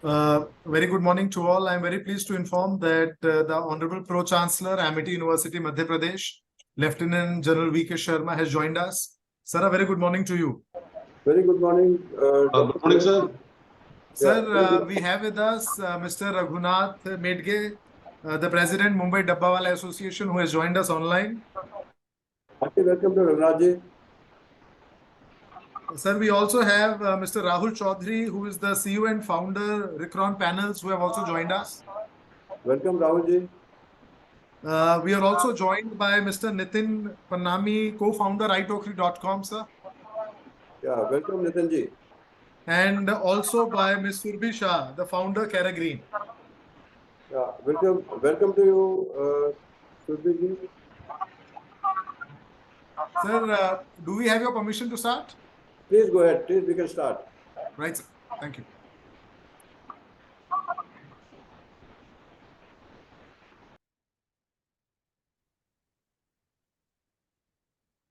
Very good morning to all. I'm very pleased to inform that the Honorable Pro-Chancellor, Amity University, Madhya Pradesh, Lieutenant General V.K. Sharma has joined us. Sir, a very good morning to you. Very good morning. Good morning, sir. Sir, we have with us Mr. Raghunath Medge, the President, Mumbai Dabbawala Association, who has joined us online. Happy welcome to Raghunathji. Sir, we also have Mr. Rahul Chaudhary, who is the CEO and founder, Rikron Panels, who have also joined us. Welcome, Rahulji. We are also joined by Mr. Nitin Pannami, co-founder itokri.com, sir. Yeah, welcome, Nitinji. And also by Ms. Surbi Shah, the founder, Cara Green. Yeah, welcome to you, Surbiji. Sir, do we have your permission to start? Please go ahead. Please, we can start. Right, sir. Thank you.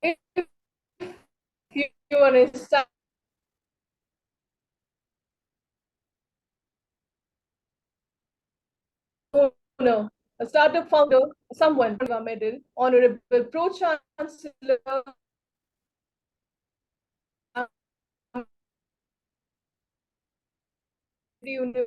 If you want to start, no, a startup founder, someone, medal, honorable pro-chancellor, University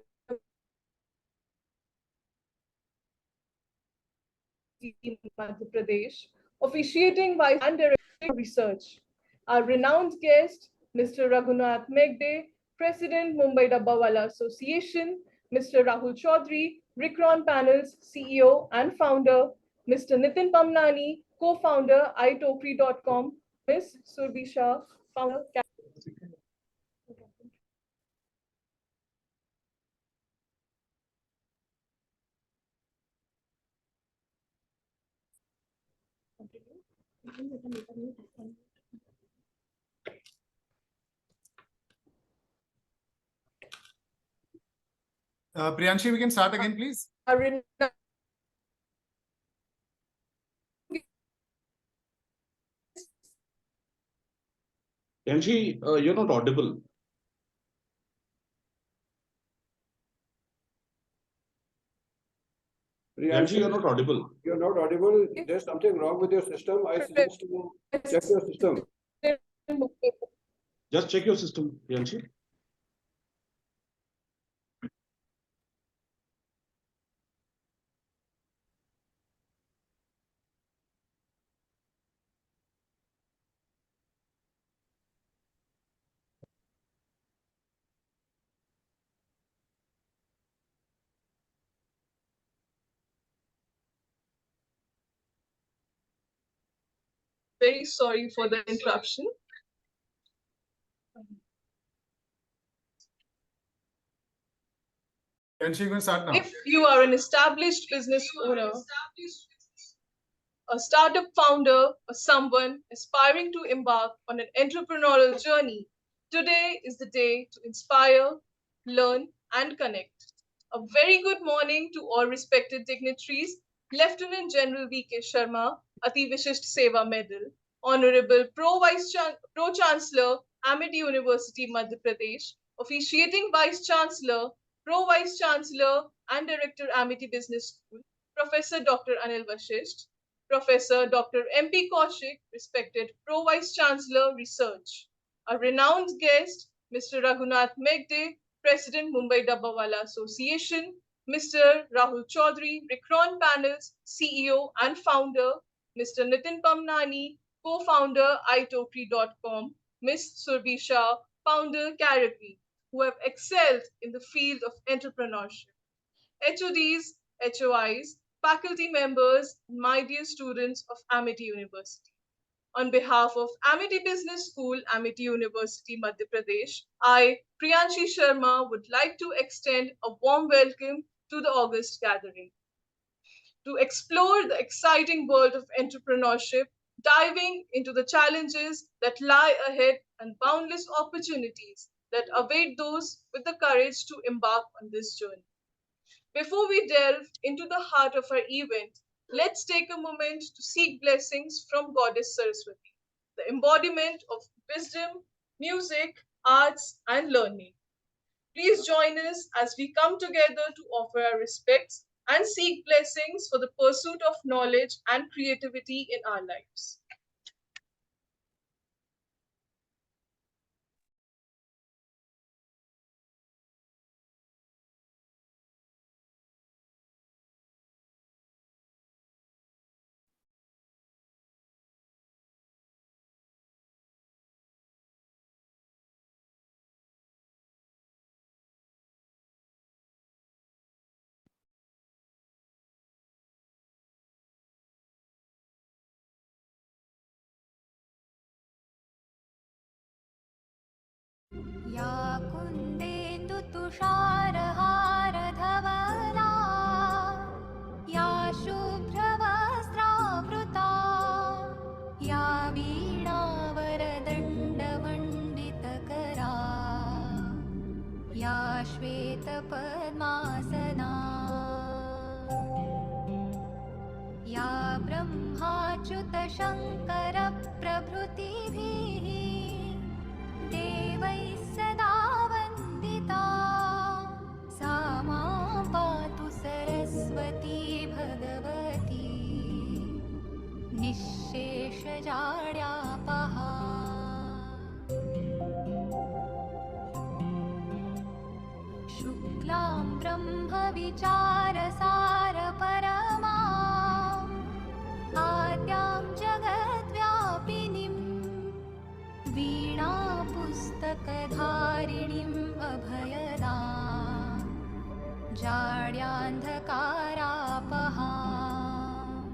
Madhya Pradesh, officiating vice and director of research. Our renowned guest, Mr. Raghunath Megde, President, Mumbai Dabbawala Association, Mr. Rahul Chaudhary, Rikron Panels, CEO and founder, Mr. Nitin Pamnani, co-founder, itokri.com, Ms. Surbi Shah, founder. Priyanshi, we can start again, please. Priyanshi, you're not audible. Priyanshi, you're not audible. You're not audible. There's something wrong with your system. I suggest you check your system. Just check your system, Priyanshi. Very sorry for the interruption. Priyanshi, you can start now. If you are an established business owner, a startup founder, or someone aspiring to embark on an entrepreneurial journey, today is the day to inspire, learn, and connect. A very good morning to all respected dignitaries, Lieutenant General V.K. Sharma, Ati Vishisht Seva Medal, Honorable Pro-Chancellor, Amity University, Madhya Pradesh, officiating Vice Chancellor, Pro-Vice Chancellor, and Director, Amity Business School, Professor Dr. Anil Vashisht, Professor Dr. M.P. Kaushik, respected Pro-Vice Chancellor, Research. A renowned guest, Mr. Raghunath Megde, President, Mumbai Dabbawala Association, Mr. Rahul Chaudhary, Rikron Panels, CEO and founder, Mr. Nitin Pamnani, co-founder, itokri.com, Ms. Surbi Shah, founder, Cara Green, who have excelled in the field of entrepreneurship. HODs, HOIs, faculty members, and my dear students of Amity University. On behalf of Amity Business School, Amity University, Madhya Pradesh, I, Priyanshi Sharma, would like to extend a warm welcome to the August gathering. To explore the exciting world of entrepreneurship, diving into the challenges that lie ahead and boundless opportunities that await those with the courage to embark on this journey. Before we delve into the heart of our event, let's take a moment to seek blessings from Goddess Saraswati, the embodiment of wisdom, music, arts, and learning. Please join us as we come together to offer our respects and seek blessings for the pursuit of knowledge and creativity in our lives. या कुन्देन्दुतुषारहारधवला या शुभ्रवस्त्रावृता या वीणावरदण्डमण्डितकरा या श्वेतपद्मासना या ब्रह्माच्युतशङ्करप्रभृतिभिः देवैः सदा वन्दिता सा मां पातु सरस्वती भगवती निःशेषजाड्यापहा शुक्लां ब्रह्मविचारसारपरमाम् आद्यां जगद्व्यापिनीम् वीणापुस्तकधारिणीम् अभयदाम् जाड्यान्धकारापहाम्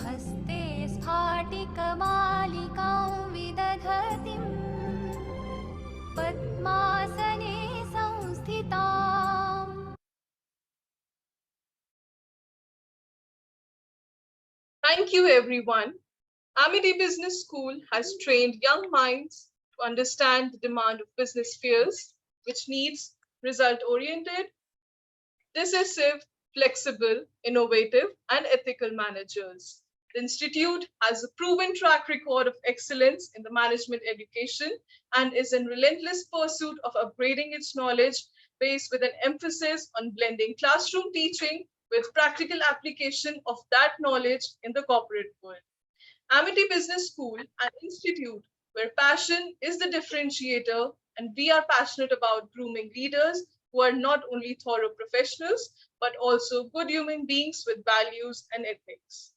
हस्ते स्फाटिकमालिकां विदधतीं पद्मासने संस्थिताम्. Thank you, everyone. Amity Business School has trained young minds to understand the demand of business spheres, which needs result-oriented, decisive, flexible, innovative, and ethical managers. The Institute has a proven track record of excellence in the management education and is in relentless pursuit of upgrading its knowledge base with an emphasis on blending classroom teaching with practical application of that knowledge in the corporate world. Amity Business School, an institute where passion is the differentiator, and we are passionate about grooming leaders who are not only thorough professionals, but also good human beings with values and ethics.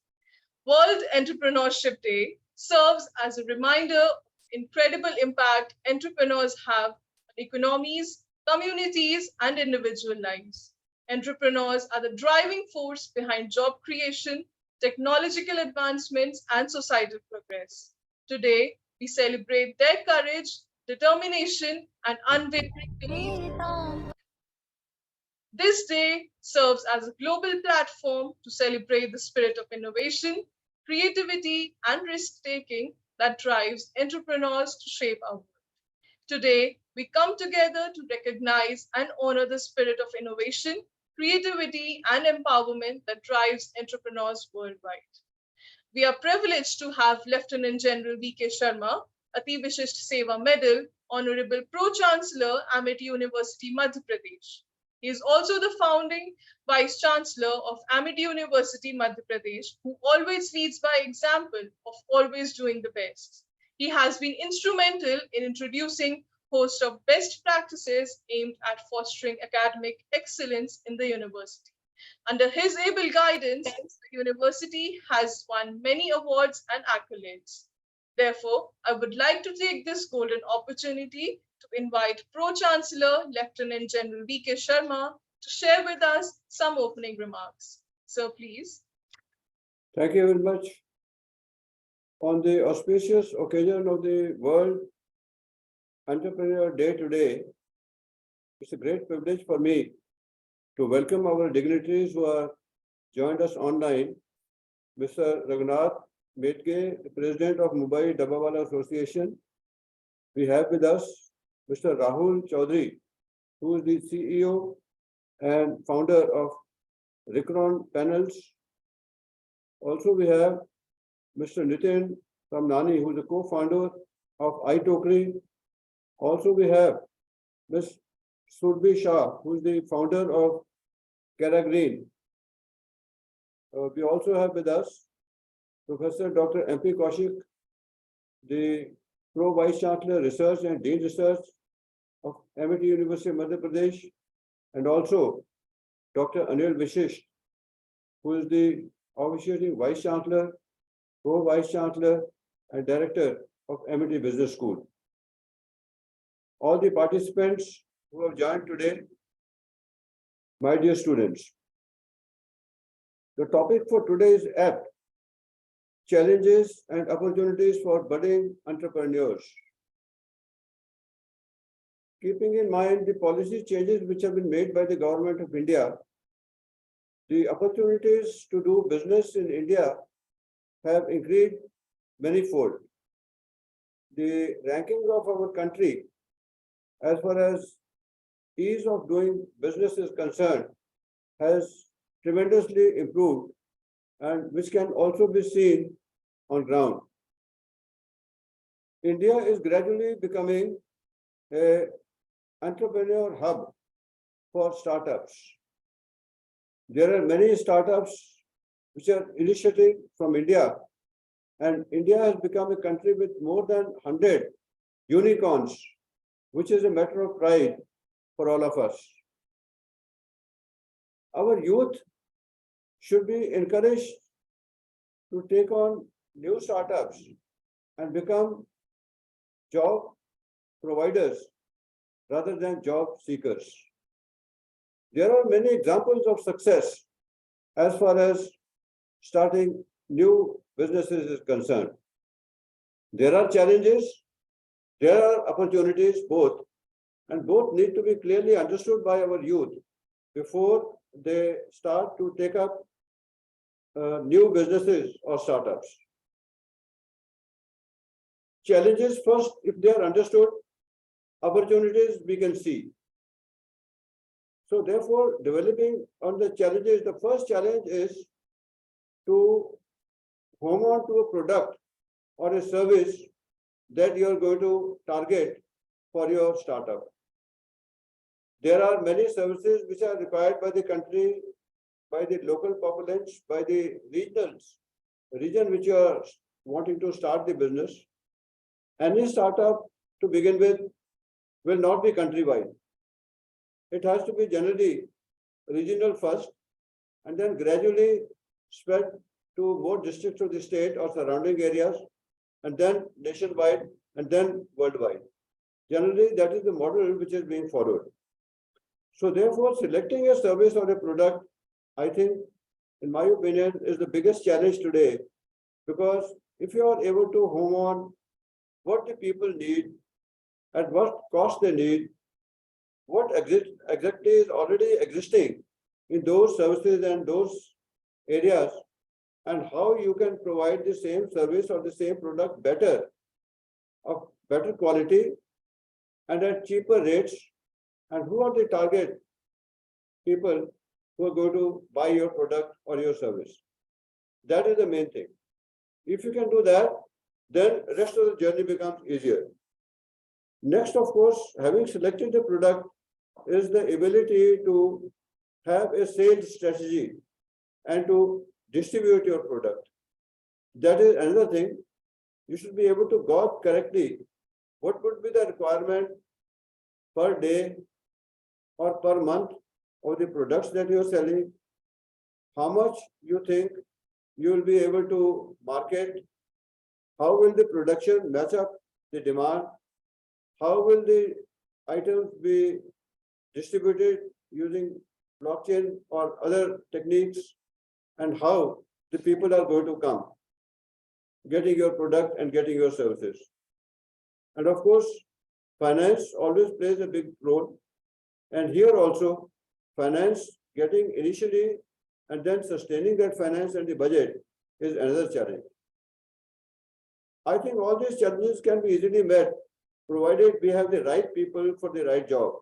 World Entrepreneurship Day serves as a reminder of the incredible impact entrepreneurs have on economies, communities, and individual lives. Entrepreneurs are the driving force behind job creation, technological advancements, and societal progress. Today, we celebrate their courage, determination, and unwavering belief. This day serves as a global platform to celebrate the spirit of innovation, creativity, and risk-taking that drives entrepreneurs to shape our world. Today, we come together to recognize and honor the spirit of innovation, creativity, and empowerment that drives entrepreneurs worldwide. We are privileged to have Lieutenant General V.K. Sharma, Ati Vishisht Seva Medal, Honorable Pro-Chancellor, Amity University, Madhya Pradesh. He is also the founding Vice Chancellor of Amity University, Madhya Pradesh, who always leads by example of always doing the best. He has been instrumental in introducing a host of best practices aimed at fostering academic excellence in the university. Under his able guidance, the university has won many awards and accolades. Therefore, I would like to take this golden opportunity to invite Pro-Chancellor Lieutenant General V.K. Sharma to share with us some opening remarks. Sir, please. Thank you very much. On the auspicious occasion of the World Entrepreneur Day today, it's a great privilege for me to welcome our dignitaries who have joined us online. Mr. Raghunath Medke, the President of Mumbai Dabbawala Association. We have with us Mr. Rahul Chaudhary, who is the CEO and founder of Ricron Panels. Also, we have Mr. Nitin Ramnani, who is the co-founder of iTokri. Also, we have Ms. Surbhi Shah, who is the founder of Kara Green. We also have with us Professor Dr. M.P. Kaushik, the Pro Vice Chancellor Research and Dean Research of MIT University of Madhya Pradesh, and also Dr. Anil Vishisht, who is the officiating Vice Chancellor, Pro Vice Chancellor, and Director of MIT Business School. All the participants who have joined today, my dear students, the topic for today is apt: challenges and opportunities for budding entrepreneurs. Keeping in mind the policy changes which have been made by the government of India, the opportunities to do business in India have increased manifold. The ranking of our country as far as ease of doing business is concerned has tremendously improved, and which can also be seen on ground. India is gradually becoming an entrepreneur hub for startups. There are many startups which are initiating from India, and India has become a country with more than 100 unicorns, which is a matter of pride for all of us. Our youth should be encouraged to take on new startups and become job providers rather than job seekers. There are many examples of success as far as starting new businesses is concerned. There are challenges, there are opportunities both, and both need to be clearly understood by our youth before they start to take up new businesses or startups. Challenges first, if they are understood, opportunities we can see. So therefore, developing on the challenges, the first challenge is to home on to a product or a service that you are going to target for your startup. There are many services which are required by the country, by the local populations, by the region which you are wanting to start the business. Any startup to begin with will not be countrywide. It has to be generally regional first, and then gradually spread to more districts of the state or surrounding areas, and then nationwide, and then worldwide. Generally, that is the model which is being followed. So therefore, selecting a service or a product, I think, in my opinion, is the biggest challenge today, because if you are able to home on what the people need, at what cost they need, what exactly is already existing in those services and those areas, and how you can provide the same service or the same product better, of better quality and at cheaper rates, and who are the target people who are going to buy your product or your service. That is the main thing. If you can do that, then the rest of the journey becomes easier. Next, of course, having selected the product is the ability to have a sales strategy and to distribute your product. That is another thing. You should be able to gauge correctly what would be the requirement per day or per month of the products that you are selling, how much you think you will be able to market, how will the production match up the demand, how will the items be distributed using blockchain or other techniques, and how the people are going to come getting your product and getting your services. And of course, finance always plays a big role. And here also, finance getting initially and then sustaining that finance and the budget is another challenge. I think all these challenges can be easily met, provided we have the right people for the right job.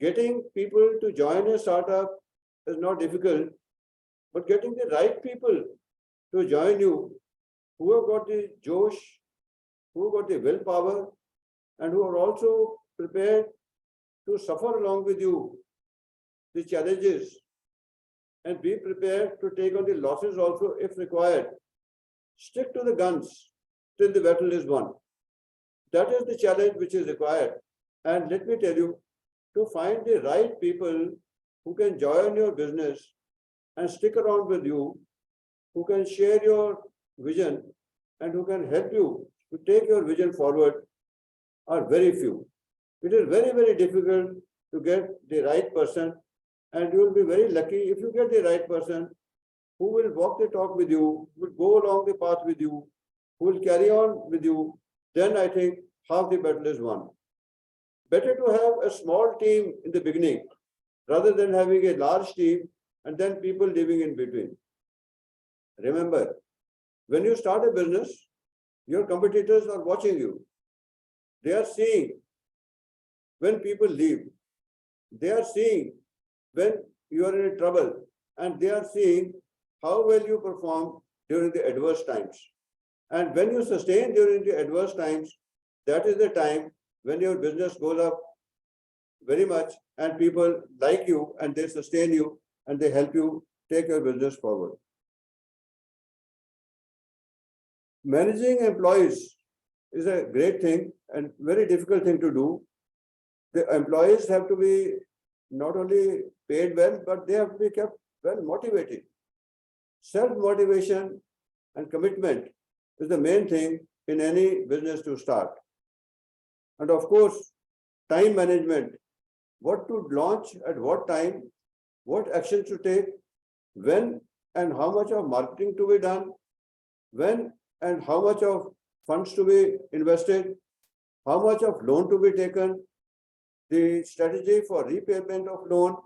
Getting people to join a startup is not difficult, but getting the right people to join you, who have got the josh, who have got the willpower, and who are also prepared to suffer along with you the challenges and be prepared to take on the losses also if required. Stick to the guns till the battle is won. That is the challenge which is required. And let me tell you, to find the right people who can join your business and stick around with you, who can share your vision and who can help you to take your vision forward are very few. It is very, very difficult to get the right person, and you will be very lucky if you get the right person who will walk the talk with you, who will go along the path with you, who will carry on with you. Then I think half the battle is won. Better to have a small team in the beginning rather than having a large team and then people living in between. Remember, when you start a business, your competitors are watching you. They are seeing when people leave. They are seeing when you are in trouble, and they are seeing how well you perform during the adverse times. And when you sustain during the adverse times, that is the time when your business goes up very much and people like you and they sustain you and they help you take your business forward. Managing employees is a great thing and very difficult thing to do. The employees have to be not only paid well, but they have to be kept well motivated. Self-motivation and commitment is the main thing in any business to start. And of course, time management, what to launch at what time, what actions to take, when and how much of marketing to be done, when and how much of funds to be invested, how much of loan to be taken, the strategy for repayment of loan,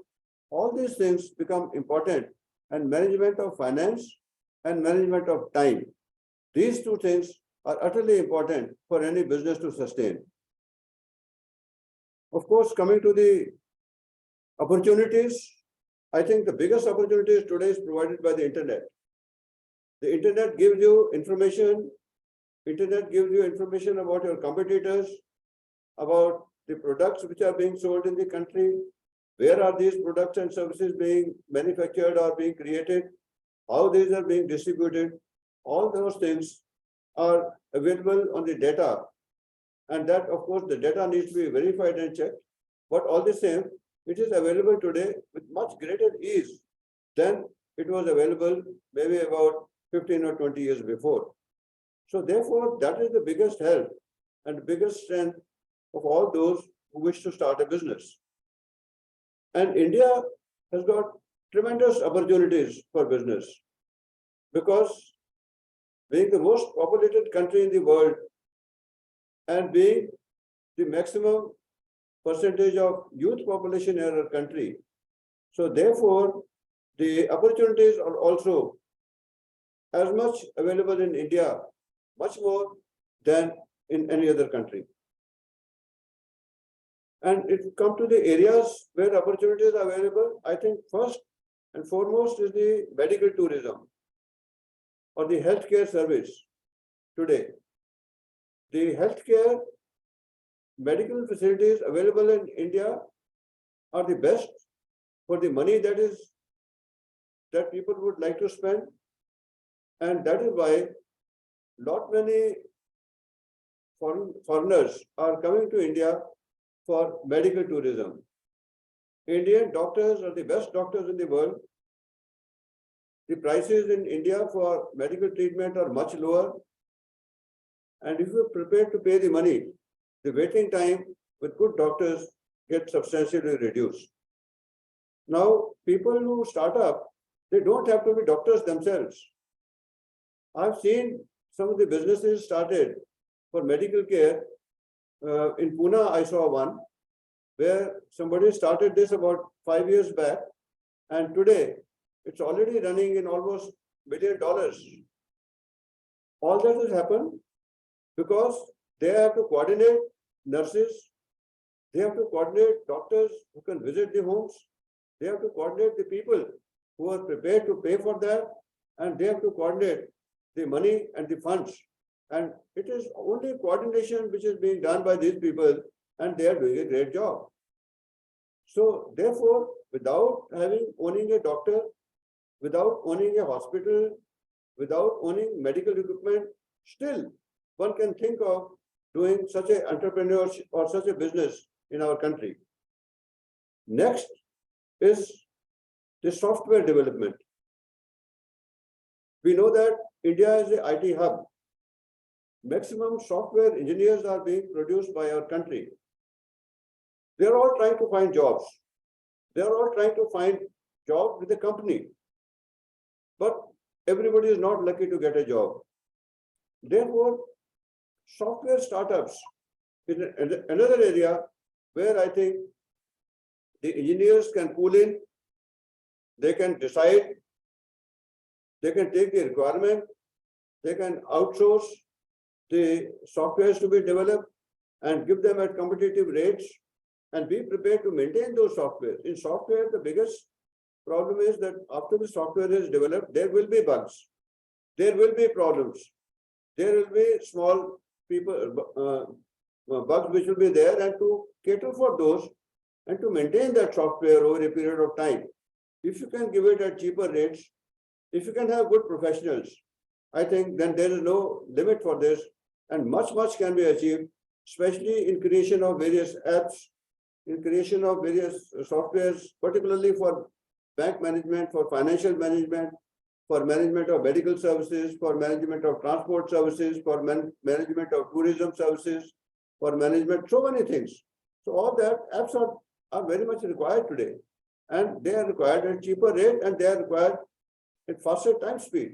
all these things become important, and management of finance and management of time. These two things are utterly important for any business to sustain. Of course, coming to the opportunities, I think the biggest opportunities today is provided by the internet. The internet gives you information. Internet gives you information about your competitors, about the products which are being sold in the country, where are these products and services being manufactured or being created, how these are being distributed. All those things are available on the data. And that, of course, the data needs to be verified and checked. But all the same, it is available today with much greater ease than it was available maybe about 15 or 20 years before. So therefore, that is the biggest help and the biggest strength of all those who wish to start a business. And India has got tremendous opportunities for business because being the most populated country in the world and being the maximum percentage of youth population in our country. So therefore, the opportunities are also as much available in India, much more than in any other country. And if you come to the areas where opportunities are available, I think first and foremost is the medical tourism or the healthcare service today. The healthcare medical facilities available in India are the best for the money that people would like to spend. And that is why lot many foreigners are coming to India for medical tourism. Indian doctors are the best doctors in the world. The prices in India for medical treatment are much lower. And if you're prepared to pay the money, the waiting time with good doctors gets substantially reduced. Now, people who start up, they don't have to be doctors themselves. I've seen some of the businesses started for medical care. In Pune, I saw one where somebody started this about 5 years back, and today it's already running in almost $1 million. All that has happened because they have to coordinate nurses, they have to coordinate doctors who can visit the homes, they have to coordinate the people who are prepared to pay for that, and they have to coordinate the money and the funds. And it is only coordination which is being done by these people and they are doing a great job. So therefore, without owning a doctor, without owning a hospital, without owning medical equipment, still one can think of doing such an entrepreneurship or such a business in our country. Next is the software development. We know that India is an IT hub. Maximum software engineers are being produced by our country. They are all trying to find jobs. They are all trying to find job with a company. But everybody is not lucky to get a job. Therefore, software startups is another area where I think the engineers can pull in, they can decide, they can take the requirement, they can outsource the softwares to be developed and give them at competitive rates and be prepared to maintain those softwares. In software, the biggest problem is that after the software is developed, there will be bugs, there will be problems, there will be small bugs which will be there, and to cater for those and to maintain that software over a period of time. If you can give it at cheaper rates, if you can have good professionals, I think then there is no limit for this, and much can be achieved, especially in creation of various apps, in creation of various softwares, particularly for bank management, for financial management, for management of medical services, for management of transport services, for management of tourism services, for management, so many things. So all that apps are very much required today, and they are required at cheaper rate, and they are required at faster time speed.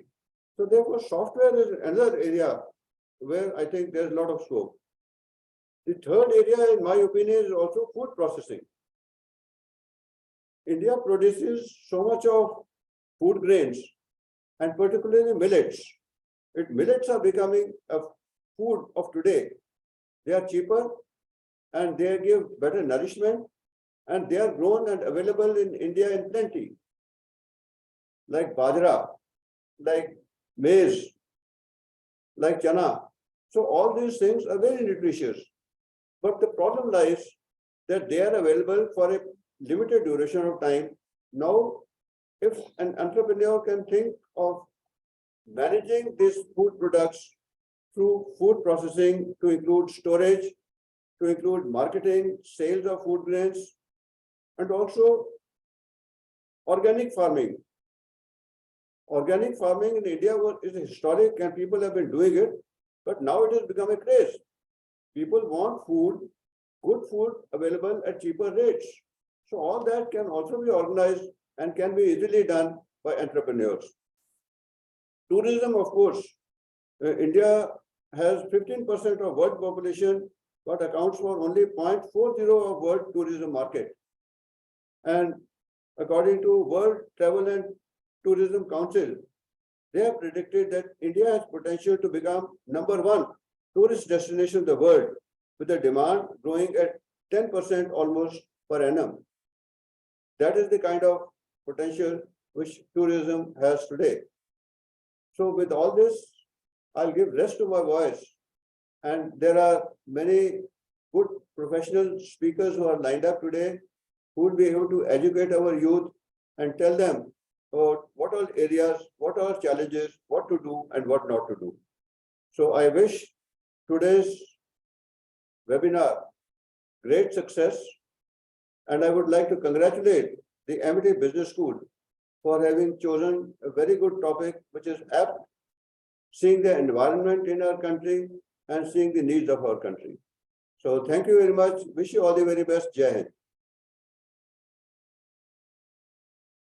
So therefore, software is another area where I think there's a lot of scope. The third area, in my opinion, is also food processing. India produces so much of food grains, and particularly millets. Millets are becoming a food of today. They are cheaper, and they give better nourishment, and they are grown and available in India in plenty. Like bajra, like maize, like chana. So all these things are very nutritious. But the problem lies that they are available for a limited duration of time. Now, if an entrepreneur can think of managing these food products through food processing to include storage, to include marketing, sales of food grains, and also organic farming. Organic farming in India is historic and people have been doing it, but now it has become a craze. People want food, good food available at cheaper rates. So all that can also be organized and can be easily done by entrepreneurs. Tourism, of course, India has 15% of world population, but accounts for only 0.40 of world tourism market. And according to World Travel and Tourism Council, they have predicted that India has potential to become #1 tourist destination in the world, with the demand growing at 10% almost per annum. That is the kind of potential which tourism has today. So with all this, I'll give rest to my voice. And there are many good professional speakers who are lined up today who will be able to educate our youth and tell them about what all areas, what are challenges, what to do and what not to do. So I wish today's webinar great success, and I would like to congratulate the Amity Business School for having chosen a very good topic, which is apt, seeing the environment in our country and seeing the needs of our country. So thank you very much. Wish you all the very best. Jai Hind.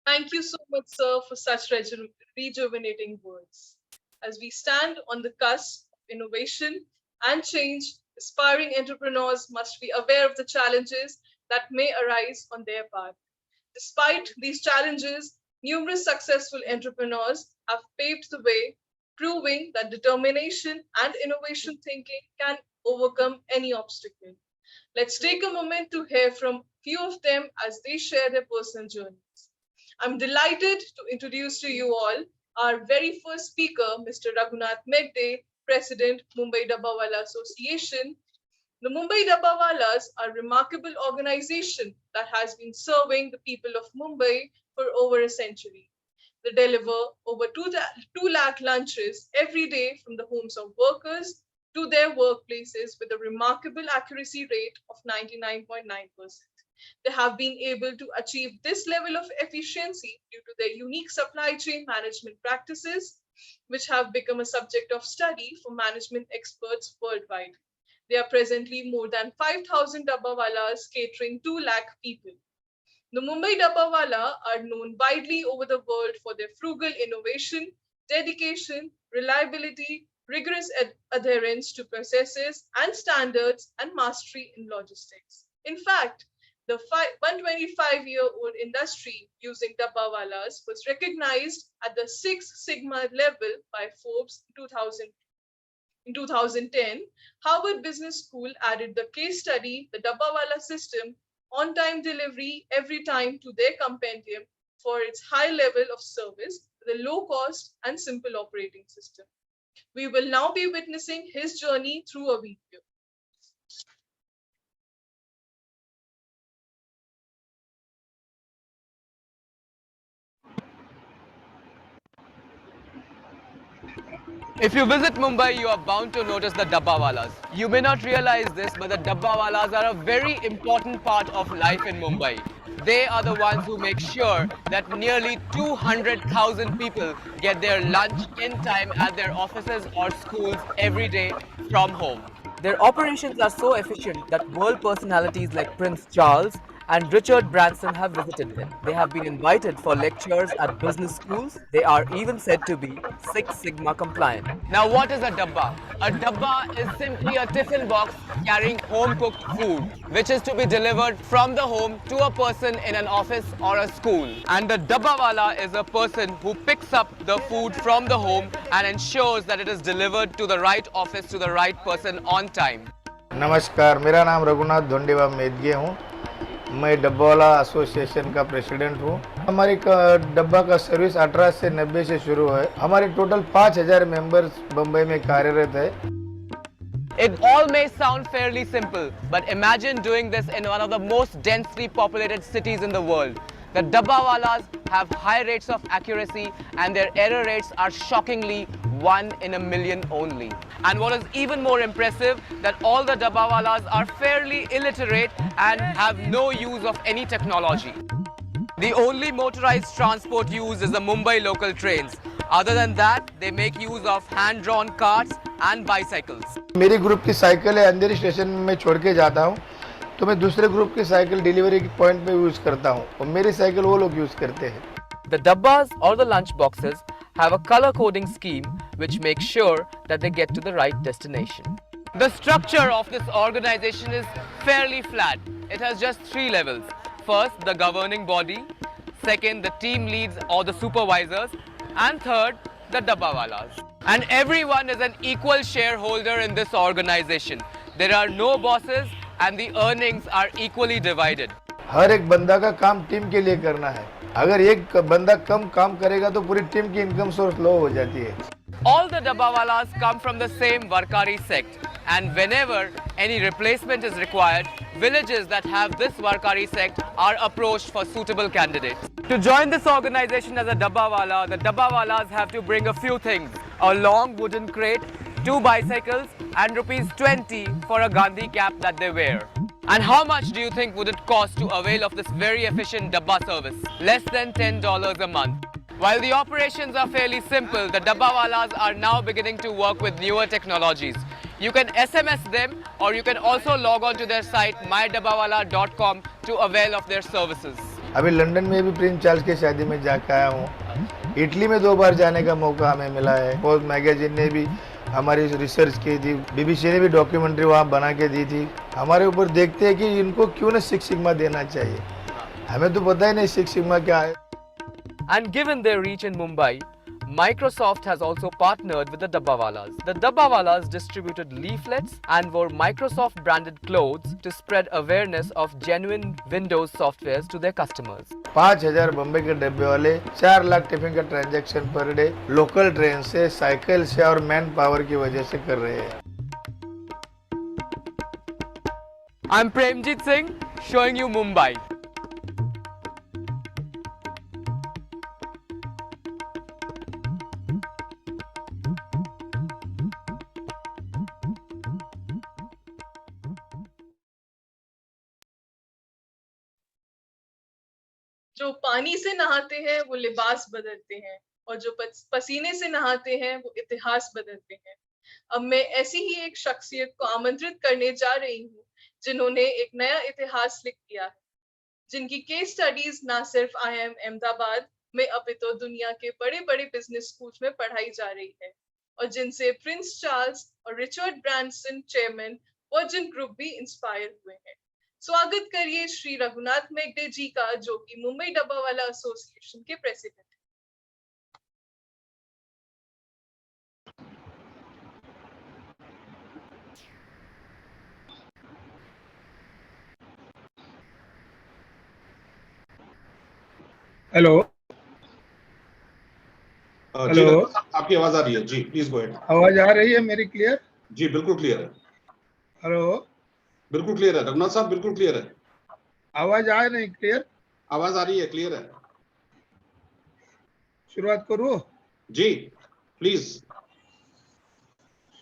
Thank you so much, sir, for such rejuvenating words. As we stand on the cusp of innovation and change, aspiring entrepreneurs must be aware of the challenges that may arise on their path. Despite these challenges, numerous successful entrepreneurs have paved the way, proving that determination and innovation thinking can overcome any obstacle. Let's take a moment to hear from few of them as they share their personal journeys. I'm delighted to introduce to you all our very first speaker, Mr. Raghunath Megde, President, Mumbai Dabbawala Association. The Mumbai Dabbawalas are a remarkable organization that has been serving the people of Mumbai for over a century. They deliver over 2 lakh lunches every day from the homes of workers to their workplaces with a remarkable accuracy rate of 99.9%. They have been able to achieve this level of efficiency due to their unique supply chain management practices, which have become a subject of study for management experts worldwide. There are presently more than 5,000 Dabbawalas catering 2 lakh people. The Mumbai Dabbawala are known widely over the world for their frugal innovation, dedication, reliability, rigorous adherence to processes and standards, and mastery in logistics. In fact, the 125-year-old industry using Dabbawalas was recognized at the Six Sigma level by Forbes in 2010. Harvard Business School added the case study, the Dabbawala system, on-time delivery every time to their compendium for its high level of service with a low cost and simple operating system. We will now be witnessing his journey through a video. If you visit Mumbai, you are bound to notice the Dabbawalas. You may not realize this, but the Dabbawalas are a very important part of life in Mumbai. They are the ones who make sure that nearly 200,000 people get their lunch in time at their offices or schools every day from home. Their operations are so efficient that world personalities like Prince Charles and Richard Branson have visited them. They have been invited for lectures at business schools. They are even said to be Six Sigma compliant. Now, what is a dabba? A dabba is simply a tiffin box carrying home-cooked food, which is to be delivered from the home to a person in an office or a school. And the dabbawala is a person who picks up the food from the home and ensures that it is delivered to the right office to the right person on time. नमस्कार, मेरा नाम रघुनाथ धोंडेवा मेदगे हूँ। मैं dabbawala association का president हूँ। हमारी डब्बा का सर्विस 18 से 90 से शुरू है। हमारे टोटल 5,000 मेंबर्स बम्बई में कार्यरत है। It all may sound fairly simple, but imagine doing this in one of the most densely populated cities in the world. The dabbawalas have high rates of accuracy and their error rates are shockingly 1 in a million only. And what is even more impressive, that all the dabbawalas are fairly illiterate and have no use of any technology. The only motorized transport used is the Mumbai local trains. Other than that, they make use of hand-drawn carts and bicycles. मेरी group की cycle है, अंधेरी station में मैं छोड़ के जाता हूँ, तो मैं दूसरे ग्रुप की साइकिल डिलीवरी पॉइंट पे यूज करता हूँ और मेरी साइकिल वो लोग यूज करते हैं. The dabbas or the lunch boxes have a color coding scheme which makes sure that they get to the right destination. The structure of this organization is fairly flat. It has just 3 levels. First, the governing body. Second, the team leads or the supervisors. And third, the dabbawalas. And everyone is an equal shareholder in this organization. There are no bosses and the earnings are equally divided. हर एक बंदा का काम team के लिए करना है. अगर एक बंदा कम काम करेगा तो पूरी टीम की इनकम सोर्स लो हो जाती है. All the dabbawalas come from the same Varkari sect, and whenever any replacement is required, villages that have this Varkari sect are approached for suitable candidates. To join this organization as a dabbawala, the dabbawalas have to bring a few things: a long wooden crate, 2 bicycles, and ₹20 for a Gandhi cap that they wear. And how much do you think would it cost to avail of this very efficient dabba service? Less than $10 a month. While the operations are fairly simple, the dabbawalas are now beginning to work with newer technologies. You can SMS them or you can also log on to their site mydabbawala.com to avail of their services. अभी London में भी Prince Charles की शादी में जाके आया हूँ. Italy में 2 बार जाने का मौका हमें मिला है. पोस्ट मैगजीन ने भी हमारी रिसर्च की थी, BBC ने भी डॉक्यूमेंट्री वहाँ बना के दी थी. हमारे ऊपर देखते हैं कि इनको क्यों ना 6 सिग्मा देना चाहिए. हमें तो पता ही नहीं 6 सिग्मा क्या है. And given their reach in Mumbai, Microsoft has also partnered with the dabbawalas. The dabbawalas distributed leaflets and wore Microsoft branded clothes to spread awareness of genuine Windows softwares to their customers. 5,000 Bombay के डब्बे वाले 4 lakh tiffin का transaction per day local train से, cycle से और man power की वजह से कर रहे हैं. I'm Premjit Singh, showing you Mumbai. जो पानी से नहाते हैं वो लिबास बदलते हैं, और जो पसीने से नहाते हैं वो इतिहास बदलते हैं। अब मैं ऐसी ही एक शख्सियत को आमंत्रित करने जा रही हूँ जिन्होंने एक नया इतिहास लिख दिया है, जिनकी केस स्टडीज ना सिर्फ IIM अहमदाबाद में अपितु दुनिया के बड़े बड़े बिजनेस स्कूल में पढ़ाई जा रही है, और जिनसे प्रिंस चार्ल्स और Richard Branson chairman virgin group भी इंस्पायर हुए हैं। स्वागत करिए श्री रघुनाथ मेघडे जी का, जो कि मुंबई डब्बावाला एसोसिएशन के प्रेसिडेंट हैं। हेलो जी हेलो, रघुनाथ साहब, आपकी आवाज आ रही है जी, प्लीज गो अहेड। आवाज आ रही है मेरी क्लियर? जी बिल्कुल क्लियर है, हेलो, बिल्कुल क्लियर है रघुनाथ साहब, बिल्कुल क्लियर है, आवाज आ नहीं क्लियर? आवाज आ रही है, क्लियर है शुरुआत करूँ? जी, प्लीज।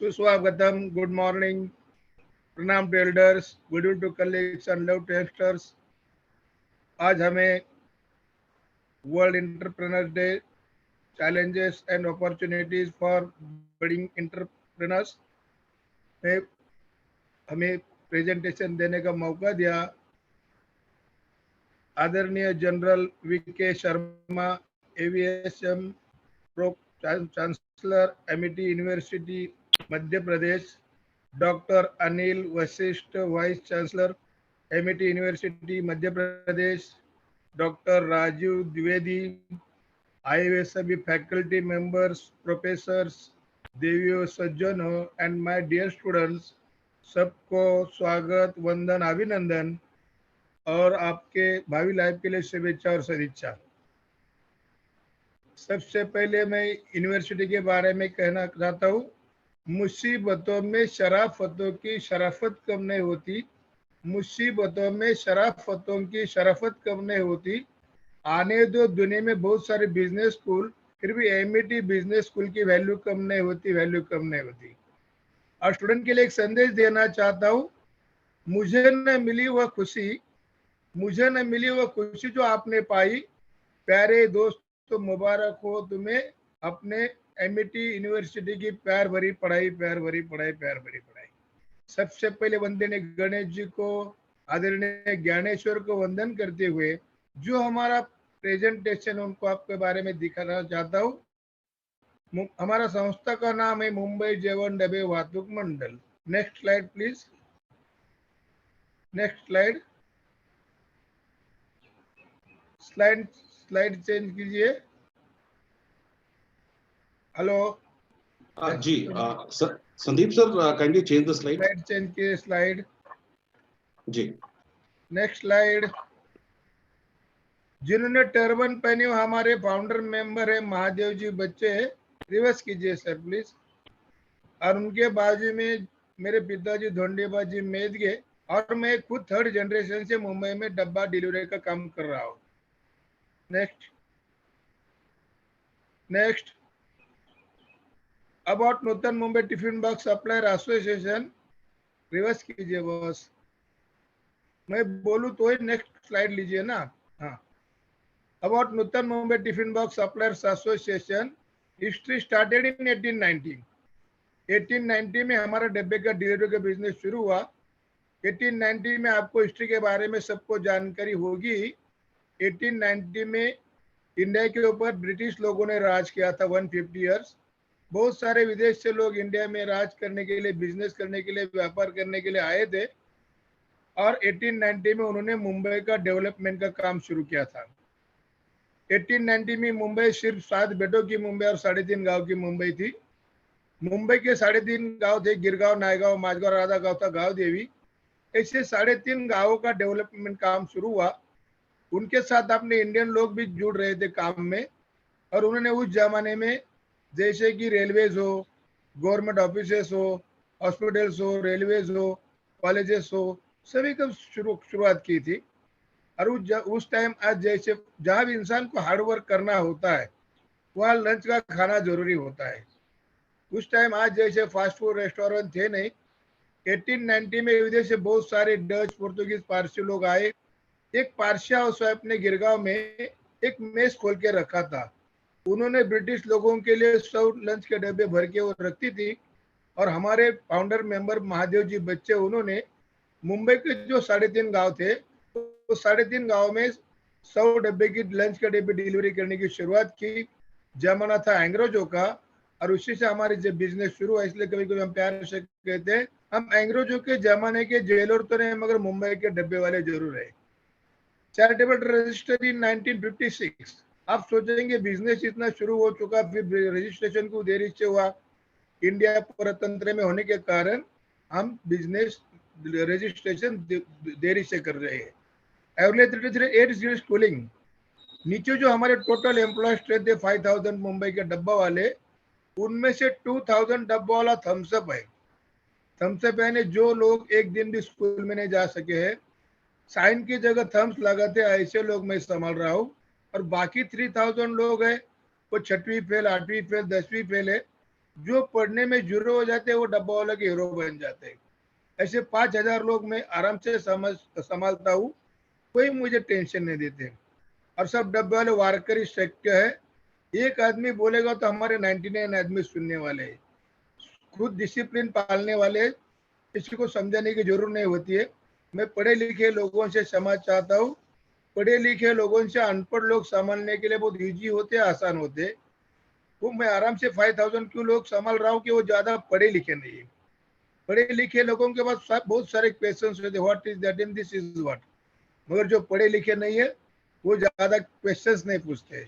सुस्वागतम, गुड मॉर्निंग, प्रणाम to elders, good evening to colleagues and love to youngsters. आज हमें world entrepreneur day, challenges and opportunities for budding entrepreneurs में हमें प्रेजेंटेशन देने का मौका दिया। आदरणीय general VK Sharma, aviation pro chancellor, MIT university Madhya Pradesh, doctor Anil Vashishtha, vice chancellor, MIT university Madhya Pradesh, doctor Rajeev Dwivedi, आए हुए सभी फैकल्टी मेंबर्स, प्रोफेसर्स, देवियों, सज्जनों एंड माय डियर स्टूडेंट्स, सबको स्वागत, वंदन, अभिनंदन और आपके भावी लाइफ के लिए शुभेच्छा और सदिच्छा। सबसे पहले मैं यूनिवर्सिटी के बारे में कहना चाहता हूँ, मुसीबतों में शराफतों की शराफत कम नहीं होती, मुसीबतों में शराफतों की शराफत कम नहीं होती। आने दो दुनिया में बहुत सारे बिजनेस स्कूल, फिर भी MIT बिजनेस स्कूल की वैल्यू कम नहीं होती, वैल्यू कम नहीं होती। और स्टूडेंट के लिए एक संदेश देना चाहता हूँ, मुझे न मिली वह खुशी, मुझे न मिली वह खुशी जो आपने पाई। प्यारे दोस्त, तो मुबारक हो तुम्हें अपने MIT यूनिवर्सिटी की प्यार भरी पढ़ाई, प्यार भरी पढ़ाई, प्यार भरी पढ़ाई। सबसे पहले वंदनीय गणेश जी को, आदरणीय ज्ञानेश्वर को वंदन करते हुए जो हमारा प्रेजेंटेशन उनको आपके बारे में दिखाना चाहता हूँ। हमारा संस्था का नाम है मुंबई जेवन डबे वाहतूक मंडल। Next slide please, next slide, slide change कीजिए। हेलो जी Sandeep sir, kindly change the slide. Slide change कीजिए, स्लाइड जी, नेक्स्ट स्लाइड। जिन्होंने टर्बन पहनी हो हमारे फाउंडर मेंबर है महादेव जी बच्चे, रिवर्स कीजिए सर प्लीज। और उनके बाजू में मेरे पिताजी धोंडेबाजी मेदगे, और मैं खुद 3rd जनरेशन से मुंबई में डब्बा डिलीवरी का काम कर रहा हूँ। Next next. About Nutan Mumbai tiffin box supplier association, reverse कीजिए बॉस, मैं बोलूँ तो ही नेक्स्ट स्लाइड लीजिए ना। हाँ, about Nutan Mumbai tiffin box suppliers association, history started in 1890। 1890 में हमारा डब्बे का डिलीवरी का बिजनेस शुरू हुआ। 1890 में आपको हिस्ट्री के बारे में सबको जानकारी होगी। 1890 में इंडिया के ऊपर ब्रिटिश लोगों ने राज किया था 150 ईयर्स। बहुत सारे विदेश से लोग इंडिया में राज करने के लिए, बिजनेस करने के लिए, व्यापार करने के लिए आए थे, और 1890 में उन्होंने मुंबई का डेवलपमेंट का काम शुरू किया था। 1890 में मुंबई सिर्फ 7 बेटों की मुंबई और 3.5 गांव की मुंबई थी। मुंबई के 3.5 गांव थे, गिरगांव, नायगांव, माझगांव, राधा गांव था, गांव देवी। ऐसे 3.5 गांवों का डेवलपमेंट काम शुरू हुआ। उनके साथ अपने इंडियन लोग भी जुड़ रहे थे काम में, और उन्होंने उस जमाने में जैसे कि रेलवेज हो, गवर्नमेंट ऑफिसेस हो, हॉस्पिटल्स हो, रेलवेज हो, कॉलेजेस हो, सभी को शुरुआत की थी। और उस टाइम आज जैसे जहाँ भी इंसान को हार्ड वर्क करना होता है वहाँ लंच का खाना जरूरी होता है। उस टाइम आज जैसे फास्ट फूड रेस्टोरेंट थे नहीं। 1890 में विदेश से बहुत सारे डच, पोर्तुगीज, पारसी लोग आए। एक पारसी हाउस वाइफ ने गिरगांव में एक मेस खोल के रखा था। उन्होंने ब्रिटिश लोगों के लिए 100 लंच के डब्बे भर के वो रखती थी। और हमारे फाउंडर मेंबर महादेव जी बच्चे, उन्होंने मुंबई के जो 3.5 गांव थे, तो 3.5 गांव में 100 डब्बे की लंच के डब्बे डिलीवरी करने की शुरुआत की। जमाना था अंग्रेजों का, और उसी से हमारे जो बिजनेस शुरू हुआ। इसलिए कभी कभी हम प्यार से कहते हैं हम अंग्रेजों के जमाने के जेलर तो नहीं, मगर मुंबई के डब्बे वाले जरूर है। चैरिटेबल रजिस्टर इन 1956। आप सोचेंगे बिजनेस इतना शुरू हो चुका, फिर रजिस्ट्रेशन को देरी से हुआ। इंडिया परतंत्र में होने के कारण हम बिजनेस रजिस्ट्रेशन देरी से कर रहे हैं। Average 8 years schooling. नीचे जो हमारे टोटल एम्प्लॉयज थे 5000 मुंबई के डब्बा वाले, उनमें से 2000 डब्बा वाला थम्सअप है। थम्सअप यानी जो लोग एक दिन भी स्कूल में नहीं जा सके हैं, साइन की जगह थम्स लगाते, ऐसे लोग मैं संभाल रहा हूँ। और बाकी 3000 लोग हैं, वो 6वीं फेल, 8वीं फेल, 10वीं फेल है, जो पढ़ने में जीरो हो जाते हैं, वो डब्बा वाला के हीरो बन जाते हैं। ऐसे 5000 लोग मैं आराम से संभालता हूँ, कोई मुझे टेंशन नहीं देते। और सब डब्बे वाले वारकरी सेक्टर है। एक आदमी बोलेगा तो हमारे 99 आदमी सुनने वाले हैं। खुद डिसिप्लिन पालने वाले, किसी को समझाने की जरूरत नहीं होती है। मैं पढ़े लिखे लोगों से समाज चाहता हूँ। पढ़े लिखे लोगों से अनपढ़ लोग संभालने के लिए बहुत इजी होते, आसान होते। वो मैं आराम से 5000 क्यों लोग संभाल रहा हूँ कि वो ज्यादा पढ़े लिखे नहीं है। पढ़े लिखे लोगों के पास बहुत सारे क्वेश्चन होते, what is that in this is what. मगर जो पढ़े लिखे नहीं है वो ज्यादा क्वेश्चंस नहीं पूछते।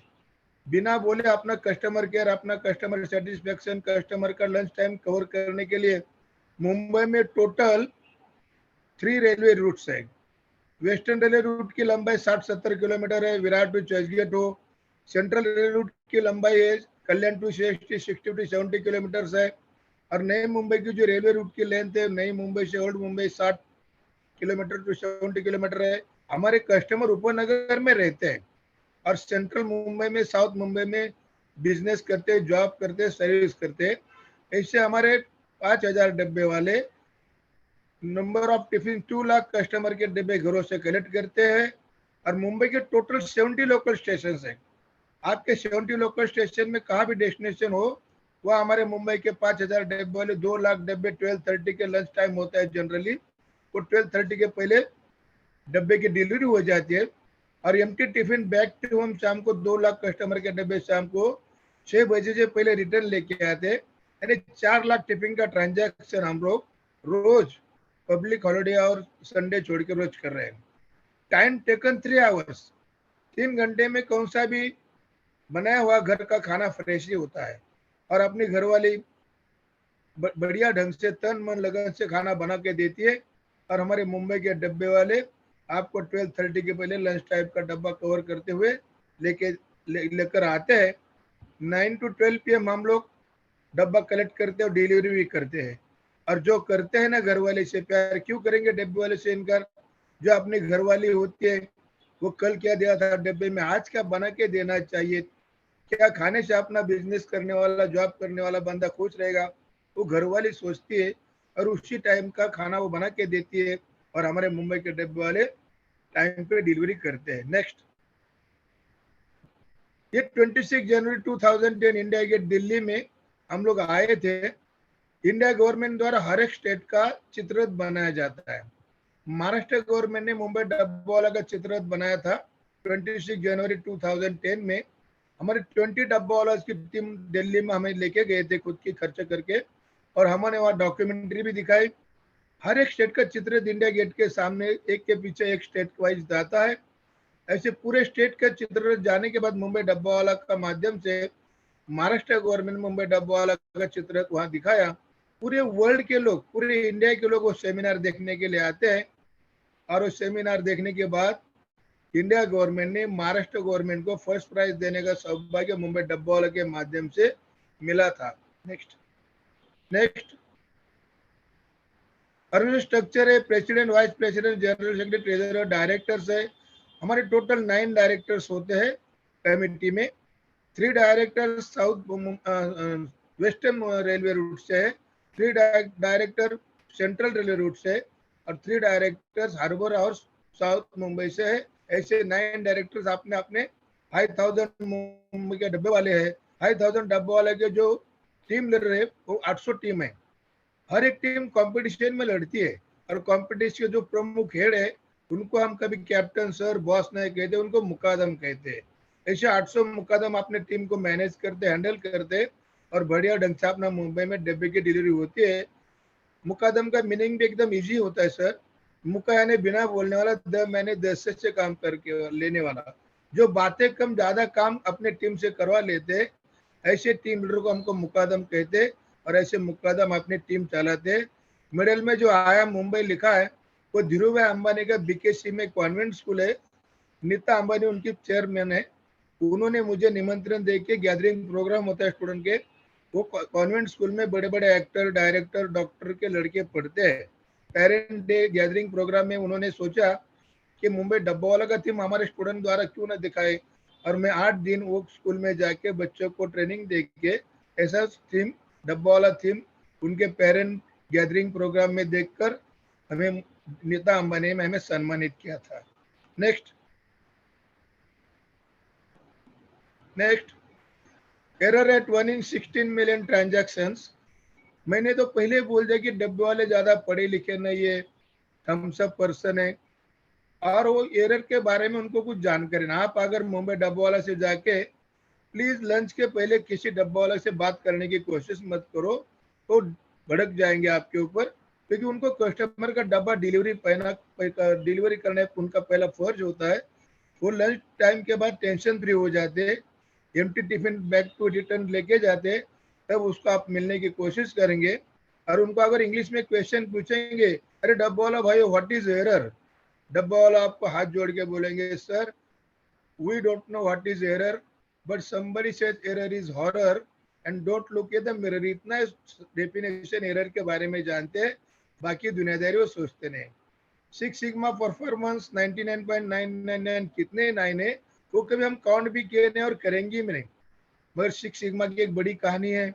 बिना बोले अपना कस्टमर केयर, अपना कस्टमर सेटिस्फेक्शन, कस्टमर का लंच टाइम कवर करने के लिए मुंबई में टोटल 3 रेलवे रूट्स है। वेस्टर्न रेलवे रूट की लंबाई 60-70 किलोमीटर है, विराट टू चर्चगेट हो। सेंट्रल रेलवे रूट की लंबाई है कल्याण टू CST 60 to 70 किलोमीटर है। और नई मुंबई की जो रेलवे रूट की लेंथ है, नई मुंबई से old Mumbai 60 kilometre to 70 kilometre है। हमारे कस्टमर उपनगर में रहते हैं और सेंट्रल मुंबई में, साउथ मुंबई में बिजनेस करते, जॉब करते, सर्विस करते। ऐसे हमारे 5000 डब्बे वाले, number of tiffin 2 lakh customer के डब्बे घरों से कलेक्ट करते हैं। और मुंबई के टोटल 70 लोकल स्टेशन है। आपके 70 लोकल स्टेशन में कहाँ भी डेस्टिनेशन हो, वह हमारे मुंबई के 5000 डब्बे वाले 2 लाख डब्बे 12:30 के लंच टाइम होता है जनरली, वो 12:30 के पहले डब्बे की डिलीवरी हो जाती है। और एम्प्टी टिफिन बैग टू हम शाम को 2 लाख कस्टमर के डब्बे शाम को 6 बजे से पहले रिटर्न लेके आते हैं। यानी 4 लाख टिफिन का ट्रांजैक्शन हम लोग रोज, पब्लिक हॉलिडे और संडे छोड़ के रोज कर रहे हैं। Time taken 3 hours. 3 घंटे में कौन सा भी बनाया हुआ घर का खाना फ्रेश ही होता है। और अपनी घरवाली बढ़िया ढंग से तन मन लगन से खाना बना के देती है। और हमारे मुंबई के डब्बे वाले आपको 12:30 के पहले लंच टाइप का डब्बा कवर करते हुए लेकर आते हैं। 9 to 12 PM हम लोग डब्बा कलेक्ट करते हैं और डिलीवरी भी करते हैं। और जो करते हैं ना घर वाले से प्यार, क्यों करेंगे डब्बे वाले से इनकार। जो अपनी घरवाली होती है, वो कल क्या दिया था डब्बे में, आज क्या बना के देना चाहिए। क्या खाने से अपना बिजनेस करने वाला, जॉब करने वाला बंदा खुश रहेगा, वो घरवाली सोचती है और उसी टाइम का खाना वो बना के देती है। और हमारे मुंबई के डब्बे वाले टाइम पे डिलीवरी करते हैं। नेक्स्ट, ये 26 जनवरी 2010 इंडिया गेट दिल्ली में हम लोग आए थे। इंडिया गवर्नमेंट द्वारा हर एक स्टेट का चित्ररथ बनाया जाता है। महाराष्ट्र गवर्नमेंट ने मुंबई डब्बा वाला का चित्ररथ बनाया था 26 जनवरी 2010 में। हमारे 20 डब्बा वाला की टीम दिल्ली में हमें लेके गए थे खुद की खर्च करके, और हमने वहाँ डॉक्यूमेंट्री भी दिखाई। हर एक स्टेट का चित्र इंडिया गेट के सामने एक के पीछे एक स्टेट वाइज जाता है। ऐसे पूरे स्टेट का चित्र जाने के बाद मुंबई डब्बा वाला का माध्यम से महाराष्ट्र गवर्नमेंट मुंबई डब्बा वाला का चित्र वहाँ दिखाया। पूरे वर्ल्ड के लोग, पूरे इंडिया के लोग वो सेमिनार देखने के लिए आते हैं। और उस सेमिनार देखने के बाद इंडिया गवर्नमेंट ने महाराष्ट्र गवर्नमेंट को फर्स्ट प्राइज देने का सौभाग्य मुंबई डब्बा वाला के माध्यम से मिला था। नेक्स्ट, ऑर्गेनाइजेशन स्ट्रक्चर है, president, vice president, general secretary, treasurer, directors है। हमारे टोटल 9 डायरेक्टर्स होते हैं कमेटी में। 3 directors south western railway route से है, 3 डायरेक्टर सेंट्रल रेलवे रूट से और 3 डायरेक्टर्स हार्बर और साउथ मुंबई से है। ऐसे 9 डायरेक्टर्स अपने अपने 5000 मुंबई के डब्बे वाले हैं। 5000 डब्बे वाले के जो टीम लीडर है वो 800 टीम है। हर एक टीम कंपटीशन में लड़ती है और कंपटीशन के जो प्रमुख हेड है उनको हम कभी कैप्टन सर, बॉस नहीं कहते, उनको मुकादम कहते हैं। ऐसे 800 मुकादम अपने टीम को मैनेज करते, हैंडल करते और बढ़िया ढंग से अपना मुंबई में डब्बे की डिलीवरी होती है। मुकादम का मीनिंग भी एकदम इजी होता है सर। मुका यानी बिना बोलने वाला, द मैंने 10 से काम करके लेने वाला, जो बातें कम ज्यादा काम अपने टीम से करवा लेते, ऐसे टीम लीडर को हमको मुकादम कहते और ऐसे मुकादम अपनी टीम चलाते। मिडिल में जो आया मुंबई लिखा है वो धीरू भाई अंबानी का बीकेसी में कॉन्वेंट स्कूल है। नीता अंबानी उनकी चेयरमैन है। उन्होंने मुझे निमंत्रण दे के, गैदरिंग प्रोग्राम होता है स्टूडेंट के, वो कॉन्वेंट स्कूल में बड़े बड़े एक्टर, डायरेक्टर, डॉक्टर के लड़के पढ़ते हैं। पेरेंट डे गैदरिंग प्रोग्राम में उन्होंने सोचा कि मुंबई डब्बा वाला का थीम हमारे स्टूडेंट द्वारा क्यों ना दिखाए, और मैं 8 दिन वो स्कूल में जाके बच्चों को ट्रेनिंग दे के ऐसा थीम, डब्बा वाला थीम उनके पेरेंट गैदरिंग प्रोग्राम में देखकर हमें नीता अंबानी में हमें सम्मानित किया था। Next error eight 1 in 16 million transactions. मैंने तो पहले ही बोल दिया कि डब्बे वाले ज्यादा पढ़े लिखे नहीं है, थम्स अप पर्सन है, और वो एरर के बारे में उनको कुछ जानकारी ना। आप अगर मुंबई डब्बा वाला से जाके प्लीज लंच के पहले किसी डब्बा वाला से बात करने की कोशिश मत करो, तो भड़क जाएंगे आपके ऊपर, क्योंकि उनको कस्टमर का डब्बा डिलीवरी करने उनका पहला फर्ज होता है। वो लंच टाइम के बाद टेंशन फ्री हो जाते, एम्प्टी टिफिन बैग को रिटर्न लेके जाते, तब उसको आप मिलने की कोशिश करेंगे। और उनको अगर इंग्लिश में क्वेश्चन पूछेंगे, अरे डब्बा वाला भाई व्हाट इज एरर, डब्बा वाला आपको हाथ जोड़ के बोलेंगे, sir we don't know what is error but somebody says error is horror and don't look at the mirror. इतना डेफिनेशन एरर के बारे में जानते हैं, बाकी दुनियादारी वो सोचते नहीं। 6 सिग्मा परफॉर्मेंस 99.999 कितने 9 है वो कभी हम काउंट भी किए नहीं और करेंगे भी नहीं, मगर 6 सिग्मा की एक बड़ी कहानी है।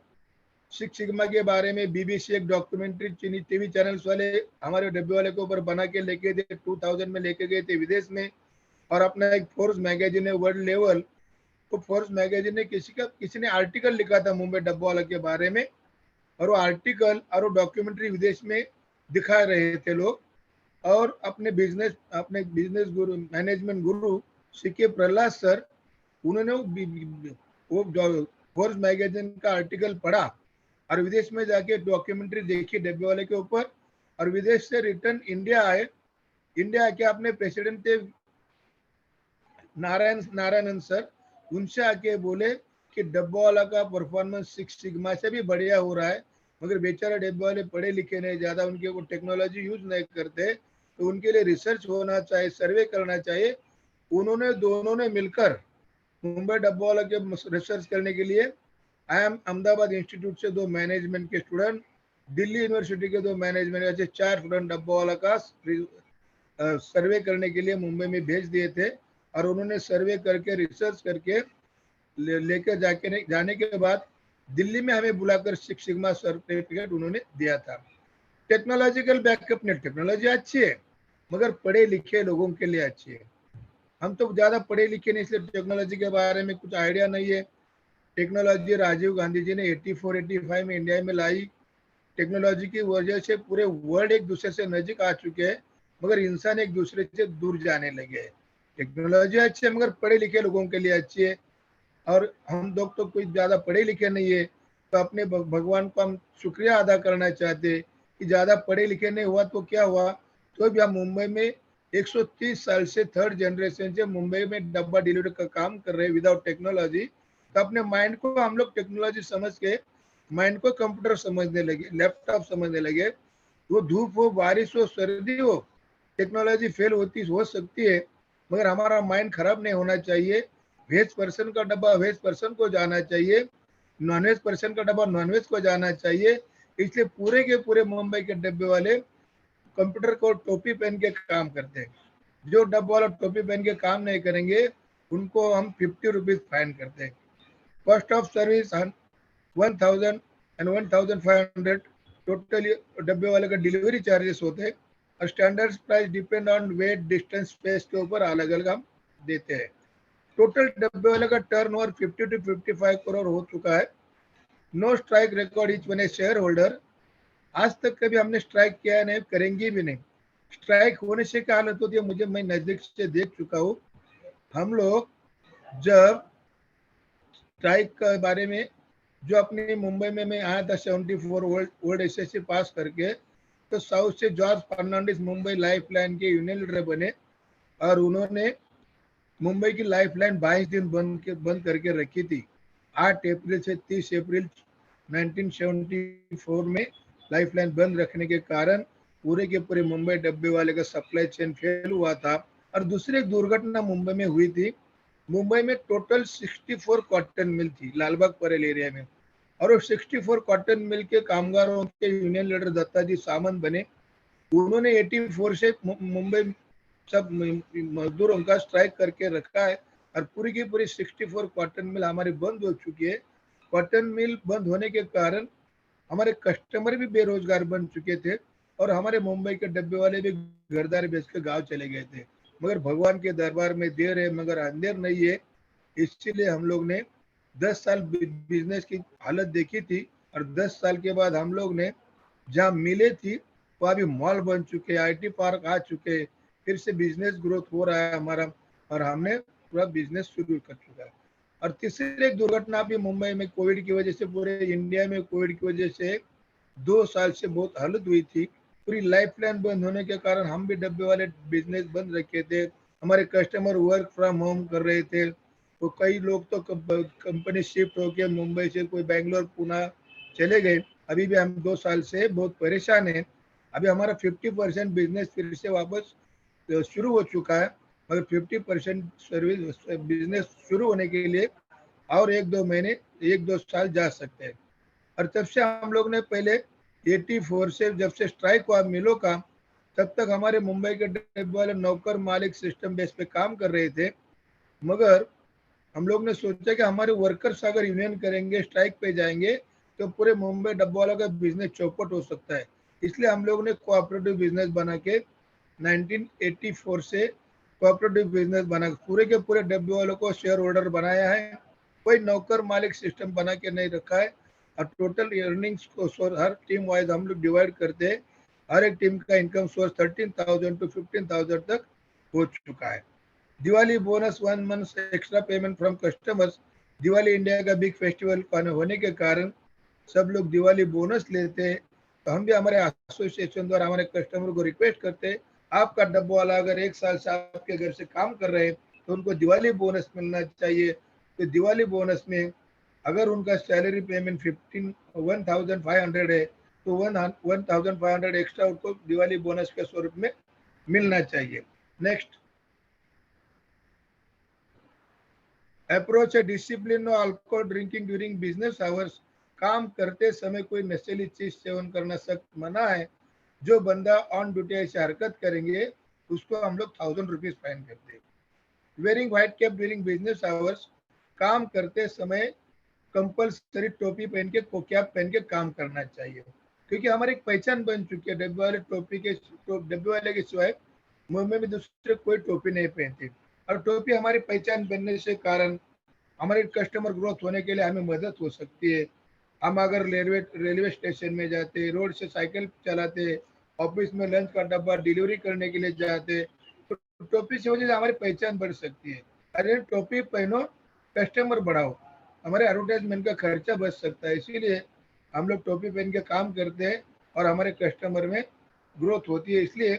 6 सिग्मा के बारे में बीबीसी एक डॉक्यूमेंट्री चीनी टीवी चैनल्स वाले हमारे डब्बे वाले के ऊपर बना के लेके थे, 2000 में लेके गए थे विदेश में। और अपना एक फोर्स मैगजीन है वर्ल्ड लेवल, तो फोर्स मैगजीन ने किसी ने आर्टिकल लिखा था मुंबई डब्बा वाला के बारे में, और वो आर्टिकल और वो डॉक्यूमेंट्री विदेश में दिखा रहे थे लोग। और अपने बिजनेस गुरु, मैनेजमेंट गुरु सीके प्रहलाद सर, उन्होंने वो फोर्स मैगजीन का आर्टिकल पढ़ा और विदेश में जाके डॉक्यूमेंट्री देखी डब्बे वाले के ऊपर, और विदेश से रिटर्न इंडिया आए। इंडिया आके अपने प्रेसिडेंट थे नारायणन सर, उनसे आके बोले कि डब्बा वाला का परफॉर्मेंस 6 सिग्मा से भी बढ़िया हो रहा है, मगर बेचारा डब्बे वाले पढ़े लिखे नहीं, ज्यादा उनके वो टेक्नोलॉजी यूज नहीं करते, तो उनके लिए रिसर्च होना चाहिए, सर्वे करना चाहिए। उन्होंने दोनों ने मिलकर मुंबई डब्बा वाला के रिसर्च करने के लिए IIM अहमदाबाद इंस्टीट्यूट से 2 मैनेजमेंट के स्टूडेंट, दिल्ली यूनिवर्सिटी के 2 मैनेजमेंट, ऐसे 4 स्टूडेंट डब्बा वाला का सर्वे करने के लिए मुंबई में भेज दिए थे। और उन्होंने सर्वे करके रिसर्च करके लेकर जाने के बाद दिल्ली में हमें बुलाकर 6 सिग्मा सर्टिफिकेट उन्होंने दिया था। टेक्नोलॉजिकल बैकअप ने, टेक्नोलॉजी अच्छी है मगर पढ़े लिखे लोगों के लिए अच्छी है। हम तो ज्यादा पढ़े लिखे नहीं, इसलिए टेक्नोलॉजी के बारे में कुछ आइडिया नहीं है। टेक्नोलॉजी राजीव गांधी जी ने 84-85 में इंडिया में लाई। टेक्नोलॉजी की वजह से पूरे वर्ल्ड एक दूसरे से नजीक आ चुके हैं, मगर इंसान एक दूसरे से दूर जाने लगे हैं। टेक्नोलॉजी अच्छी है मगर पढ़े लिखे लोगों के लिए अच्छी है, और हम लोग तो कोई ज्यादा पढ़े लिखे नहीं है, तो अपने भगवान को हम शुक्रिया अदा करना चाहते कि ज्यादा पढ़े लिखे नहीं हुआ तो क्या हुआ, तो भी हम मुंबई में 130 साल से 3rd जनरेशन से मुंबई में डब्बा डिलीवरी का काम कर रहे हैं विदाउट टेक्नोलॉजी। तो अपने माइंड को हम लोग टेक्नोलॉजी समझ के माइंड को कंप्यूटर समझने लगे, लैपटॉप समझने लगे। वो धूप हो, बारिश हो, सर्दी हो, टेक्नोलॉजी फेल हो सकती है, मगर हमारा माइंड खराब नहीं होना चाहिए। वेज पर्सन का डब्बा वेज पर्सन को जाना चाहिए, नॉनवेज पर्सन का डब्बा नॉनवेज को जाना चाहिए। इसलिए पूरे के पूरे मुंबई के डब्बे वाले कंप्यूटर को टोपी पहन के काम करते हैं। जो डब्बा वाला टोपी पहन के काम नहीं करेंगे उनको हम 50 रुपीज फाइन करते हैं। Cost of service 1000 and 1500 totally डब्बे वाले का डिलीवरी चार्जेस होते हैं और standard price depend on weight, distance, space के ऊपर अलग अलग हम देते हैं। टोटल डब्बे वाले का टर्नओवर 50 to 55 करोड़ हो चुका है। No strike record each one a share holder. आज तक कभी हमने स्ट्राइक किया नहीं, करेंगे भी नहीं। स्ट्राइक होने से क्या हालत होती है मुझे, मैं नजदीक से देख चुका हूँ। हम लोग जब स्ट्राइक के बारे में जो अपने मुंबई में मैं आया था 74 वर्ल्ड एसएससी पास करके, तो साउथ से जॉर्ज फर्नांडिस मुंबई लाइफलाइन के यूनियन लीडर बने और उन्होंने मुंबई की लाइफलाइन 22 दिन बंद करके रखी थी। 8 अप्रैल से 30 अप्रैल 1974 में लाइफलाइन बंद रखने के कारण पूरे के पूरे मुंबई डब्बे वाले का सप्लाई चेन फेल हुआ था। और दूसरी एक दुर्घटना मुंबई में हुई थी। मुंबई में टोटल 64 कॉटन मिल थी लालबाग परेल एरिया में, और वो 64 कॉटन मिल के कामगारों के यूनियन लीडर दत्ताजी सामंत बने। उन्होंने 84 से मुंबई सब मजदूरों का स्ट्राइक करके रखा है और पूरी की पूरी 64 कॉटन मिल हमारी बंद हो चुकी है। कॉटन मिल बंद होने के कारण हमारे कस्टमर भी बेरोजगार बन चुके थे और हमारे मुंबई के डब्बे वाले भी घरदार बेच के गाँव चले गए थे। मगर भगवान के दरबार में देर है मगर अंधेर नहीं है, इसीलिए हम लोग ने 10 साल बिजनेस की हालत देखी थी और 10 साल के बाद हम लोग ने जहाँ मिले थी वो अभी मॉल बन चुके, आईटी पार्क आ चुके, फिर से बिजनेस ग्रोथ हो रहा है हमारा और हमने पूरा बिजनेस शुरू कर चुका है। और तीसरी एक दुर्घटना भी मुंबई में कोविड की वजह से, पूरे इंडिया में कोविड की वजह से 2 साल से बहुत हालत हुई थी। पूरी लाइफलाइन बंद होने के कारण हम भी डब्बे वाले बिजनेस बंद रखे थे। हमारे कस्टमर वर्क फ्रॉम होम कर रहे थे, तो कई लोग तो कंपनी शिफ्ट होके मुंबई से कोई बेंगलोर, पुणे चले गए। अभी भी हम 2 साल से बहुत परेशान हैं। अभी हमारा 50% बिजनेस फिर से वापस शुरू हो चुका है, मगर 50% सर्विस बिजनेस शुरू होने के लिए और 1-2 महीने, 1-2 साल जा सकते हैं। और तब से हम लोग ने पहले 84 से जब से स्ट्राइक हुआ मिलों का, तब तक हमारे मुंबई के डब्बे वाले नौकर मालिक सिस्टम बेस पे काम कर रहे थे। मगर हम लोग ने सोचा कि हमारे वर्कर्स अगर यूनियन करेंगे, स्ट्राइक पे जाएंगे, तो पूरे मुंबई डब्बा वालों का बिजनेस चौपट हो सकता है। इसलिए हम लोग ने कोऑपरेटिव बिजनेस बना के 1984 से कोऑपरेटिव बिजनेस बना पूरे के पूरे डब्बे वालों को शेयर होल्डर बनाया है। कोई नौकर मालिक सिस्टम बना के नहीं रखा है और टोटल अर्निंग्स को हर टीम वाइज हम लोग डिवाइड करते हैं। हर एक टीम का इनकम सोर्स 13,000 to 15,000 तक हो चुका है। Diwali bonus 1 month extra payment from customers. Diwali India का बिग फेस्टिवल होने के कारण सब लोग दिवाली बोनस लेते हैं, तो हम भी हमारे एसोसिएशन द्वारा हमारे कस्टमर को रिक्वेस्ट करते हैं, आपका डब्बा वाला अगर 1 साल से आपके घर से काम कर रहे हैं तो उनको दिवाली बोनस मिलना चाहिए। तो दिवाली बोनस में अगर उनका सैलरी पेमेंट 1,500 है तो 1,500 एक्स्ट्रा उनको दिवाली बोनस के स्वरूप में मिलना चाहिए। नेक्स्ट, अप्रोच है discipline, no alcohol drinking during business hours. काम करते समय कोई नशीली चीज सेवन करना सख्त मना है। जो बंदा ऑन ड्यूटी ऐसी हरकत करेंगे उसको हम लोग 1,000 रुपीज फाइन करते हैं। Wearing white cap during business hours. काम करते समय कंपल्सरी टोपी पहन के, कैप पहन के काम करना चाहिए, क्योंकि हमारी एक पहचान बन चुकी है। डब्बे वाले डब्बे वाले के सिवाय मुंबई में दूसरे कोई टोपी नहीं पहनते और टोपी हमारी पहचान बनने से कारण हमारे कस्टमर ग्रोथ होने के लिए हमें मदद हो सकती है। हम अगर रेलवे स्टेशन में जाते, रोड से साइकिल चलाते, ऑफिस में लंच का डब्बा डिलीवरी करने के लिए जाते, तो टोपी से वजह से हमारी पहचान बढ़ सकती है। अरे टोपी पहनो, कस्टमर बढ़ाओ, हमारे एडवर्टाइजमेंट का खर्चा बच सकता है। इसीलिए हम लोग टोपी पहन के काम करते हैं और हमारे कस्टमर में ग्रोथ होती है। इसलिए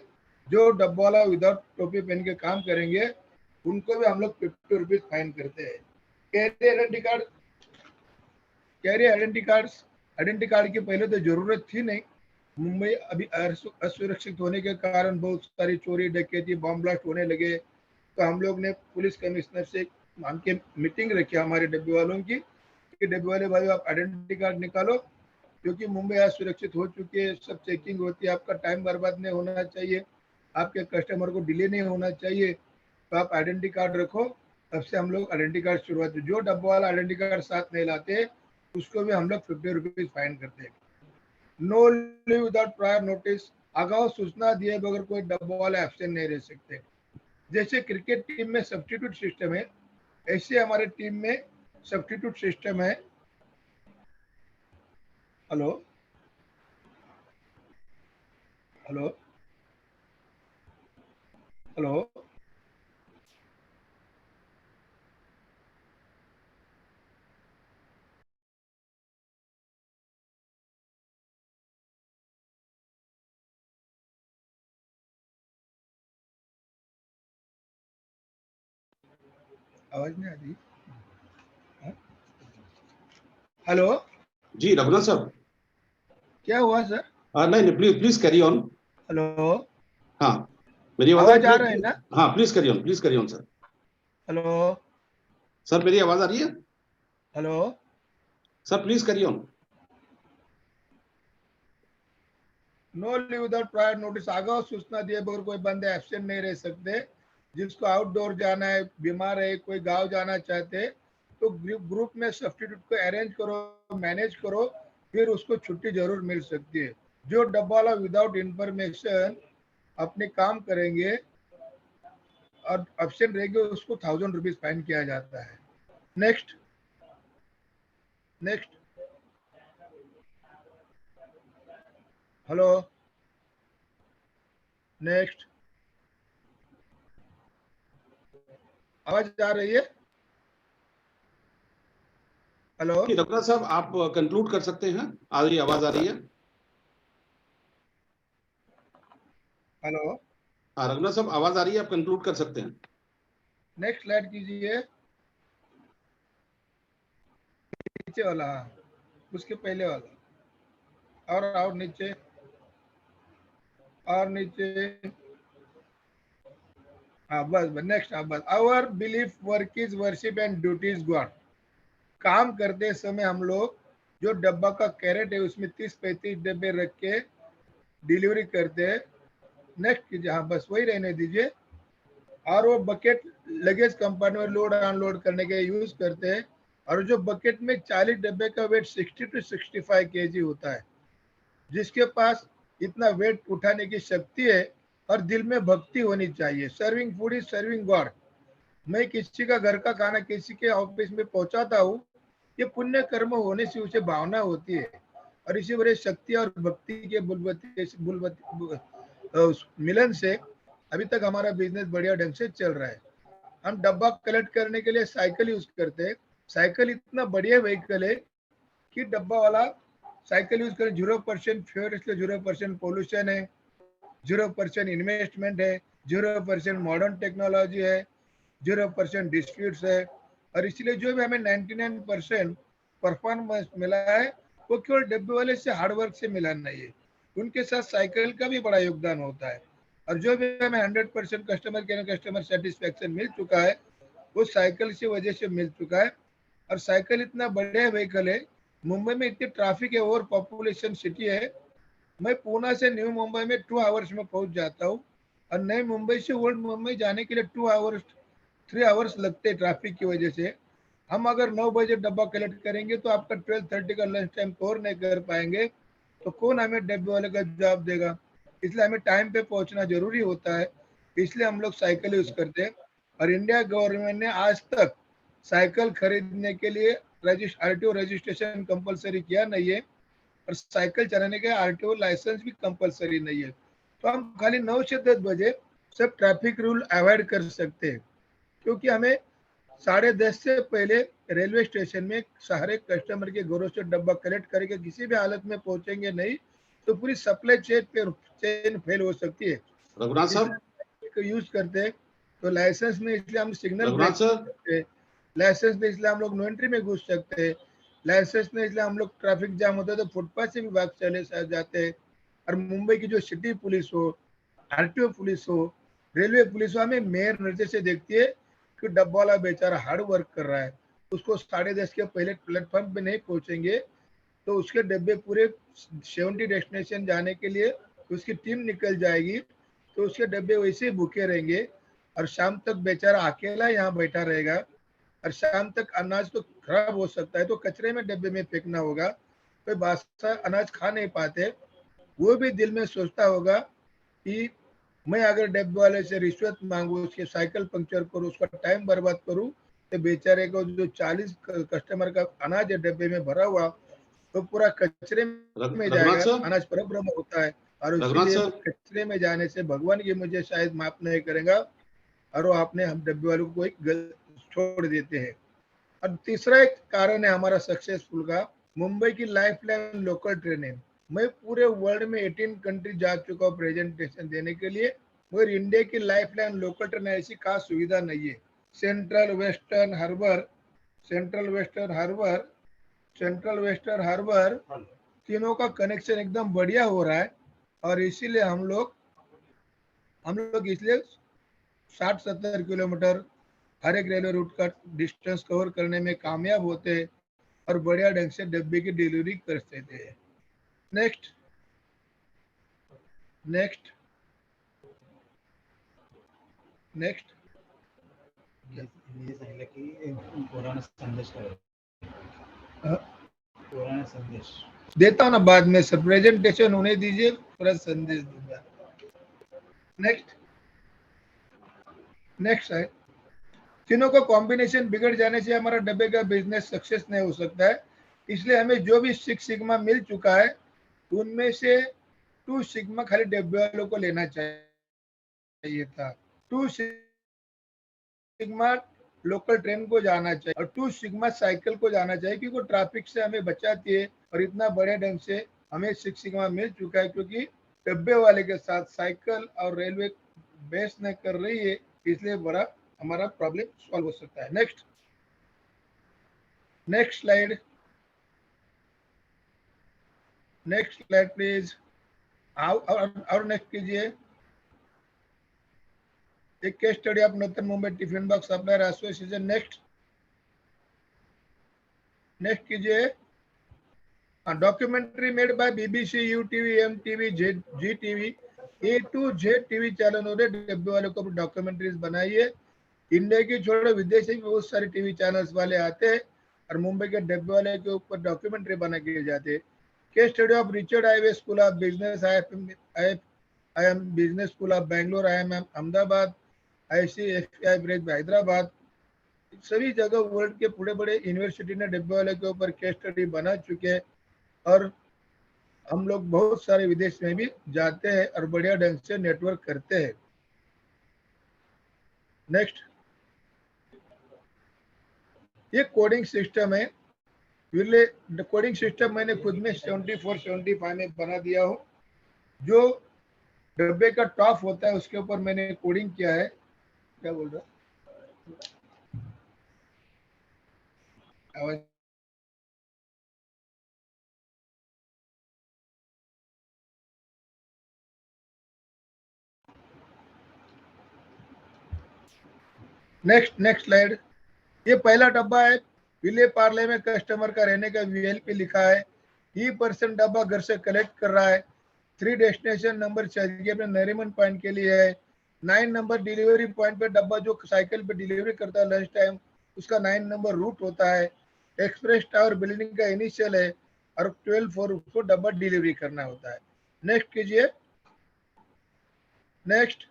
जो डब्बा वाला विदाउट टोपी पहन के काम करेंगे उनको भी हम लोग 50 रुपीज फाइन करते हैं। कैरियर आइडेंटिटी कार्ड की पहले तो जरूरत थी नहीं। मुंबई अभी असुरक्षित होने के कारण बहुत सारी चोरी, डकैती, बम ब्लास्ट होने लगे, तो हम लोग ने पुलिस कमिश्नर से मीटिंग रखी हमारे डब्बे वालों की कि डब्बे वाले भाई आप आइडेंटिटी कार्ड निकालो, क्योंकि मुंबई आज सुरक्षित हो चुकी है, सब चेकिंग होती है, आपका टाइम बर्बाद नहीं होना चाहिए, आपके कस्टमर को डिले नहीं होना चाहिए। तो आप आइडेंटिटी कार्ड रखो। तब से हम लोग आइडेंटिटी कार्ड शुरुआत, जो डब्बा वाला आइडेंटिटी कार्ड साथ नहीं लाते उसको भी हम लोग 50 रुपीज फाइन करते हैं। No leave without prior notice, अगाऊ सूचना दिए बगैर कोई डब्बा वाला एब्सेंट नहीं रह सकते। जैसे क्रिकेट टीम में सब्स्टिट्यूट सिस्टम है, ऐसे हमारे टीम में सब्स्टिट्यूट सिस्टम है। हेलो हेलो हेलो आवाज नहीं आ रही? हेलो, जी रघुनाथ साहब। क्या हुआ सर? नहीं नहीं, please please carry on. Hello, हाँ, मेरी आवाज आ रही रहा है है? ना? हाँ, please carry on sir. Hello sir मेरी आवाज आ रही है? Hello, sir please carry on. No leave without prior notice, आगाऊ सूचना दिए बगैर कोई बंदे एब्सेंट नहीं रह सकते। जिसको आउटडोर जाना है, बीमार है, कोई गांव जाना चाहते हैं, तो ग्रुप में सब्स्टिट्यूट को अरेंज करो, मैनेज करो, फिर उसको छुट्टी जरूर मिल सकती है। जो डब्बा वाला विदाउट इंफॉर्मेशन अपने काम करेंगे और एब्सेंट रहेंगे, उसको 1000 रुपीज फाइन किया जाता है। Next next. Hello, next. आवाज आ रही है? हेलो रघुनाथ साहब आप कंक्लूड कर सकते हैं, आ रही आवाज आ रही है? हेलो, हाँ रघुनाथ साहब आवाज आ रही है, आप कंक्लूड कर सकते हैं। नेक्स्ट स्लाइड कीजिए, नीचे वाला, हाँ, उसके पहले वाला, और नीचे, और नीचे, हाँ बस बस, नेक्स्ट, हाँ बस। Our belief work is worship and duty is God. काम करते समय हम लोग जो डब्बा का कैरेट है उसमें 30-35 डब्बे रख के डिलीवरी करते हैं। नेक्स्ट कीजिए, हाँ बस वही रहने दीजिए। और वो बकेट लगेज कंपार्टमेंट में लोड अनलोड करने के यूज करते हैं। और जो बकेट में 40 डब्बे का वेट 60 to 65 kg होता है। जिसके पास इतना वेट उठाने की शक्ति है और दिल में भक्ति होनी चाहिए। Serving food is serving God. मैं किसी का घर का खाना किसी के ऑफिस में पहुंचाता हूँ, ये पुण्य कर्म होने से उसे भावना होती है। और इसी वजह शक्ति और भक्ति के मिलन से अभी तक हमारा बिजनेस बढ़िया ढंग से चल रहा है। हम डब्बा कलेक्ट करने के लिए साइकिल यूज करते हैं। साइकिल इतना बढ़िया व्हीकल है कि डब्बा वाला साइकिल यूज करें, 0% फ्यूल, इसलिए 0% पोल्यूशन है, 0% इन्वेस्टमेंट है, 0% मॉडर्न टेक्नोलॉजी है, 0% डिस्प्यूट्स है। और इसलिए जो भी हमें 99% परफॉर्मेंस मिला है वो केवल डब्बे वाले से हार्डवर्क से मिला नहीं है, उनके साथ साइकिल का भी बड़ा योगदान होता है। और जो भी हमें 100% कस्टमर सेटिस्फेक्शन मिल चुका है वो साइकिल की वजह से मिल चुका है। और साइकिल इतना बढ़िया व्हीकल है, मुंबई में इतनी ट्रैफिक है, ओवर पॉपुलेशन सिटी है, मैं पूना से न्यू मुंबई में 2 आवर्स में पहुंच जाता हूँ। और नई मुंबई से ओल्ड मुंबई जाने के लिए 2 आवर्स 3 आवर्स लगते हैं ट्रैफिक की वजह से। हम अगर 9 बजे डब्बा कलेक्ट करेंगे तो आपका 12:30 का लंच टाइम कवर नहीं कर पाएंगे, तो कौन हमें डब्बे वाले का जवाब देगा? इसलिए हमें टाइम पे पहुंचना जरूरी होता है, इसलिए हम लोग साइकिल यूज करते हैं। और इंडिया गवर्नमेंट ने आज तक साइकिल खरीदने के लिए आरटीओ रजिस्ट्रेशन कंपलसरी किया नहीं है, और साइकिल चलाने के आरटीओ लाइसेंस भी कंपलसरी नहीं है। तो हम खाली 9 से 10 बजे सब ट्रैफिक रूल अवॉइड कर सकते हैं, क्योंकि हमें 10:30 से पहले रेलवे स्टेशन में सारे कस्टमर के घरों से डब्बा कलेक्ट करके किसी भी हालत में पहुंचेंगे नहीं तो पूरी सप्लाई चेन फेल हो सकती है। रघुनाथ साहब, यूज करते हैं तो लाइसेंस में, इसलिए हम सिग्नल रघुनाथ सर, सकते हैं, लाइसेंस में इसलिए हम लोग नो एंट्री में घुस सकते हैं, लाइसेंस में इसलिए हम लोग ट्रैफिक जाम होता है तो फुटपाथ से भी भाग चले जाते हैं। और मुंबई की जो सिटी पुलिस हो, आरटीओ पुलिस हो, रेलवे पुलिस हो, हमें मेयर नजर से देखती है कि डब्बा वाला बेचारा हार्ड वर्क कर रहा है, उसको 10:30 के पहले प्लेटफॉर्म पे नहीं पहुंचेंगे तो उसके डब्बे पूरे 70 डेस्टिनेशन जाने के लिए उसकी टीम निकल जाएगी, तो उसके डब्बे वैसे ही भूखे रहेंगे और शाम तक बेचारा अकेला यहाँ बैठा रहेगा और शाम तक अनाज तो खराब हो सकता है, तो कचरे में डब्बे में फेंकना होगा, कोई बासा अनाज खा नहीं पाते। वो भी दिल में सोचता होगा कि मैं अगर डब्बे वाले से रिश्वत मांगू, उसके साइकिल पंक्चर करूँ, उसका टाइम बर्बाद करूँ, तो बेचारे को जो 40 कस्टमर का अनाज है डब्बे में भरा हुआ, तो पूरा कचरे में रघुनाथ जाएगा। सर, अनाज परब्रह्म होता है और रघुनाथ इसीलिए सर, कचरे में जाने से भगवान की मुझे शायद माफ नहीं करेगा और वो आपने हम डब्बे वालों को एक छोड़ देते हैं। और तीसरा एक कारण है हमारा सक्सेसफुल का, मुंबई की लाइफ लाइन लोकल ट्रेन है। मैं पूरे वर्ल्ड में 18 कंट्री जा चुका हूँ प्रेजेंटेशन देने के लिए, मगर इंडिया की लाइफ लाइन लोकल ट्रेन ऐसी खास सुविधा नहीं है। Central western harbour, central western harbour, central western harbour, तीनों का कनेक्शन एकदम बढ़िया हो रहा है और इसीलिए हम लोग इसलिए 60-70 किलोमीटर हर एक रेलवे रूट का डिस्टेंस कवर करने में कामयाब होते हैं और बढ़िया ढंग से डब्बे की डिलीवरी कर देते हैं। नेक्स्ट नेक्स्ट नेक्स्ट देता हूँ ना बाद में सर, प्रेजेंटेशन होने दीजिए, पूरा संदेश दूंगा। नेक्स्ट नेक्स्ट है, तीनों का कॉम्बिनेशन बिगड़ जाने से हमारा डब्बे का बिजनेस सक्सेस नहीं हो सकता है। इसलिए हमें जो भी 6 सिग्मा मिल चुका है उनमें से 2 सिग्मा खाली डब्बे वालों को लेना चाहिए था। 2 सिग्मा लोकल ट्रेन को जाना चाहिए और 2 सिग्मा साइकिल को जाना चाहिए, क्योंकि ट्रैफिक से हमें बचाती है और इतना बड़े ढंग से हमें 6 सिग्मा मिल चुका है, क्योंकि डब्बे वाले के साथ साइकिल और रेलवे बेस नहीं कर रही है, इसलिए बड़ा हमारा प्रॉब्लम सॉल्व हो सकता है। Next slide, next slide please. और नेक्स्ट कीजिए। एक case study of northern Mumbai tiffin box supplier association. नेक्स्ट कीजिए। Documentary made by BBC, UTV, MTV, Zee TV, A to Z TV चैनलों ने डब्बे वाले को डॉक्यूमेंट्रीज बनाई है। इंडिया की छोड़ो विदेशी भी बहुत सारे टीवी चैनल्स वाले आते हैं और मुंबई के डब्बे वाले के ऊपर डॉक्यूमेंट्री बना के जाते हैं। Case study of Richard highway school of business, I am business school of Bangalore, I am Ahmedabad, ICFI bridge Hyderabad, सभी जगह वर्ल्ड के बड़े बड़े यूनिवर्सिटी ने डब्बे वाले के ऊपर केस स्टडी बना चुके हैं और हम लोग बहुत सारे विदेश में भी जाते हैं और बढ़िया ढंग से नेटवर्क करते हैं। नेक्स्ट, ये कोडिंग सिस्टम है। कोडिंग सिस्टम मैंने खुद में 74-75 में बना दिया हूँ। जो डब्बे का टॉप होता है उसके ऊपर मैंने कोडिंग किया है। क्या बोल रहा आवाज? Next slide. ये पहला डब्बा है, विले पार्ले में कस्टमर का रहने का VLP लिखा है। E% डब्बा घर से कलेक्ट कर रहा है। 3 डेस्टिनेशन नंबर चाहिए अपने नरीमन पॉइंट के लिए है। 9 नंबर डिलीवरी पॉइंट पे डब्बा जो साइकिल पे डिलीवरी करता है लंच टाइम, उसका 9 नंबर रूट होता है। एक्सप्रेस टावर बिल्डिंग का इनिशियल है और 12 उसको डब्बा डिलीवरी करना होता है। नेक्स्ट कीजिए। नेक्स्ट,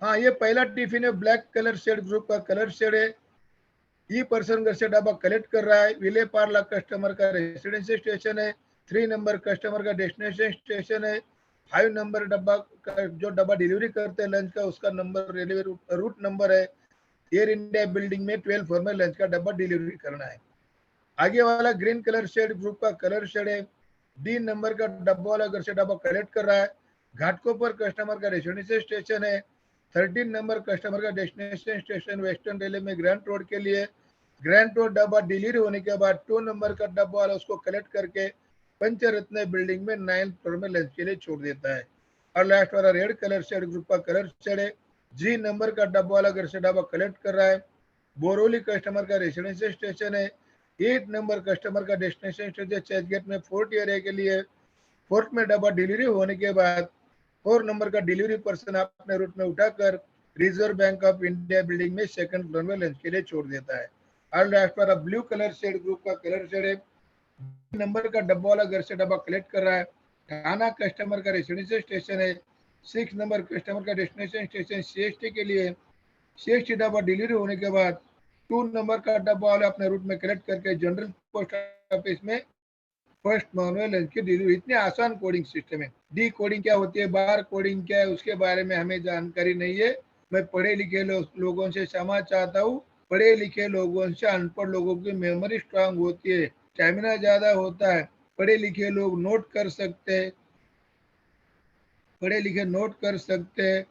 हाँ ये पहला टिफिन है, ब्लैक कलर शेड ग्रुप का कलर शेड है। E% घर से डब्बा कलेक्ट कर रहा है। विले पार्ला कस्टमर का रेसिडेंशियल स्टेशन है। 3 नंबर कस्टमर का डेस्टिनेशन स्टेशन है। 5 नंबर डब्बा जो डब्बा डिलीवरी करते हैं लंच का, उसका नंबर रेलवे रूट नंबर है। एयर इंडिया बिल्डिंग में 12 फ्लोर में लंच का डब्बा डिलीवरी करना है। आगे वाला ग्रीन कलर शेड ग्रुप का कलर शेड है। D नंबर का डब्बा वाला घर से डब्बा कलेक्ट कर रहा है। घाटकोपर कस्टमर का रेसिडेंशियल स्टेशन है। 13 नंबर कस्टमर का डेस्टिनेशन स्टेशन वेस्टर्न रेलवे में ग्रैंड रोड के लिए। ग्रैंड रोड डब्बा डिलीवरी होने के बाद 2 नंबर का डब्बा वाला उसको कलेक्ट करके पंचरत्न बिल्डिंग में 9th फ्लोर में लंच के लिए छोड़ देता है। और लास्ट वाला रेड कलर शेड ग्रुप का कलर शेड है। G नंबर का डब्बा वाला घर से डब्बा कलेक्ट कर रहा है। बोरोली कस्टमर का रेसिडेंशियल स्टेशन है। 8 नंबर कस्टमर का डेस्टिनेशन स्टेशन चर्च गेट में 4th एरिया के लिए, 4th में डब्बा डिलीवरी होने के बाद 4 नंबर का डिलीवरी पर्सन अपने रूट में उठाकर reserve bank of India building में 2nd फ्लोर में लंच के लिए छोड़ देता है। ऑल लास्ट पर ब्लू कलर शेड ग्रुप का कलर शेड है। नंबर का डब्बा वाला घर से डब्बा कलेक्ट कर रहा है। थाना कस्टमर का रेसिडेंशियल स्टेशन है। 6 नंबर कस्टमर का डेस्टिनेशन स्टेशन सीएसटी के लिए, सीएसटी डब्बा डिलीवरी होने के बाद 2 नंबर का डब्बा वाला अपने रूट में कलेक्ट करके जनरल पोस्ट ऑफिस में फर्स्ट मैनुअल लंच की डिलीवरी। इतनी आसान कोडिंग सिस्टम है। डी कोडिंग क्या होती है, बार कोडिंग क्या है, उसके बारे में हमें जानकारी नहीं है। मैं पढ़े लिखे लोगों से क्षमा चाहता हूँ। पढ़े लिखे लोगों से अनपढ़ लोगों की मेमोरी स्ट्रांग होती है, स्टेमिना ज्यादा होता है। पढ़े लिखे लोग नोट कर सकते हैं, पढ़े लिखे नोट कर सकते हैं,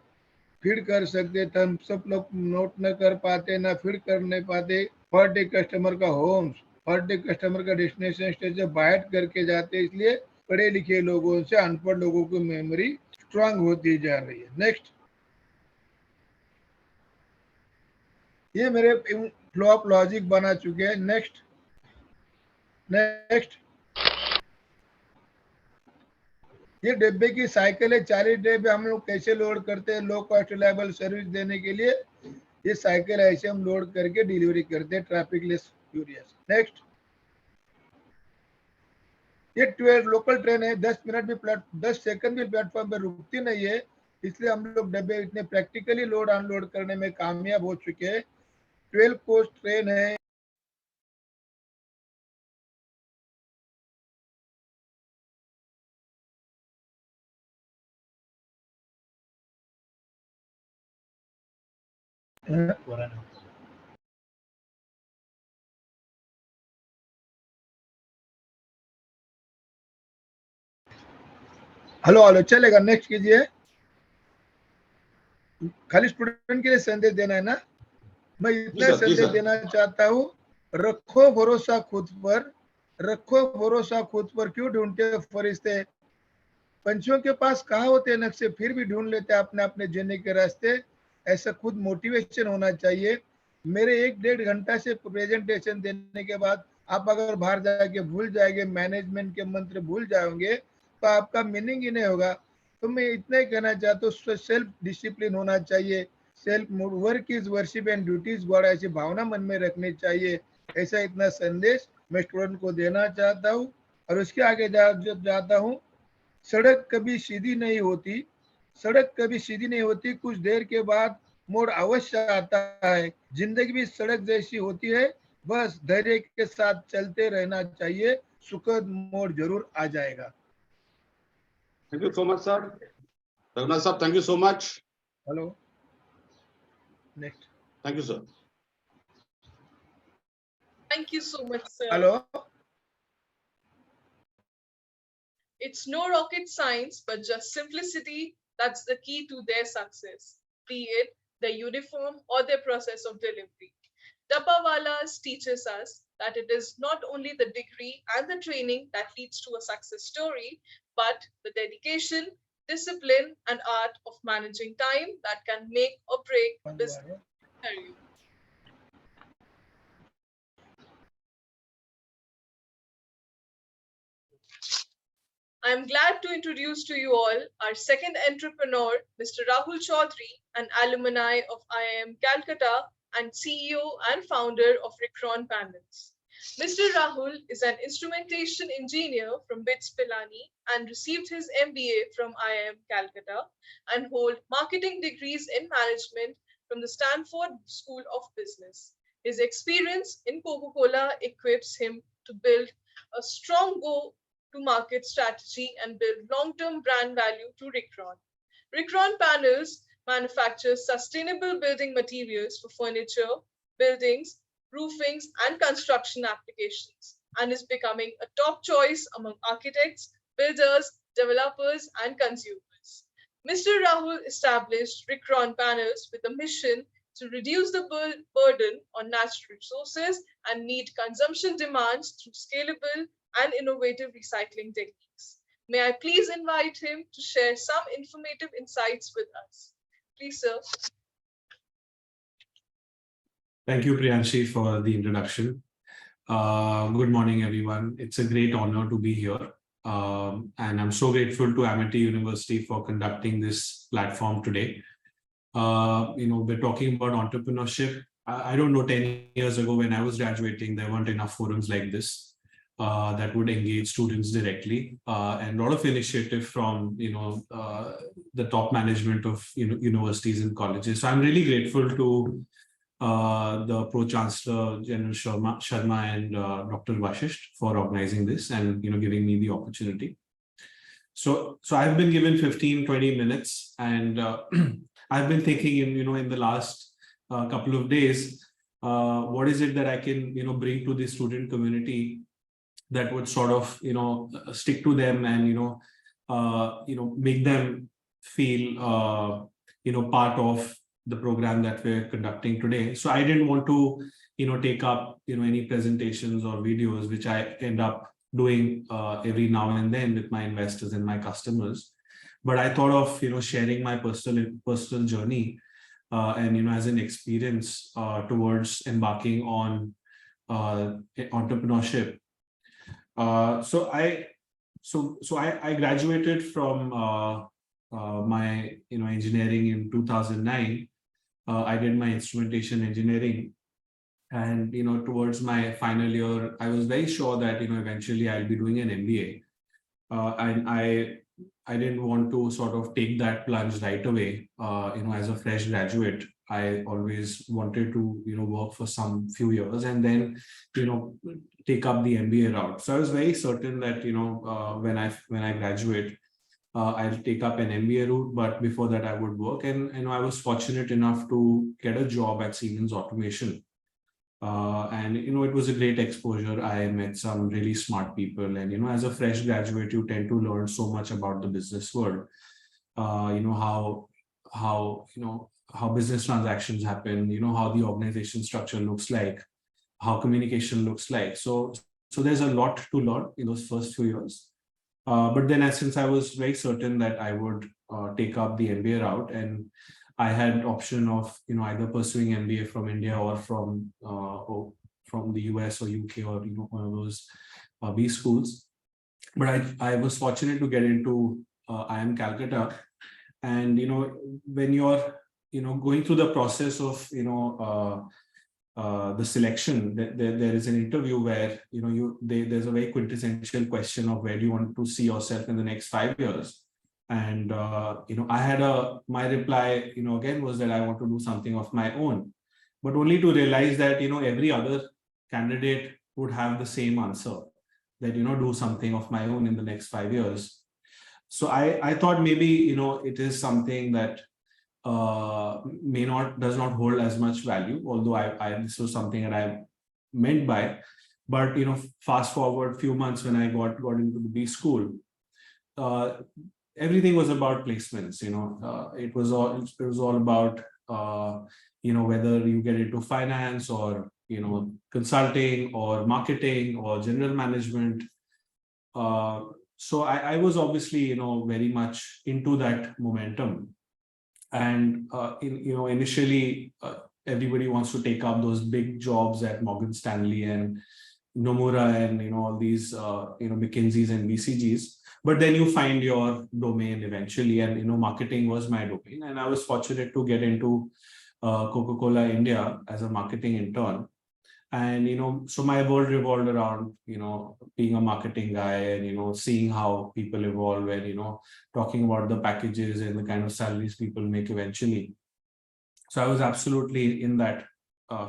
फीड कर सकते थे। हम सब लोग नोट न कर पाते, ना फीड कर नहीं पाते। पर डे कस्टमर का होम्स, पर डे कस्टमर का डेस्टिनेशन स्टेशन बाइट करके जाते, इसलिए पढ़े लिखे लोगों से अनपढ़ लोगों की मेमोरी स्ट्रांग होती जा रही है। नेक्स्ट, ये मेरे फ्लो ऑफ लॉजिक बना चुके हैं। नेक्स्ट नेक्स्ट, ये डिब्बे की साइकिल है। 40 डिब्बे हम लोग कैसे लोड करते हैं लो कॉस्ट रिलायबल सर्विस देने के लिए। ये साइकिल ऐसे हम लोड करके डिलीवरी करते हैं ट्रैफिक लेस यूरियस। नेक्स्ट, ये 12 लोकल ट्रेन है। 10 मिनट भी 10 सेकंड भी प्लेटफॉर्म पे रुकती नहीं है, इसलिए हम लोग डब्बे इतने प्रैक्टिकली लोड अनलोड करने में कामयाब हो चुके हैं। 12 कोच ट्रेन है। हेलो हेलो, चलेगा? नेक्स्ट कीजिए। खाली स्टूडेंट के लिए संदेश देना है ना? मैं इतना जी संदेश सर। देना चाहता हूँ, रखो भरोसा खुद पर, रखो भरोसा खुद पर। क्यों ढूंढते फरिश्ते? पंछियों के पास कहाँ होते हैं नक्शे, फिर भी ढूंढ लेते अपने अपने जीने के रास्ते। ऐसा खुद मोटिवेशन होना चाहिए। मेरे 1-1.5 घंटा से प्रेजेंटेशन देने के बाद आप अगर बाहर जाके भूल जाएंगे, मैनेजमेंट के मंत्र भूल जाओगे, तो आपका मीनिंग ही नहीं होगा। तो मैं इतना ही कहना चाहता हूँ, सेल्फ डिसिप्लिन होना चाहिए। Self work is worship and duty is God, ऐसी भावना मन में रखनी चाहिए। ऐसा इतना संदेश मैं स्टूडेंट को देना चाहता हूँ। और उसके आगे जब जाता हूँ, सड़क कभी सीधी नहीं होती, सड़क कभी सीधी नहीं होती, कुछ देर के बाद मोड़ अवश्य आता है। जिंदगी भी सड़क जैसी होती है, बस धैर्य के साथ चलते रहना चाहिए, सुखद मोड़ जरूर आ जाएगा। Thank you so much sir. Raghunath साहब, thank you so much. Hello, next. Thank you sir. Thank you so much, sir. Hello, It's no rocket science, but just simplicity that's the key to their success, be it their uniform or their process of delivery. Dabbawalas teaches us that it is not only the degree and the training that leads to a success story, but the dedication, discipline, and art of managing time that can make or break a business career. I am glad to introduce to you all our second entrepreneur, Mr. Rahul Chaudhary, an alumni of IIM Calcutta and CEO and founder of Ricron Panels. Mr. Rahul is an instrumentation engineer from BITS Pilani and received his MBA from IIM Calcutta and hold marketing degrees in management from the Stanford School of Business. His experience in Coca-Cola equips him to build a strong go-to-market strategy and build long-term brand value to Ricron. Ricron Panels manufactures sustainable building materials for furniture, buildings, roofings, and construction applications, and is becoming a top choice among architects, builders, developers, and consumers. Mr. Rahul established Ricron Panels with a mission to reduce the burden on natural resources and meet consumption demands through scalable and innovative recycling techniques. May I please invite him to share some informative insights with us. Please, sir. Thank you, Priyanshi, for the introduction. Good morning, everyone. It's a great honor to be here. And I'm so grateful to Amity University for conducting this platform today. We're talking about entrepreneurship. I don't know, 10 years ago when I was graduating, there weren't enough forums like this that would engage students directly. And a lot of initiative from, the top management of universities and colleges. So I'm really grateful to the Pro-Chancellor General Sharma and Dr. Vashisht for organizing this and giving me the opportunity. So I've been given 15-20 minutes, and I've been thinking in the last couple of days, what is it that I can bring to the student community that would sort of stick to them and make them feel part of the program that we're conducting today. So I didn't want to take up any presentations or videos which I end up doing every now and then with my investors and my customers. But I thought of sharing my personal journey and as an experience towards embarking on entrepreneurship. So I graduated from my engineering in 2009. I did my instrumentation engineering, and towards my final year, I was very sure that eventually I'll be doing an MBA, and I didn't want to sort of take that plunge right away. As a fresh graduate, I always wanted to work for some few years and then take up the MBA route. So I was very certain that when I graduate, I'll take up an MBA route, but before that I would work. And I was fortunate enough to get a job at Siemens Automation. And it was a great exposure. I met some really smart people, and as a fresh graduate, you tend to learn so much about the business world. How business transactions happen, how the organization structure looks like, how communication looks like. So there's a lot to learn in those first few years. But then since I was very certain that I would take up the MBA route, and I had option of either pursuing MBA from India or from the US or UK or one of those B schools. But I was fortunate to get into IIM Calcutta, and when you're going through the process of the selection, there is an interview where there's a very quintessential question of where do you want to see yourself in the next 5 years. And I had my reply again was that I want to do something of my own, but only to realize that every other candidate would have the same answer, that do something of my own in the next 5 years. So I thought maybe it is something that does not hold as much value, although this was something that I meant by. But fast forward few months when I got into the B school, everything was about placements. It was all about whether you get into finance or consulting or marketing or general management. So I was obviously very much into that momentum. And initially everybody wants to take up those big jobs at Morgan Stanley and Nomura and all these McKinsey's and BCG's, but then you find your domain eventually, and marketing was my domain, and I was fortunate to get into Coca-Cola India as a marketing intern. And so my world revolved around being a marketing guy and seeing how people evolve and talking about the packages and the kind of salaries people make eventually. So I was absolutely in that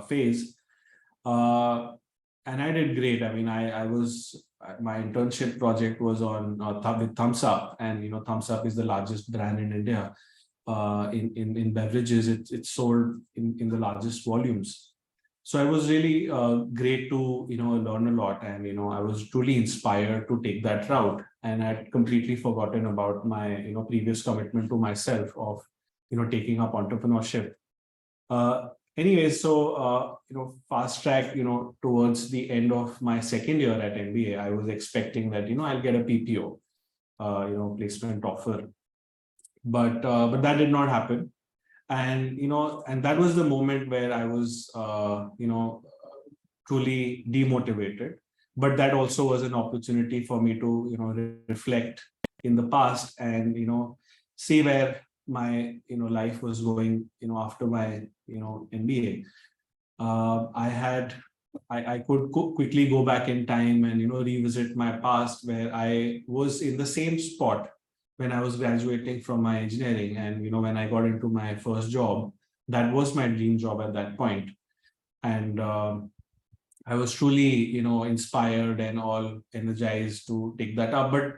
phase, and I did great. I mean, my internship project was on with Thumbs Up, and Thumbs Up is the largest brand in India in beverages. It's sold in the largest volumes. So it was really great to learn a lot, and I was truly inspired to take that route, and I'd completely forgotten about my previous commitment to myself of taking up entrepreneurship. Anyway, so fast track towards the end of my second year at MBA, I was expecting that I'll get a PPO, placement offer, but that did not happen. And and that was the moment where I was truly demotivated. But that also was an opportunity for me to, reflect in the past and, see where my, life was going, after my, MBA. I could quickly go back in time and, revisit my past where I was in the same spot when I was graduating from my engineering. And, when I got into my first job, that was my dream job at that point. And I was truly, inspired and all energized to take that up. But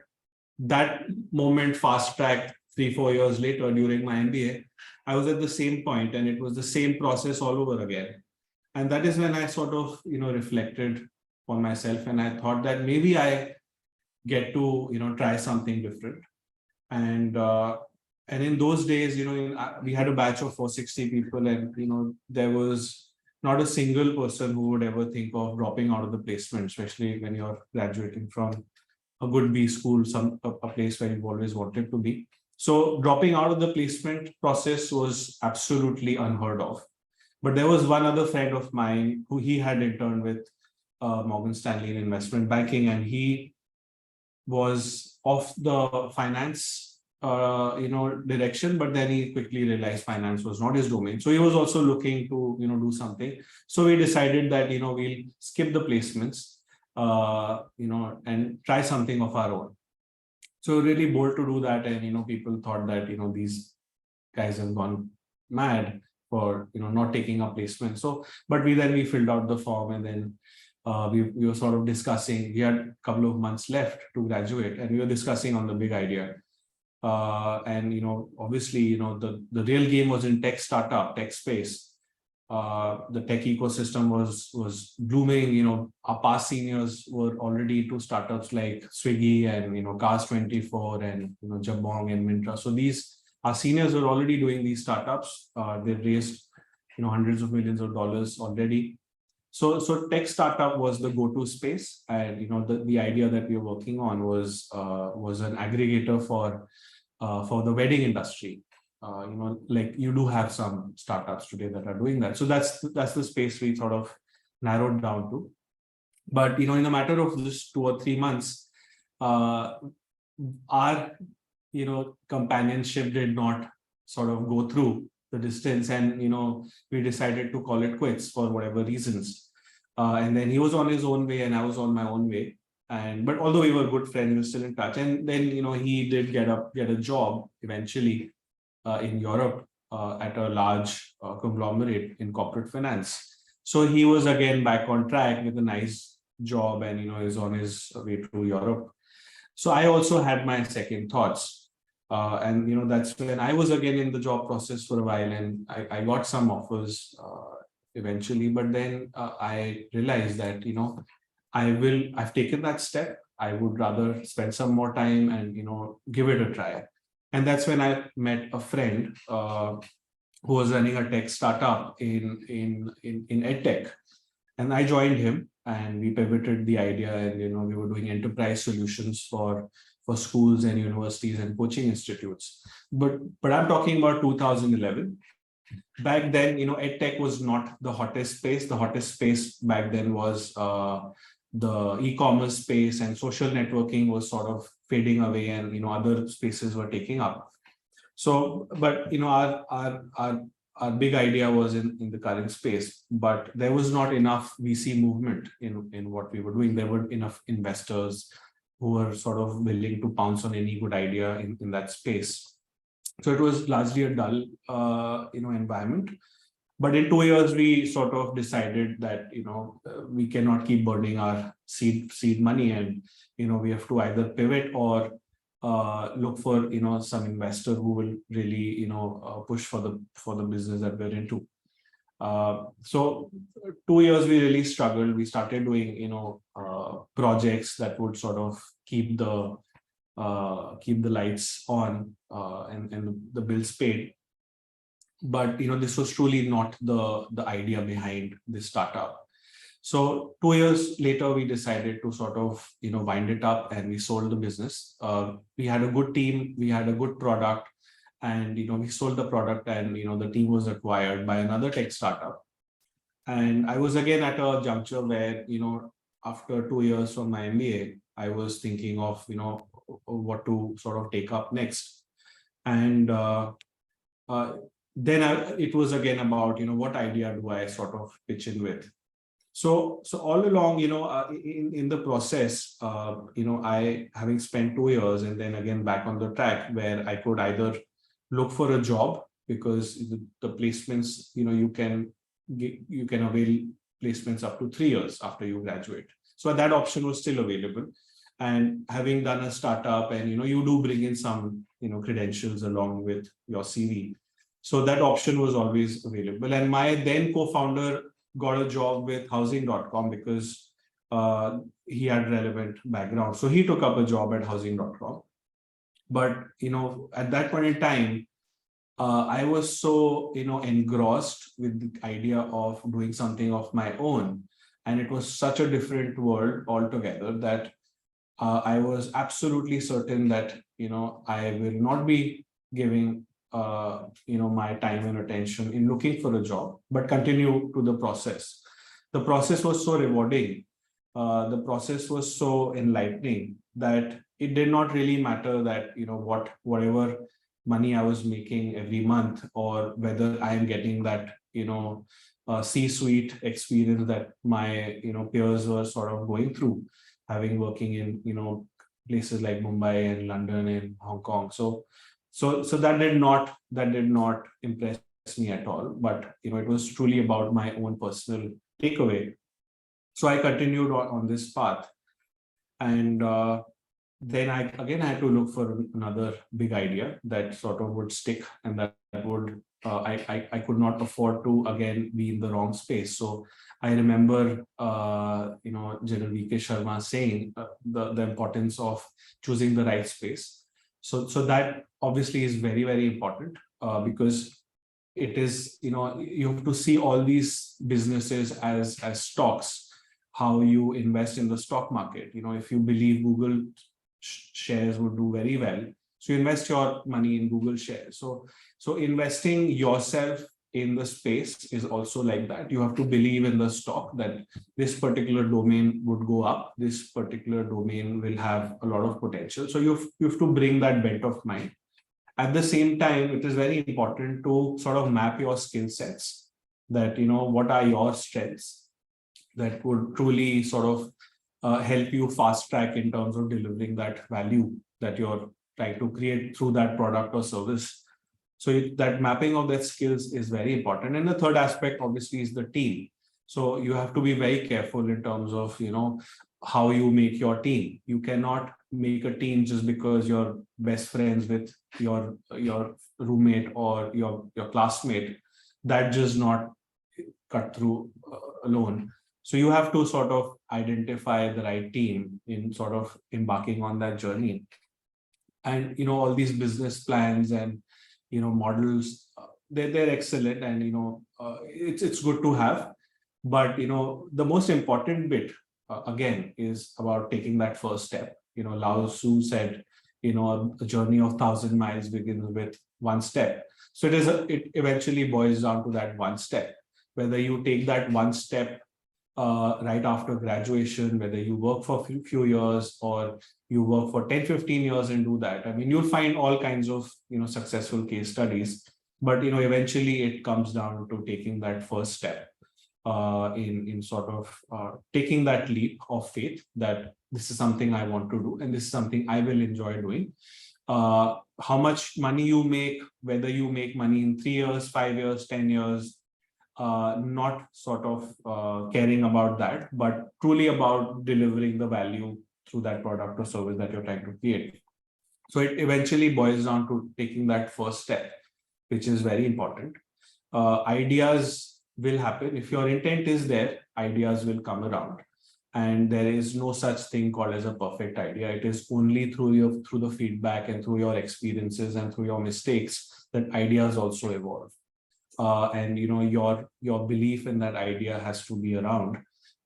that moment fast tracked 3-4 years later during my MBA, I was at the same point and it was the same process all over again. And that is when I sort of, reflected on myself and I thought that maybe I get to, try something different. And in those days, we had a batch of 460 people and, there was not a single person who would ever think of dropping out of the placement, especially when you're graduating from a good B school, a place where you've always wanted to be. So dropping out of the placement process was absolutely unheard of. But there was one other friend of mine who he had interned with Morgan Stanley in investment banking, and he was off the finance direction, but then he quickly realized finance was not his domain. So he was also looking to do something. So we decided that we'll skip the placements, and try something of our own. So really bold to do that, and people thought that these guys have gone mad for not taking a placement. So, but we filled out the form, and then we were sort of discussing. We had a couple of months left to graduate, and we were discussing on the big idea. And obviously, the real game was in tech startup, tech space. The tech ecosystem was blooming. Our past seniors were already into startups like Swiggy and Cars24 and Jabong and Myntra. So our seniors were already doing these startups. They've raised hundreds of millions of dollars already. So tech startup was the go-to space, and the idea that we were working on was an aggregator for the wedding industry. Like you do have some startups today that are doing that. So that's the space we sort of narrowed down to. But in a matter of just 2 or 3 months, our companionship did not sort of go through the distance, and we decided to call it quits for whatever reasons. And then he was on his own way and I was on my own way. But although we were good friends, we were still in touch. And then he did get a job eventually in Europe at a large conglomerate in corporate finance. So he was again back on track with a nice job, and is on his way to Europe. So I also had my second thoughts. And that's when I was again in the job process for a while, and I got some offers eventually, but then I realized that I've taken that step. I would rather spend some more time and give it a try. And that's when I met a friend who was running a tech startup in EdTech, and I joined him, and we pivoted the idea, and we were doing enterprise solutions for schools and universities and coaching institutes. But I'm talking about 2011. Back then, EdTech was not the hottest space. The hottest space back then was the e-commerce space, and social networking was sort of fading away, and other spaces were taking up. So, but our big idea was in the current space, but there was not enough VC movement in what we were doing. There were enough investors who were sort of willing to pounce on any good idea in that space. So it was largely a dull, environment. But in 2 years, we sort of decided that, we cannot keep burning our seed money, and, we have to either pivot or look for, some investor who will really, push for the business that we're into. So 2 years, we really struggled. We started doing, projects that would sort of keep the lights on and the bills paid. But this was truly not the idea behind this startup. So 2 years later, we decided to sort of wind it up, and we sold the business. We had a good team, we had a good product, and we sold the product, and the team was acquired by another tech startup. And I was again at a juncture where, after 2 years from my MBA, I was thinking of, what to sort of take up next. And uh, then it was again about, what idea do I sort of pitch in with. So all along, in the process, I, having spent 2 years and then again back on the track where I could either look for a job, because the placements, you can avail placements up to 3 years after you graduate. So that option was still available. And having done a startup, and you do bring in some credentials along with your CV. So that option was always available. And my then co-founder got a job with housing.com because he had relevant background. So he took up a job at housing.com. But at that point in time, I was so engrossed with the idea of doing something of my own, and it was such a different world altogether that I was absolutely certain that I will not be giving my time and attention in looking for a job, but continue to the process. The process was so rewarding. The process was so enlightening that it did not really matter that whatever money I was making every month, or whether I am getting that C-suite experience that my peers were sort of going through, having working in places like Mumbai and London and Hong Kong. So that did not impress me at all. But it was truly about my own personal takeaway. So I continued on this path, and then I again had to look for another big idea that sort of would stick, and that would I could not afford to again be in the wrong space. So I remember General V.K. Sharma saying the importance of choosing the right space. So that obviously is very, very important because it is, you have to see all these businesses as stocks, how you invest in the stock market. If you believe Google shares would do very well, so you invest your money in Google shares. So investing yourself in the space is also like that. You have to believe in the stock that this particular domain would go up, this particular domain will have a lot of potential. So you have to bring that bent of mind. At the same time, it is very important to sort of map your skill sets, that what are your strengths that would truly sort of help you fast track in terms of delivering that value that you're trying to create through that product or service. So that mapping of that skills is very important. And the third aspect obviously is the team. So you have to be very careful in terms of how you make your team. You cannot make a team just because you're best friends with your roommate or your classmate. That does not cut through alone. So you have to sort of identify the right team in sort of embarking on that journey. And all these business plans and models, they're excellent, and it's good to have. But the most important bit again is about taking that first step. Lao Tzu said, a journey of 1,000 miles begins with one step. So it eventually boils down to that one step. Whether you take that one step right after graduation, whether you work for a few years or you work for 10-15 years and do that. I mean, you'll find all kinds of successful case studies, but eventually it comes down to taking that first step in sort of taking that leap of faith that this is something I want to do and this is something I will enjoy doing. How much money you make, whether you make money in 3 years, 5 years, 10 years, not sort of caring about that, but truly about delivering the value through that product or service that you're trying to create. So it eventually boils down to taking that first step, which is very important. Ideas will happen. If your intent is there, ideas will come around. And there is no such thing called as a perfect idea. It is only through the feedback and through your experiences and through your mistakes that ideas also evolve. And your belief in that idea has to be around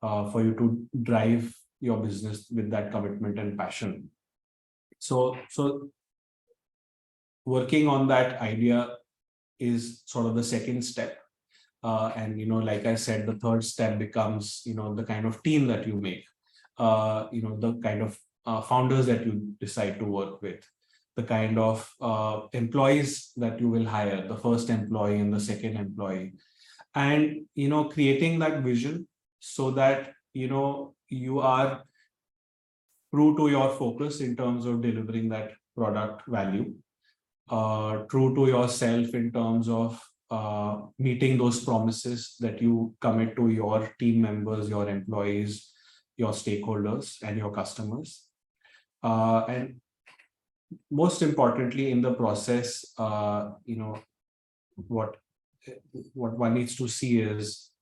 for you to drive your business with that commitment and passion. So working on that idea is sort of the second step. And, like I said, the third step becomes, the kind of team that you make, the kind of founders that you decide to work with, the kind of employees that you will hire, the first employee and the second employee, and, creating that vision so that, you are true to your focus in terms of delivering that product value, true to yourself in terms of meeting those promises that you commit to your team members, your employees, your stakeholders, and your customers. And most importantly, in the process, what one needs to see is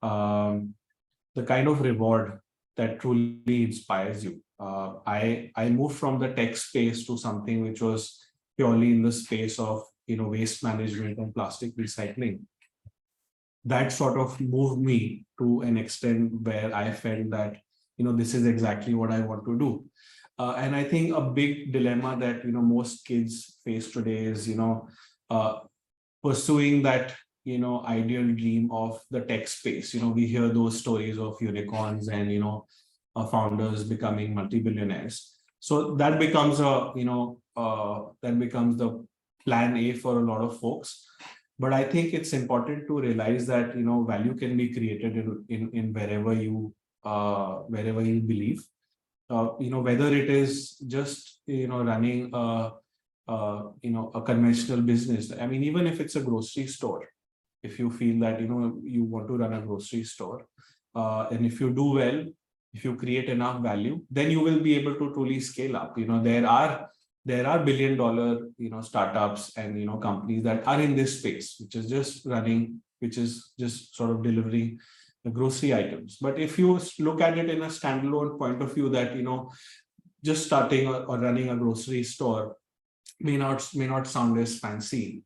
the kind of reward that truly inspires you. I moved from the tech space to something which was purely in the space of waste management and plastic recycling. That sort of moved me to an extent where I felt that this is exactly what I want to do. And I think a big dilemma that most kids face today is pursuing that ideal dream of the tech space. We hear those stories of unicorns and founders becoming multi-billionaires. So that becomes the plan A for a lot of folks. But I think it's important to realize that value can be created in wherever you believe. Whether it is just running a conventional business. I mean, even if it's a grocery store, if you feel that you want to run a grocery store, and if you do well, if you create enough value, then you will be able to truly scale up. There are billion-dollar startups and companies that are in this space, which is just sort of delivering the grocery items. But if you look at it in a standalone point of view, that just starting or running a grocery store may not sound as fancy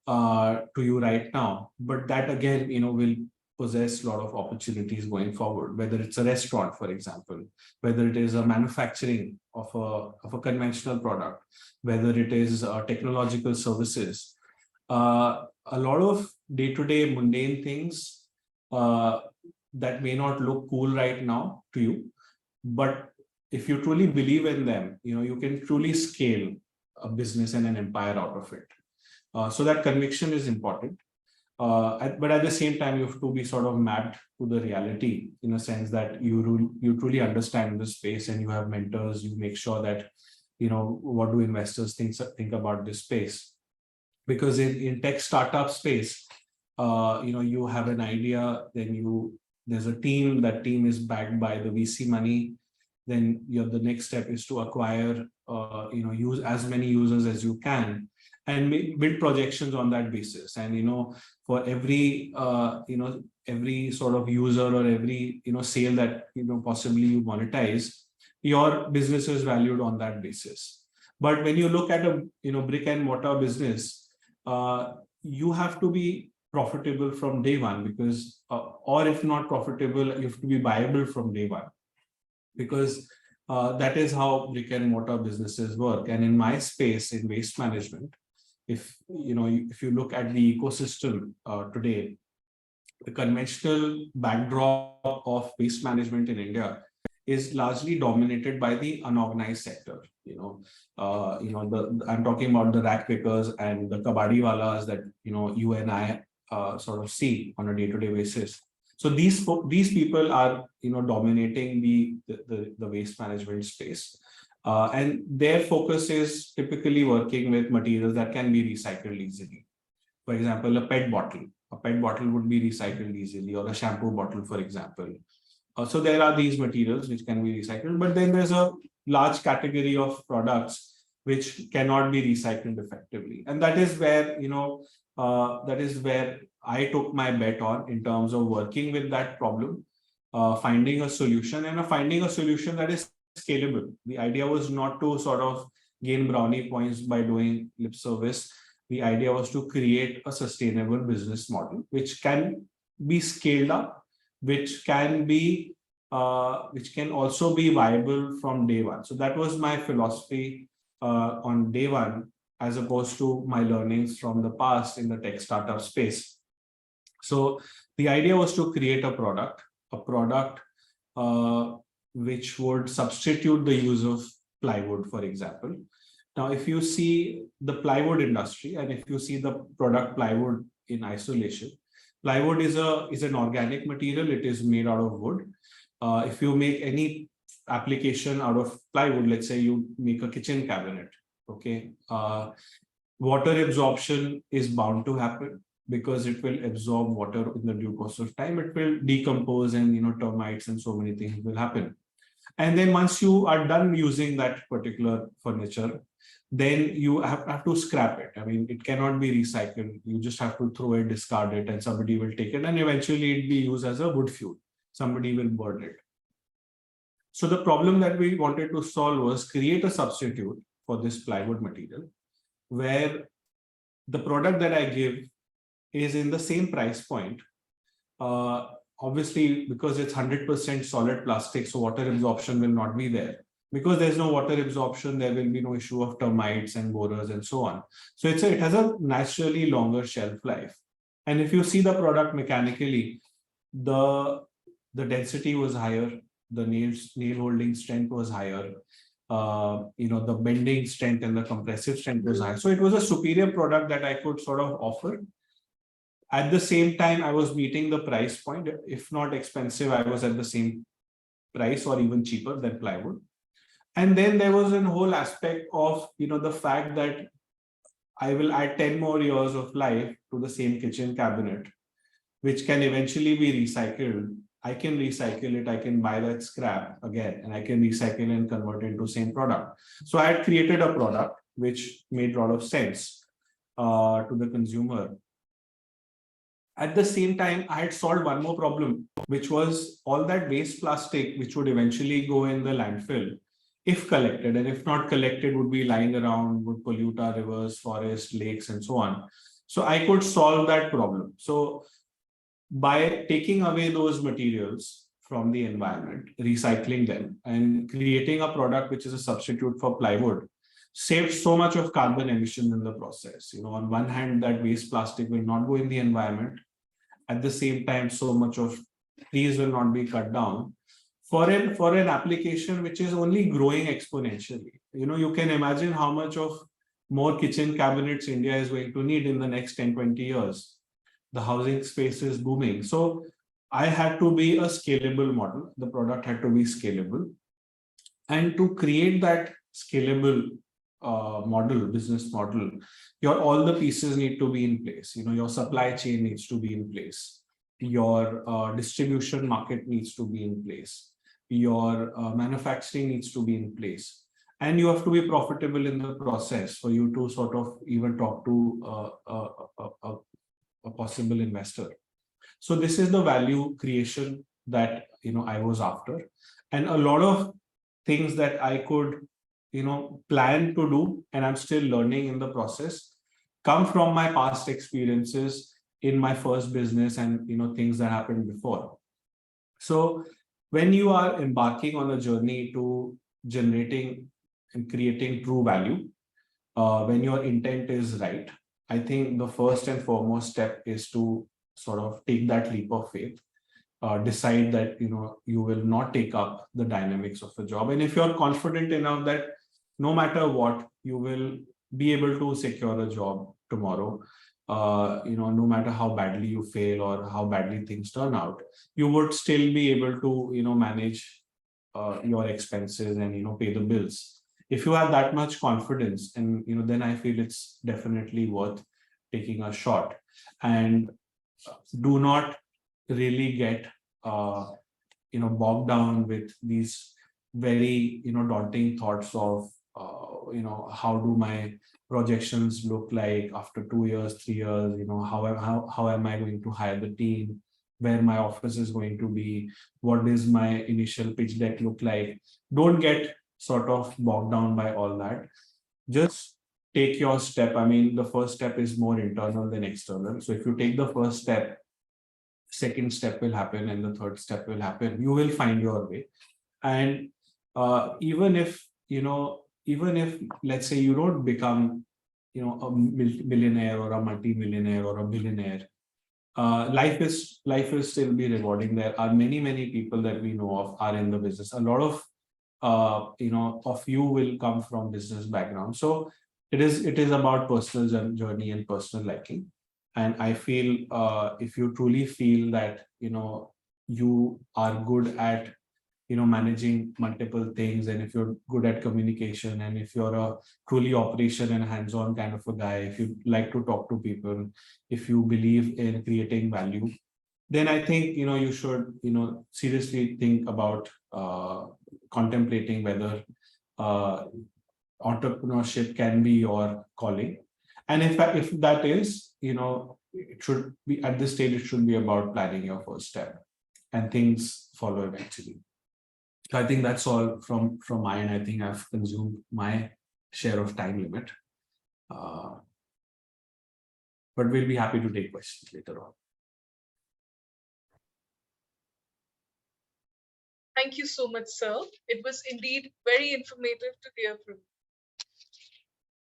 to you right now, but that again will possess a lot of opportunities going forward, whether it's a restaurant, for example, whether it is a manufacturing of a conventional product, whether it is technological services. A lot of day-to-day mundane things that may not look cool right now to you, but if you truly believe in them, you can truly scale a business and an empire out of it. So that conviction is important. But at the same time, you have to be sort of mapped to the reality, in a sense that you truly understand the space and you have mentors. You make sure that what do investors think about this space, because in tech startup space, you have an idea, then there's a team. That team is backed by the VC money. Then the next step is to acquire use as many users as you can and build projections on that basis. And for every every sort of user or every sale that possibly you monetize, your business is valued on that basis. But when you look at a brick and mortar business, you have to be profitable from day one, because or if not profitable, you have to be viable from day one, because that is how brick and mortar businesses work. And in my space, in waste management, if you look at the ecosystem today, the conventional backdrop of waste management in India is largely dominated by the unorganized sector. I'm talking about the rack pickers and the kabadi walas that you and I sort of see on a day-to-day basis. So these people are dominating the waste management space, and their focus is typically working with materials that can be recycled easily. For example, a PET bottle would be recycled easily, or a shampoo bottle, for example. So there are these materials which can be recycled, but then there's a large category of products which cannot be recycled effectively, and that is where I took my bet on, in terms of working with that problem, finding a solution, and finding a solution that is scalable. The idea was not to sort of gain brownie points by doing lip service. The idea was to create a sustainable business model which can be scaled up, which can also be viable from day one. So that was my philosophy on day one, as opposed to my learnings from the past in the tech startup space. So the idea was to create a product which would substitute the use of plywood, for example. Now, if you see the plywood industry and if you see the product plywood in isolation, plywood is an organic material. It is made out of wood. If you make any application out of plywood, let's say you make a kitchen cabinet, okay, water absorption is bound to happen because it will absorb water in the due course of time. It will decompose and, termites and so many things will happen. And then once you are done using that particular furniture, then you have to scrap it. I mean, it cannot be recycled. You just have to throw it, discard it, and somebody will take it. And eventually it'll be used as a wood fuel. Somebody will burn it. So the problem that we wanted to solve was create a substitute for this plywood material where the product that I give is in the same price point. Obviously, because it's 100% solid plastic, so water absorption will not be there. Because there's no water absorption, there will be no issue of termites and borers and so on. So it has a naturally longer shelf life. And if you see the product mechanically, the density was higher, the nail holding strength was higher, the bending strength and the compressive strength was higher. So it was a superior product that I could sort of offer. At the same time, I was meeting the price point. If not expensive, I was at the same price or even cheaper than plywood. And then there was a whole aspect of, the fact that I will add 10 more years of life to the same kitchen cabinet, which can eventually be recycled. I can recycle it. I can buy that scrap again, and I can recycle and convert it into same product. So I had created a product which made a lot of sense to the consumer. At the same time, I had solved one more problem, which was all that waste plastic, which would eventually go in the landfill, if collected, and if not collected, would be lying around, would pollute our rivers, forests, lakes, and so on. So I could solve that problem. So by taking away those materials from the environment, recycling them, and creating a product which is a substitute for plywood, saved so much of carbon emissions in the process. On one hand, that waste plastic will not go in the environment. At the same time, so much of trees will not be cut down for an application which is only growing exponentially. You can imagine how much of more kitchen cabinets India is going to need in the next 10, 20 years. The housing space is booming. So I had to be a scalable model. The product had to be scalable. And to create that scalable business model, all the pieces need to be in place. Your supply chain needs to be in place. Your distribution market needs to be in place. Your manufacturing needs to be in place. And you have to be profitable in the process for you to sort of even talk to a possible investor. So this is the value creation that I was after. And a lot of things that I could plan to do, and I'm still learning in the process, come from my past experiences in my first business and things that happened before. So when you are embarking on a journey to generating and creating true value, when your intent is right, I think the first and foremost step is to sort of take that leap of faith. Decide that you will not take up the dynamics of a job, and if you're confident enough that no matter what, you will be able to secure a job tomorrow, no matter how badly you fail or how badly things turn out, you would still be able to manage your expenses and pay the bills. If you have that much confidence, and then I feel it's definitely worth taking a shot. And do not really get bogged down with these very daunting thoughts of how do my projections look like after 2 years, 3 years, how am I going to hire the team, where my office is going to be, what does my initial pitch deck look like. Don't get sort of bogged down by all that. Just take your step. I mean, the first step is more internal than external. So if you take the first step, second step will happen, and the third step will happen. You will find your way. And even if let's say you don't become a millionaire or a multi-millionaire or a billionaire, life is still be rewarding. There are many people that we know of are in the business. A lot of of you will come from business background, so it is about personal journey and personal liking. And I feel if you truly feel that you are good at managing multiple things, and if you're good at communication, and if you're a truly operation and hands-on kind of a guy, if you like to talk to people, if you believe in creating value, then I think you should seriously think about contemplating whether entrepreneurship can be your calling. And if that is, it should be at this stage, it should be about planning your first step, and things follow eventually. So I think that's all from my end. I think I've consumed my share of time limit, but we'll be happy to take questions later on. Thank you so much, sir. It was indeed very informative to hear from you.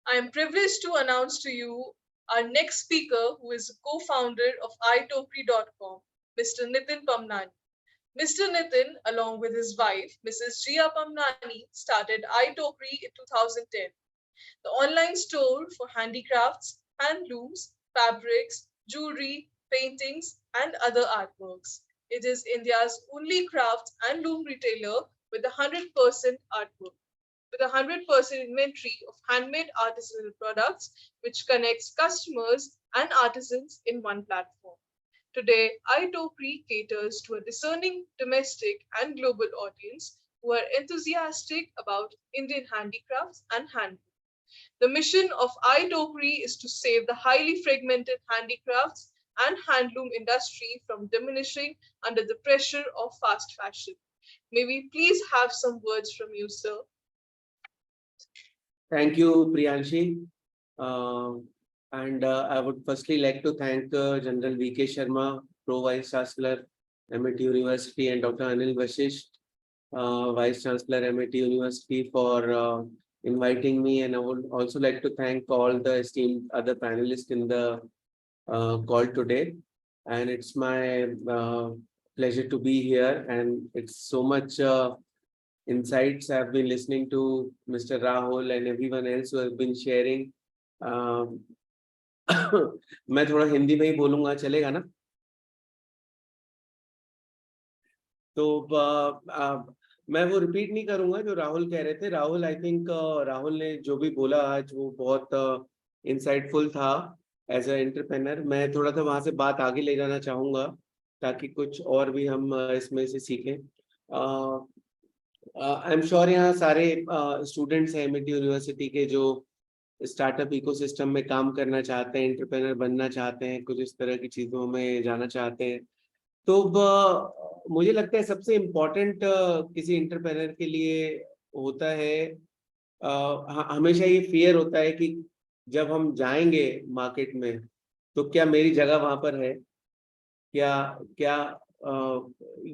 I am privileged to announce to you our next speaker, who is a co-founder of itokri.com, Mr. Nitin Pamnani. Mr. Nitin, along with his wife, Mrs. Jia Pamnani, started iTokri in 2010, the online store for handicrafts, handlooms, fabrics, jewelry, paintings, and other artworks. It is India's only craft and loom retailer with 100% artwork, with 100% inventory of handmade artisanal products, which connects customers and artisans in one platform. Today, iTokri caters to a discerning domestic and global audience who are enthusiastic about Indian handicrafts and handloom. The mission of iTokri is to save the highly fragmented handicrafts and handloom industry from diminishing under the pressure of fast fashion. May we please have some words from you, sir? Thank you, Priyanshi. I would firstly like to thank General V.K. Sharma, Pro Vice Chancellor, MIT University, and Dr. Anil Vashisht, Vice Chancellor, MIT University, for inviting me. And I would also like to thank all the esteemed other panelists in the call today. And it's my pleasure to be here. And it's so much insights I've been listening to Mr. Rahul and everyone else who has been sharing. मैं थोड़ा हिंदी में ही बोलूंगा, चलेगा ना? तो मैं वो repeat नहीं करूंगा जो राहुल कह रहे थे. राहुल, आई थिंक राहुल ने जो भी बोला आज वो बहुत इंसाइटफुल था एज अ एंटरप्रेन्योर. मैं थोड़ा सा वहां से बात आगे ले जाना चाहूंगा ताकि कुछ और भी हम इसमें से सीखें. आई एम श्योर यहाँ सारे स्टूडेंट्स हैं MIT यूनिवर्सिटी के जो स्टार्टअप इकोसिस्टम में काम करना चाहते हैं, एंटरप्रेन्योर बनना चाहते हैं, कुछ इस तरह की चीजों में जाना चाहते हैं. तो मुझे लगता है सबसे इम्पोर्टेंट किसी एंटरप्रेन्योर के लिए होता है, हमेशा ये फियर होता है कि जब हम जाएंगे मार्केट में तो क्या मेरी जगह वहां पर है, क्या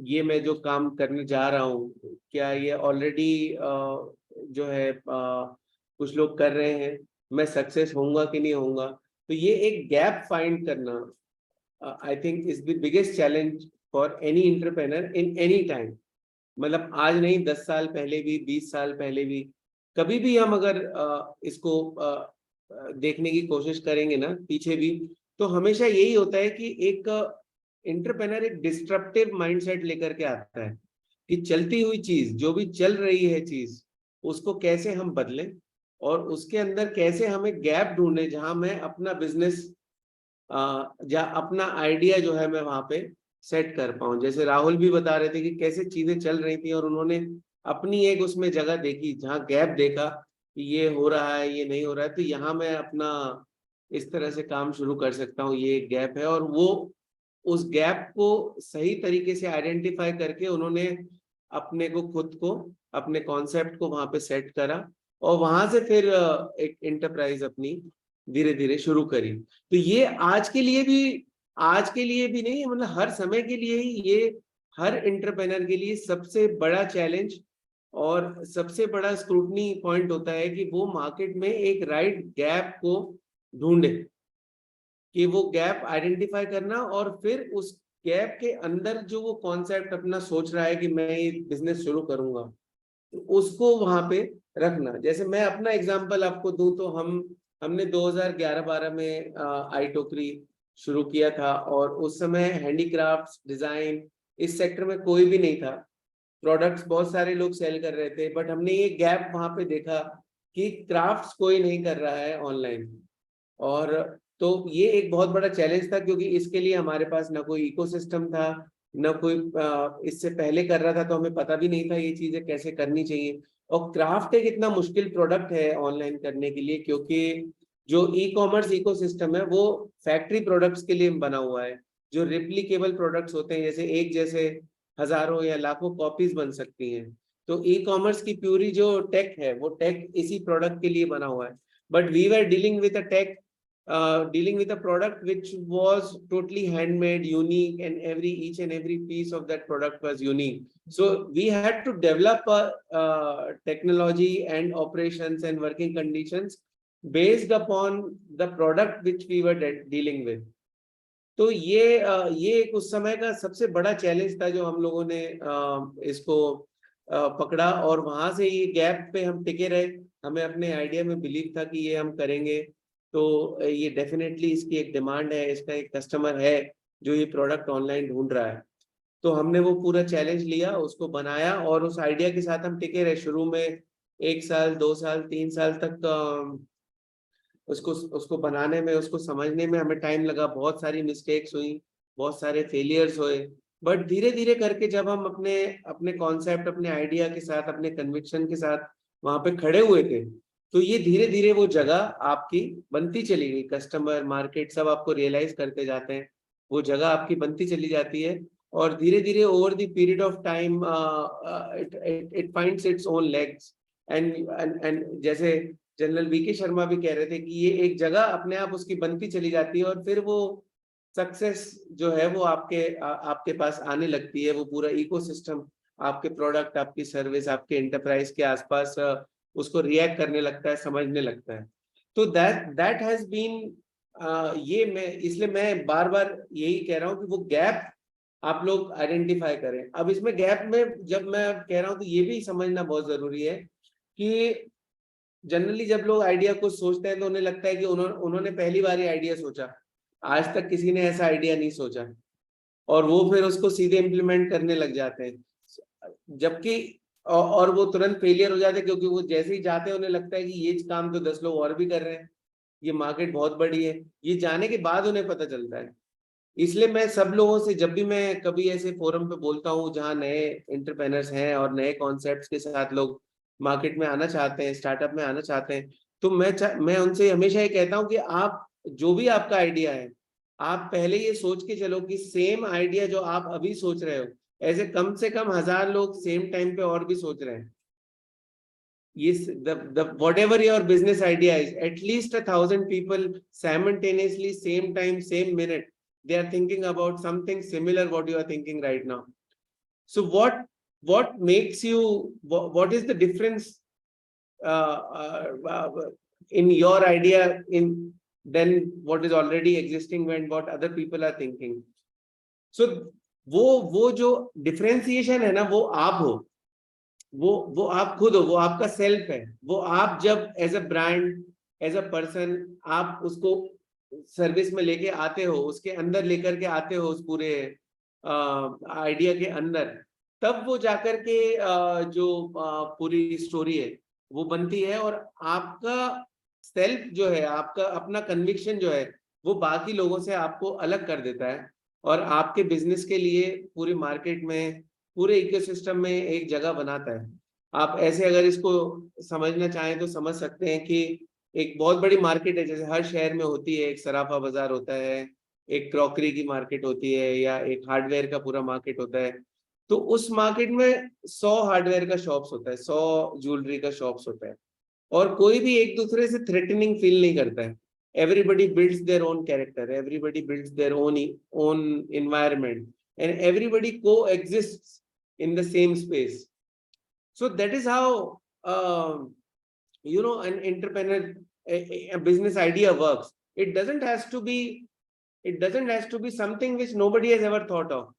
ये मैं जो काम करने जा रहा हूँ क्या ये ऑलरेडी जो है कुछ लोग कर रहे हैं, मैं सक्सेस होऊंगा कि नहीं होऊंगा. तो ये एक गैप फाइंड करना I think is the biggest challenge for any entrepreneur in any time. मतलब आज नहीं, 10 साल पहले भी, 20 साल पहले भी, कभी भी हम अगर इसको देखने की कोशिश करेंगे ना पीछे भी, तो हमेशा यही होता है कि एक एंटरप्रेन्योर एक डिस्ट्रप्टिव माइंडसेट लेकर के आता है कि चलती हुई चीज, जो भी चल रही है चीज, उसको कैसे हम बदलें और उसके अंदर कैसे हमें गैप ढूंढे जहां मैं अपना बिजनेस या अपना आइडिया जो है मैं वहां पे सेट कर पाऊं. जैसे राहुल भी बता रहे थे कि कैसे चीजें चल रही थी और उन्होंने अपनी एक उसमें जगह देखी जहां गैप देखा कि ये हो रहा है, ये नहीं हो रहा है, तो यहाँ मैं अपना इस तरह से काम शुरू कर सकता हूँ, ये एक गैप है. और वो उस गैप को सही तरीके से आइडेंटिफाई करके उन्होंने अपने को, खुद को, अपने कॉन्सेप्ट को वहां पे सेट करा और वहां से फिर एक एंटरप्राइज अपनी धीरे धीरे शुरू करी. तो ये आज के लिए भी नहीं, मतलब हर समय के लिए ही, ये हर एंटरप्रेन्योर के लिए सबसे बड़ा चैलेंज और सबसे बड़ा स्क्रूटनी पॉइंट होता है कि वो मार्केट में एक राइट गैप को ढूंढे. कि वो गैप आइडेंटिफाई करना और फिर उस गैप के अंदर जो वो कॉन्सेप्ट अपना सोच रहा है कि मैं ये बिजनेस शुरू करूंगा, तो उसको वहां पे रखना। जैसे मैं अपना एग्जांपल आपको दूं तो हमने 2011-12 में आई टोकरी शुरू किया था, और उस समय हैंडीक्राफ्ट्स, डिजाइन, इस सेक्टर में कोई भी नहीं था। प्रोडक्ट्स बहुत सारे लोग सेल कर रहे थे, बट हमने ये गैप वहां पे देखा कि क्राफ्ट्स कोई नहीं कर रहा है ऑनलाइन। और तो ये एक बहुत बड़ा चैलेंज था, क्योंकि इसके लिए हमारे पास ना कोई इकोसिस्टम था, ना कोई इससे पहले कर रहा था, तो हमें पता भी नहीं था ये चीजें कैसे करनी चाहिए। और क्राफ्ट एक इतना मुश्किल प्रोडक्ट है ऑनलाइन करने के लिए, क्योंकि जो ई कॉमर्स इकोसिस्टम है वो फैक्ट्री प्रोडक्ट्स के लिए बना हुआ है। जो रिप्लीकेबल प्रोडक्ट्स होते हैं, जैसे एक जैसे हजारों या लाखों कॉपीज बन सकती हैं, तो ई कॉमर्स की प्यूरी जो टेक है वो टेक इसी प्रोडक्ट के लिए बना हुआ है। But we were dealing with a tech, dealing with a product which was totally handmade, unique, and each and every piece of that product was unique. So we had to develop a technology and operations and working conditions based upon the product which we were dealing with. तो ये एक उस समय का सबसे बड़ा challenge था जो हम लोगों ने इसको पकड़ा, और वहां से ये गैप पे हम टिके रहे। हमें अपने आइडिया में बिलीव था कि ये हम करेंगे, तो ये डेफिनेटली इसकी एक डिमांड है, इसका एक कस्टमर है जो ये प्रोडक्ट ऑनलाइन ढूंढ रहा है। तो हमने वो पूरा चैलेंज लिया, उसको बनाया, और उस आइडिया के साथ हम टिके रहे। शुरू में 1 साल, 2 साल, 3 साल तक उसको बनाने में, उसको समझने में हमें टाइम लगा। बहुत सारी मिस्टेक्स हुई, बहुत सारे फेलियर्स हुए, बट धीरे धीरे करके जब हम अपने अपने कॉन्सेप्ट, अपने आइडिया के साथ, अपने कन्विक्शन के साथ वहां पे खड़े हुए थे, तो ये धीरे धीरे वो जगह आपकी बनती चली गई। कस्टमर, मार्केट सब आपको रियलाइज करते जाते हैं, वो जगह आपकी बनती चली जाती है, और धीरे धीरे over the period of time it finds its own legs. And जैसे जनरल वीके शर्मा भी कह रहे थे कि ये एक जगह अपने आप उसकी बनती चली जाती है, और फिर वो सक्सेस जो है वो आपके पास आने लगती है। वो पूरा इकोसिस्टम आपके प्रोडक्ट, आपकी सर्विस, आपके एंटरप्राइज के आसपास उसको रिएक्ट करने लगता है, समझने लगता है। तो दैट हैज बीन, ये मैं इसलिए मैं बार बार यही कह रहा हूँ कि वो गैप आप लोग आइडेंटिफाई करें। अब इसमें गैप में जब मैं कह रहा हूँ तो ये भी समझना बहुत जरूरी है कि जनरली जब लोग आइडिया को सोचते हैं तो उन्हें लगता है कि उन्होंने पहली बार ही आइडिया सोचा, आज तक किसी ने ऐसा आइडिया नहीं सोचा, और वो फिर उसको सीधे इम्प्लीमेंट करने लग जाते हैं। जबकि और वो तुरंत फेलियर हो जाते हैं, क्योंकि वो जैसे ही जाते हैं उन्हें लगता है कि ये काम तो 10 लोग और भी कर रहे हैं, ये मार्केट बहुत बड़ी है। ये जाने के बाद उन्हें पता चलता है। इसलिए मैं सब लोगों से, जब भी मैं कभी ऐसे फोरम पे बोलता हूँ जहाँ नए एंटरप्रेन्योर्स हैं और नए कॉन्सेप्ट्स के साथ लोग मार्केट में आना चाहते हैं, स्टार्टअप में आना चाहते हैं, तो मैं उनसे हमेशा ये कहता हूँ कि आप जो भी आपका आइडिया है, आप पहले ये सोच के चलो कि सेम आइडिया जो आप अभी सोच रहे हो, ऐसे कम से कम 1000 लोग सेम टाइम पे और भी सोच रहे हैं। Yes, whatever your business idea is, at least 1,000 people simultaneously, same time, same minute, they are thinking about something similar what you are thinking right now. So what makes you, what is the difference in your idea in then what is already existing when what other people are thinking? So वो जो differentiation है ना, वो आप हो, वो आप खुद हो, वो आपका सेल्फ है। वो आप जब as a brand, as a person आप उसको सर्विस में लेके आते हो, उसके अंदर लेकर के आते हो, उस पूरे आइडिया के अंदर, तब वो जाकर के जो पूरी स्टोरी है वो बनती है। और आपका सेल्फ जो है, आपका अपना कन्विक्शन जो है, वो बाकी लोगों से आपको अलग कर देता है, और आपके बिजनेस के लिए पूरी मार्केट में, पूरे इकोसिस्टम में एक जगह बनाता है। आप ऐसे अगर इसको समझना चाहें तो समझ सकते हैं कि एक बहुत बड़ी मार्केट है, जैसे हर शहर में होती है, एक सराफा बाजार होता है, एक क्रॉकरी की मार्केट होती है, या एक हार्डवेयर का पूरा मार्केट होता है। तो उस मार्केट में 100 हार्डवेयर का शॉप्स होता है, 100 ज्वेलरी का शॉप्स होता है, और कोई भी एक दूसरे से थ्रेटनिंग फील नहीं करता है। Everybody builds their own character, everybody builds their own environment, and everybody coexists in the same space. So that is how an entrepreneur, a business idea works. It doesn't has to be It doesn't have to be something which nobody has ever thought of.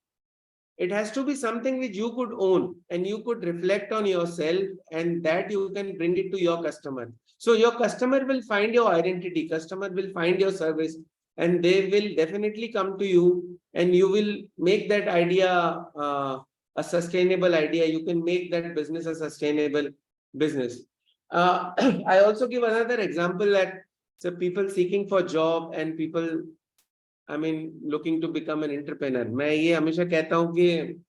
It has to be something which you could own and you could reflect on yourself, and that you can bring it to your customer. So your customer will find your identity, customer will find your service, and they will definitely come to you, and you will make that idea a sustainable idea. You can make that business a sustainable business. I also give another example that so people seeking for job and people, I mean, looking to become an entrepreneur. मैं ये हमेशा कहता हूँ कि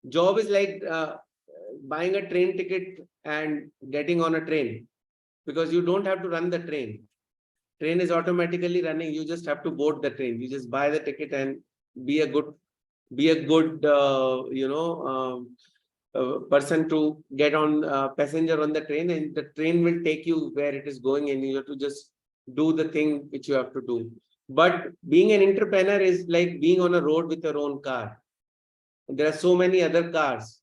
job is like buying a train ticket and getting on a train, because you don't have to run the train. Train is automatically running. You just have to board the train. You just buy the ticket and be a good person to get on passenger on the train, and the train will take you where it is going, and you have to just do the thing which you have to do. But being an entrepreneur is like being on a road with your own car. There are so many other cars.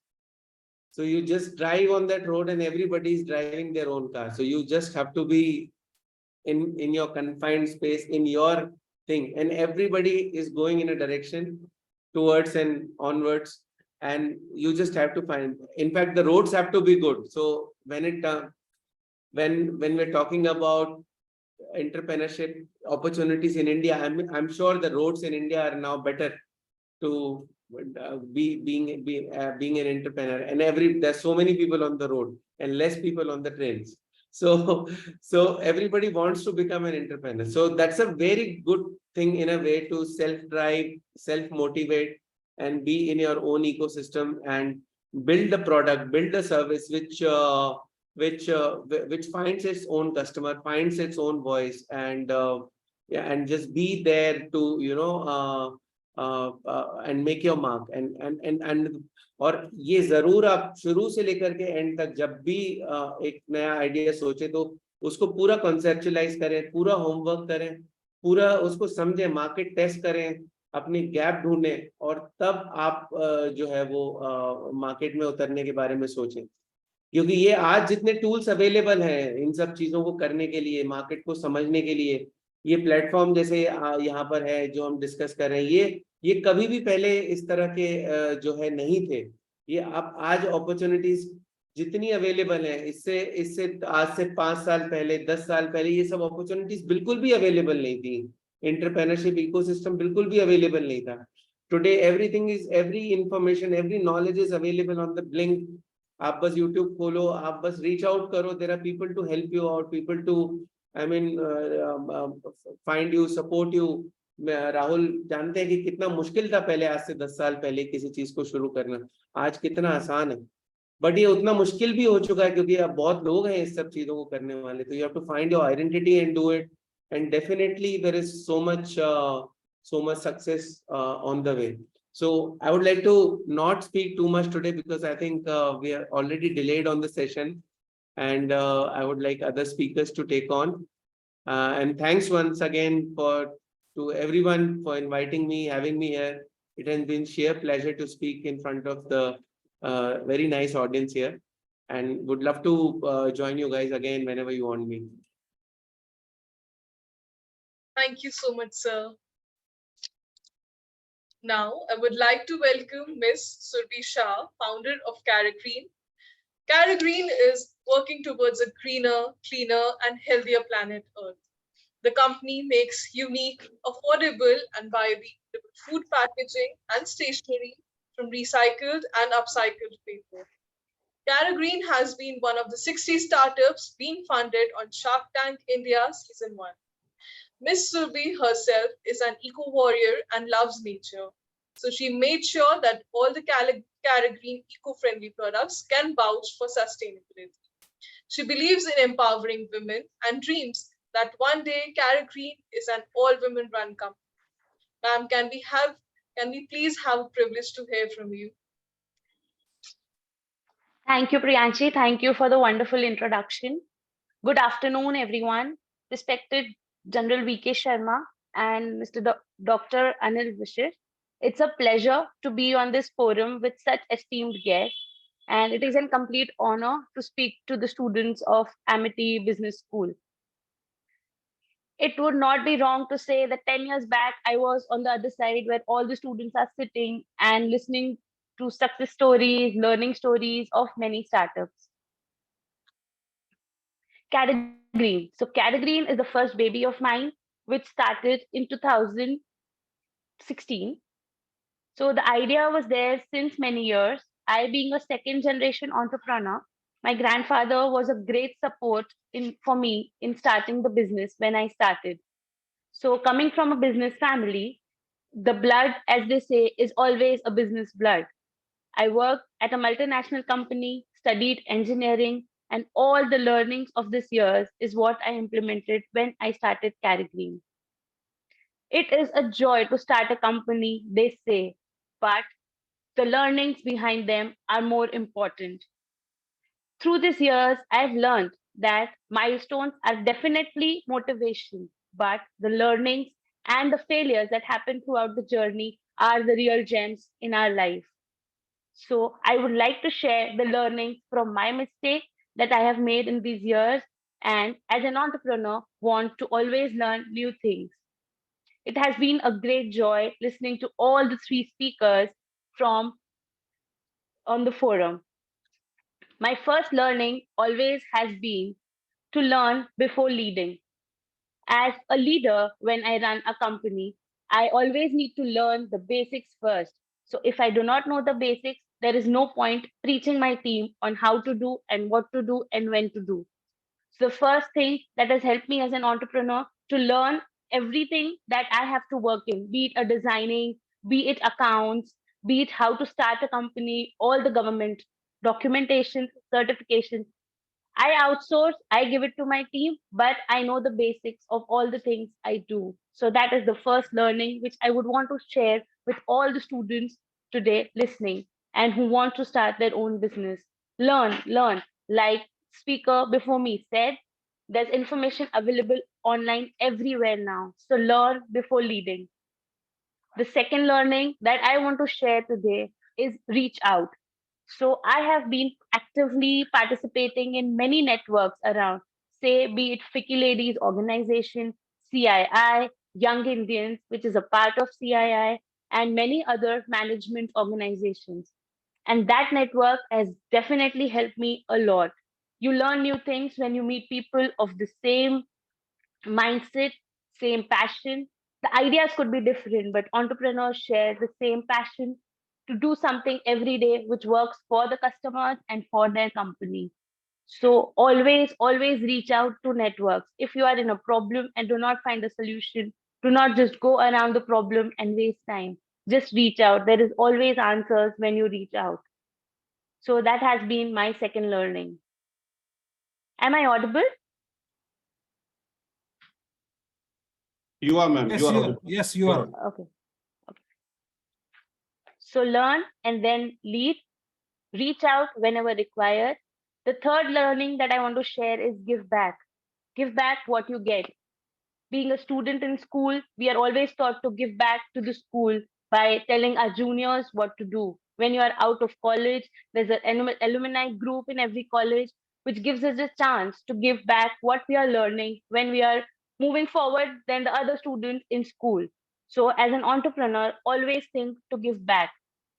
So you just drive on that road and everybody is driving their own car. So you just have to be in your confined space, in your thing. And everybody is going in a direction towards and onwards. And you just have to find, in fact, the roads have to be good. So when we're talking about entrepreneurship opportunities in India, I'm sure the roads in India are now better to being an entrepreneur, and there's so many people on the road and less people on the trains. So everybody wants to become an entrepreneur. So that's a very good thing in a way to self-drive, self-motivate, and be in your own ecosystem and build the product, build the service which finds its own customer, finds its own voice, and and just be there to and make your mark. And और ये जरूर आप शुरू से लेकर के and तक जब भी एक नया आइडिया सोचे तो उसको पूरा कॉन्सेप्चुअलाइज करें, पूरा होमवर्क करें, पूरा उसको समझें, मार्केट टेस्ट करें, अपनी गैप ढूंढें, और तब आप जो है वो मार्केट में उतरने के बारे में सोचें. क्योंकि ये आज जितने टूल्स अवेलेबल हैं इन सब चीजों को करने के लिए, मार्केट को समझने के लिए, ये प्लेटफॉर्म जैसे यहाँ पर है जो हम डिस्कस कर रहे हैं, ये कभी भी पहले इस तरह के जो है नहीं थे. ये अब आज अपॉर्चुनिटीज जितनी अवेलेबल है, इससे आज से 5 साल पहले, 10 साल पहले ये सब अपॉर्चुनिटीज बिल्कुल भी अवेलेबल नहीं थी. एंटरप्रेन्योरशिप इकोसिस्टम बिल्कुल भी अवेलेबल नहीं था. Today everything is, every information, every knowledge is available on the blink. आप बस यूट्यूब खोलो, आप बस रीच आउट करो, there are people to help you out, people to find you, support you. Rahul जानते हैं कि कितना मुश्किल था पहले, आज से 10 साल पहले किसी चीज को शुरू करना. आज कितना आसान है, बट ये उतना मुश्किल भी हो चुका है क्योंकि अब बहुत लोग हैं इस सब चीजों को करने वाले. तो you have to find your identity and do it, and definitely there is so much success on the way. So I would like to not speak too much today because I think we are already delayed on the session, and I would like other speakers to take on. And thanks once again to everyone for inviting me, having me here. It has been sheer pleasure to speak in front of the very nice audience here, and would love to join you guys again whenever you want me. Thank you so much, sir. Now, I would like to welcome Ms. Surbi Shah, founder of Carrigreen. Carrigreen is working towards a greener, cleaner, and healthier planet Earth. The company makes unique, affordable, and biodegradable food packaging and stationery from recycled and upcycled paper. Carrigreen has been one of the 60 startups being funded on Shark Tank India Season 1. Ms. Surbi herself is an eco-warrior and loves nature. So she made sure that all the Carrigreen eco-friendly products can vouch for sustainability. She believes in empowering women and dreams that one day Carrigreen is an all-women run company. Ma'am, can we please have a privilege to hear from you? Thank you, Priyanshi. Thank you for the wonderful introduction. Good afternoon, everyone. Respected General V.K. Sharma and Mr. Dr. Anil Vishir. It's a pleasure to be on this forum with such esteemed guests, and it is a complete honor to speak to the students of Amity Business School. it would not be wrong to say that 10 years back, I was on the other side where all the students are sitting and listening to success stories, learning stories of many startups. Green. So Green is the first baby of mine, which started in 2016. So the idea was there since many years. I, being a second generation entrepreneur, my grandfather was a great support for me in starting the business when I started. So coming from a business family, the blood, as they say, is always a business blood. I worked at a multinational company, studied engineering, and all the learnings of this years is what I implemented when I started Carry Green. It is a joy to start a company, they say, but the learnings behind them are more important. Through these years, I've learned that milestones are definitely motivation, but the learnings and the failures that happen throughout the journey are the real gems in our life. So I would like to share the learnings from my mistake that I have made in these years, and as an entrepreneur want to always learn new things. It has been a great joy listening to all the three speakers from on the forum. My first learning always has been to learn before leading. As a leader, when I run a company, I always need to learn the basics first. So if I do not know the basics, there is no point preaching my team on how to do and what to do and when to do. So the first thing that has helped me as an entrepreneur to learn everything that I have to work in, be it a designing, be it accounts, be it how to start a company, all the government documentation, certifications. I outsource, I give it to my team, but I know the basics of all the things I do. So that is the first learning which I would want to share with all the students today listening and who want to start their own business. Learn. Like speaker before me said, there's information available online everywhere now. So learn before leading. The second learning that I want to share today is reach out. So I have been actively participating in many networks around, say, be it Ficky Ladies Organization, CII, Young Indians, which is a part of CII, and many other management organizations. And that network has definitely helped me a lot. You learn new things when you meet people of the same mindset, same passion. The ideas could be different, but entrepreneurs share the same passion to do something every day which works for the customers and for their company. So always reach out to networks. If you are in a problem and do not find a solution, do not just go around the problem and waste time. Just reach out. There is always answers when you reach out. So that has been my second learning. Am I audible? You are, ma'am. Yes, You are you are. audible. Yes, you are. Okay. So learn and then lead. Reach out whenever required. The third learning that I want to share is give back. Give back what you get. Being a student in school, we are always taught to give back to the school by telling our juniors what to do. When you are out of college, there's an alumni group in every college, which gives us a chance to give back what we are learning when we are moving forward than the other students in school. So, as an entrepreneur, always think to give back.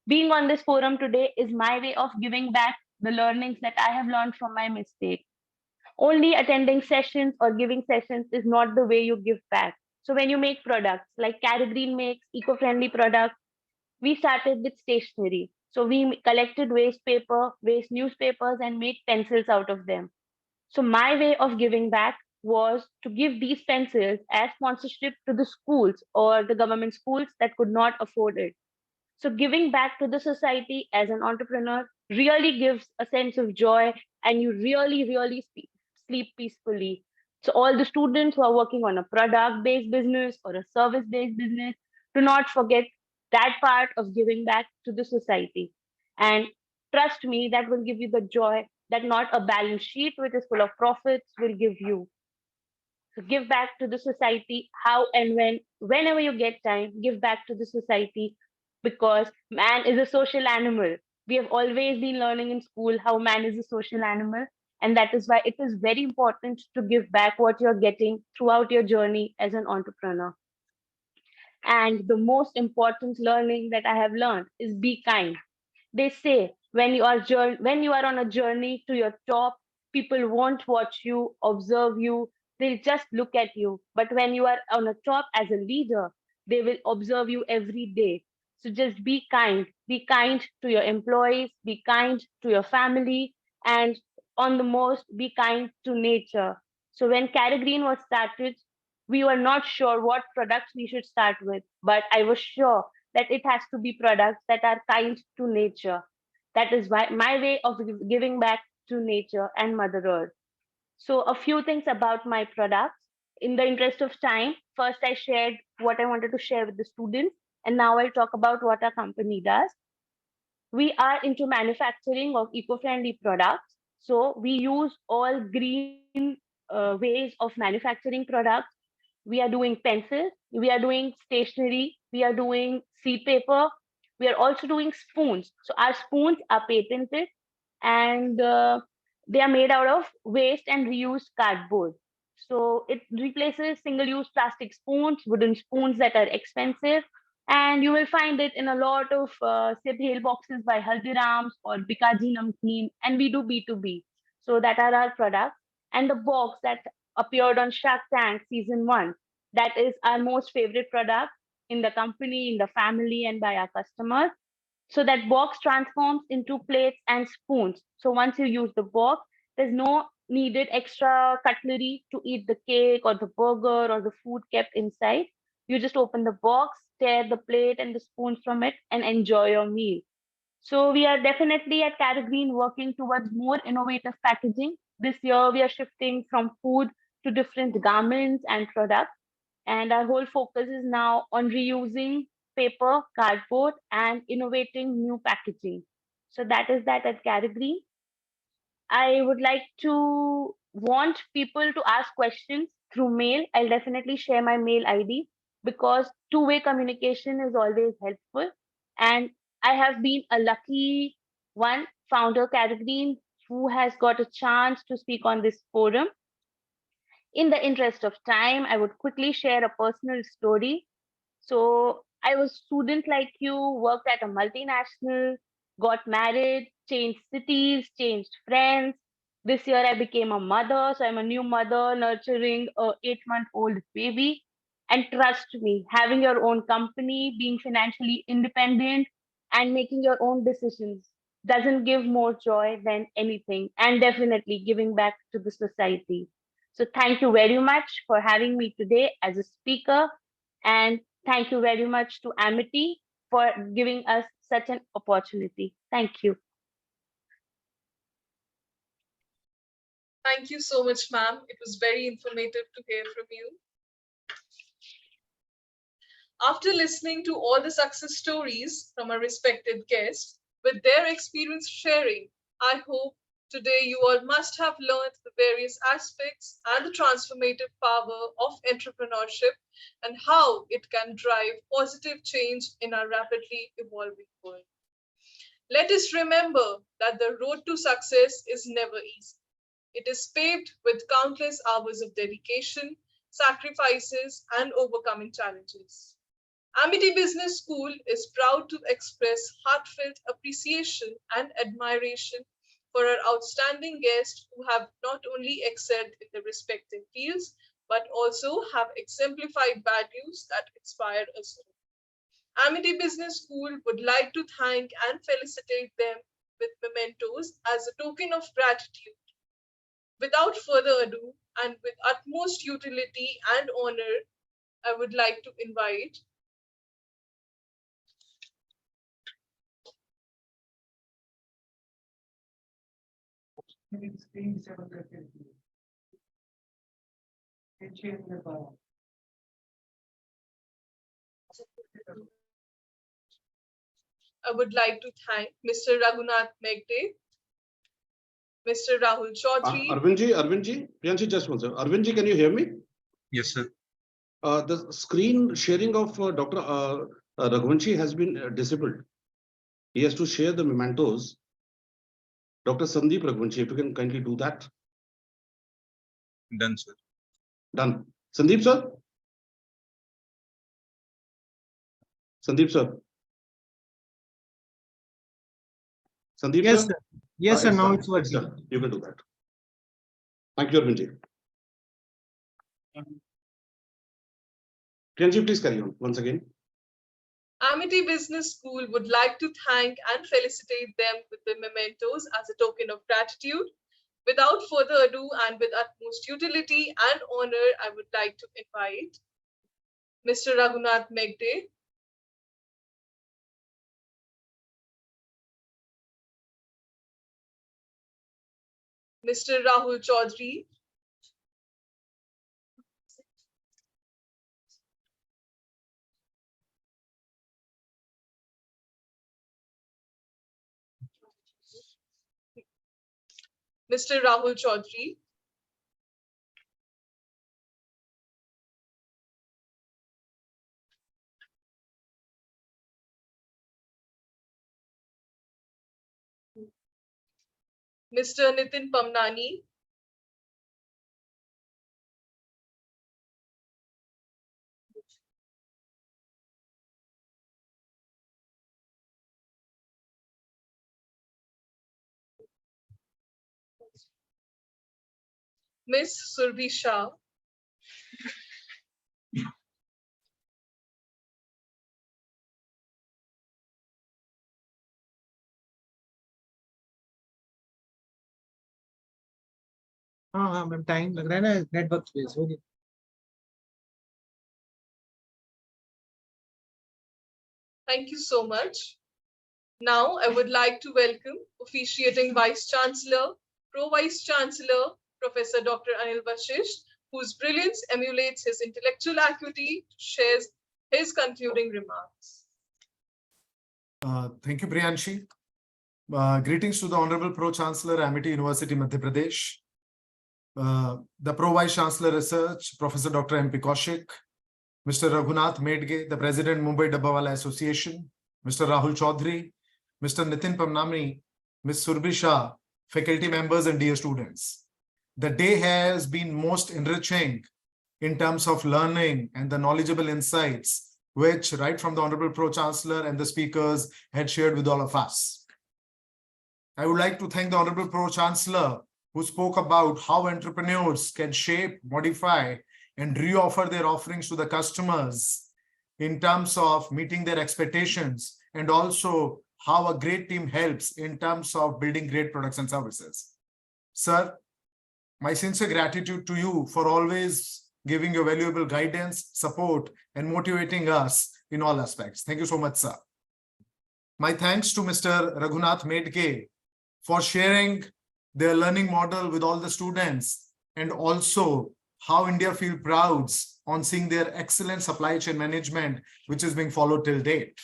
Being on this forum today is my way of giving back the learnings that I have learned from my mistakes. Only attending sessions or giving sessions is not the way you give back. So when you make products like Carry Green makes eco-friendly products, we started with stationery. So we collected waste paper, waste newspapers, and made pencils out of them. So my way of giving back was to give these pencils as sponsorship to the schools or the government schools that could not afford it. So giving back to the society as an entrepreneur really gives a sense of joy and you really sleep peacefully. So all the students who are working on a product-based business or a service-based business, do not forget that part of giving back to the society. And trust me, that will give you the joy that not a balance sheet which is full of profits will give you. So give back to the society how and whenever you get time, give back to the society because man is a social animal. We have always been learning in school how man is a social animal. And that is why it is very important to give back what you're getting throughout your journey as an entrepreneur. And the most important learning that I have learned is be kind. They say when you are on a journey to your top, people won't watch you, observe you, they'll just look at you. But when you are on a top as a leader, they will observe you every day. So just be kind. Be kind to your employees, be kind to your family, and on the most, be kind to nature. So when Carry Green was started, we were not sure what products we should start with, but I was sure that it has to be products that are kind to nature. That is why my way of giving back to nature and Mother Earth. So, a few things about my products. In the interest of time, first I shared what I wanted to share with the students, and now I'll talk about what our company does. We are into manufacturing of eco-friendly products. So, we use all green ways of manufacturing products. We are doing pencils, we are doing stationery, we are doing sea paper, we are also doing spoons. So our spoons are patented, and they are made out of waste and reused cardboard. So it replaces single-use plastic spoons, wooden spoons that are expensive, and you will find it in a lot of say bhel boxes by Haldirams or Bikaji Namkeen, and we do B2B. So that are our products. And the box that appeared on Shark Tank season 1, that is our most favorite product in the company, in the family, and by our customers. So that box transforms into plates and spoons. So once you use the box, there's no needed extra cutlery to eat the cake or the burger or the food kept inside. You just open the box, tear the plate and the spoons from it, and enjoy your meal. So we are definitely at Carry Green working towards more innovative packaging. This year we are shifting from food to different garments and products. And our whole focus is now on reusing paper, cardboard, and innovating new packaging. So that is that at Carry Green. I would like to want people to ask questions through mail. I'll definitely share my mail ID because two-way communication is always helpful. And I have been a lucky one founder category who has got a chance to speak on this forum. In the interest of time, I would quickly share a personal story. So I was student like you, worked at a multinational, got married, changed cities, changed friends. This year I became a mother, so I'm a new mother nurturing a 8-month-old baby. And trust me, having your own company, being financially independent, and making your own decisions doesn't give more joy than anything, and definitely giving back to the society. So thank you very much for having me today as a speaker, and thank you very much to Amity for giving us such an opportunity. Thank you. Thank you so much, ma'am. It was very informative to hear from you. After listening to all the success stories from our respected guests, with their experience sharing, I hope today you all must have learned the various aspects and the transformative power of entrepreneurship and how it can drive positive change in our rapidly evolving world. Let us remember that the road to success is never easy. It is paved with countless hours of dedication, sacrifices, and overcoming challenges. Amity Business School is proud to express heartfelt appreciation and admiration for our outstanding guests who have not only excelled in their respective fields, but also have exemplified values that inspire us all. Amity Business School would like to thank and felicitate them with mementos as a token of gratitude. Without further ado, and with utmost utility and honor, I would like to invite I would like to thank Mr. Raghunath Megde, Mr. Rahul Chaudhary. Arvindji, Priyanshi, just one second. Arvindji, can you hear me? Yes, sir. The screen sharing of Dr. Raghuvanshi has been disabled. He has to share the mementos. Dr. Sandeep Raghuvanshi, if you can kindly do that. Done, sir. Done. Sandeep, sir? Sandeep, sir? Sandeep, Yes, sir? sir. Yes, sir. Now done. it's working. Done. You can do that. Thank you, Arvindji. Priyanji, please carry on once again. Amity Business School would like to thank and felicitate them with the mementos as a token of gratitude. Without further ado and with utmost utility and honor, I would like to invite Mr. Raghunath Megde, Mr. Rahul Chaudhary, Mr. Rahul Chaudhary, Mr. Nitin Pamnani, Ms. Surbhi Shah, हाँ ma'am time लग रहा है ना network space हो गया. thank you so much. Now, I would like to welcome officiating Vice Chancellor, Pro Vice Chancellor, Professor Dr. Anil Vashisht, whose brilliance emulates his intellectual acuity, shares his concluding remarks. Thank you, Priyanshi. Greetings to the Honorable Pro Chancellor, Amity University, Madhya Pradesh. The Pro Vice Chancellor Research, Professor Dr. M.P. Kaushik, Mr. Raghunath Medge, the President, Mumbai Dabbawala Association, Mr. Rahul Chaudhary, Mr. Nitin Pamnani, Ms. Surbhi Shah, faculty members and dear students. The day has been most enriching in terms of learning and the knowledgeable insights, which right from the Honorable Pro Chancellor and the speakers had shared with all of us. I would like to thank the Honorable Pro Chancellor who spoke about how entrepreneurs can shape, modify, and reoffer their offerings to the customers in terms of meeting their expectations, and also how a great team helps in terms of building great products and services. Sir, my sincere gratitude to you for always giving your valuable guidance, support, and motivating us in all aspects. Thank you so much, sir. My thanks to Mr. Raghunath Medge for sharing their learning model with all the students, and also how India feels proud on seeing their excellent supply chain management, which is being followed till date.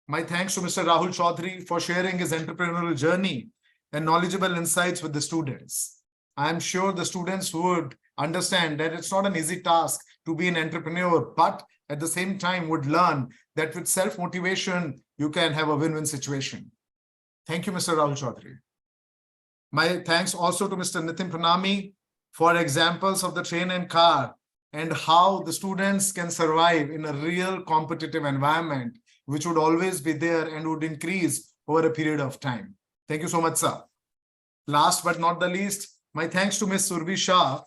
My thanks to Mr. Rahul Chaudhary for sharing his entrepreneurial journey and knowledgeable insights with the students. I am sure the students would understand that it's not an easy task to be an entrepreneur, but at the same time would learn that with self-motivation, you can have a win-win situation. Thank you, Mr. Rahul Chaudhary. My thanks also to Mr. Nitin Pranami for examples of the train and car and how the students can survive in a real competitive environment, which would always be there and would increase over a period of time. Thank you so much, sir. Last but not the least, my thanks to Ms. Surbhi Shah,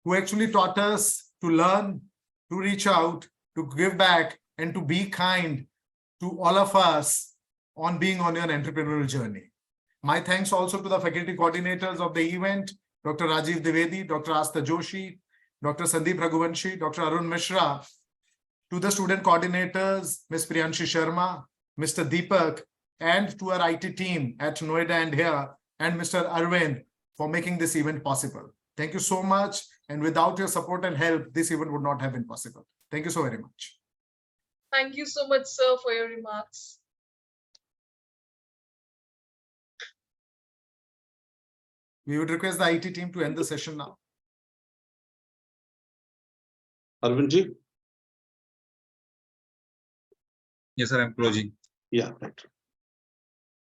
who actually taught us to learn, to reach out, to give back, and to be kind to all of us on being on your entrepreneurial journey. My thanks also to the faculty coordinators of the event, Dr. Rajiv Dwivedi, Dr. Asta Joshi, Dr. Sandeep Raghuvanshi, Dr. Arun Mishra, to the student coordinators, Ms. Priyanshi Sharma, Mr. Deepak, and to our IT team at Noida and here, and Mr. Arvind for making this event possible. Thank you so much. And without your support and help, this event would not have been possible. Thank you so very much. Thank you so much, sir, for your remarks. We would request the IT team to end the session now. Arvindji? Yes, sir, I'm closing. Yeah, right.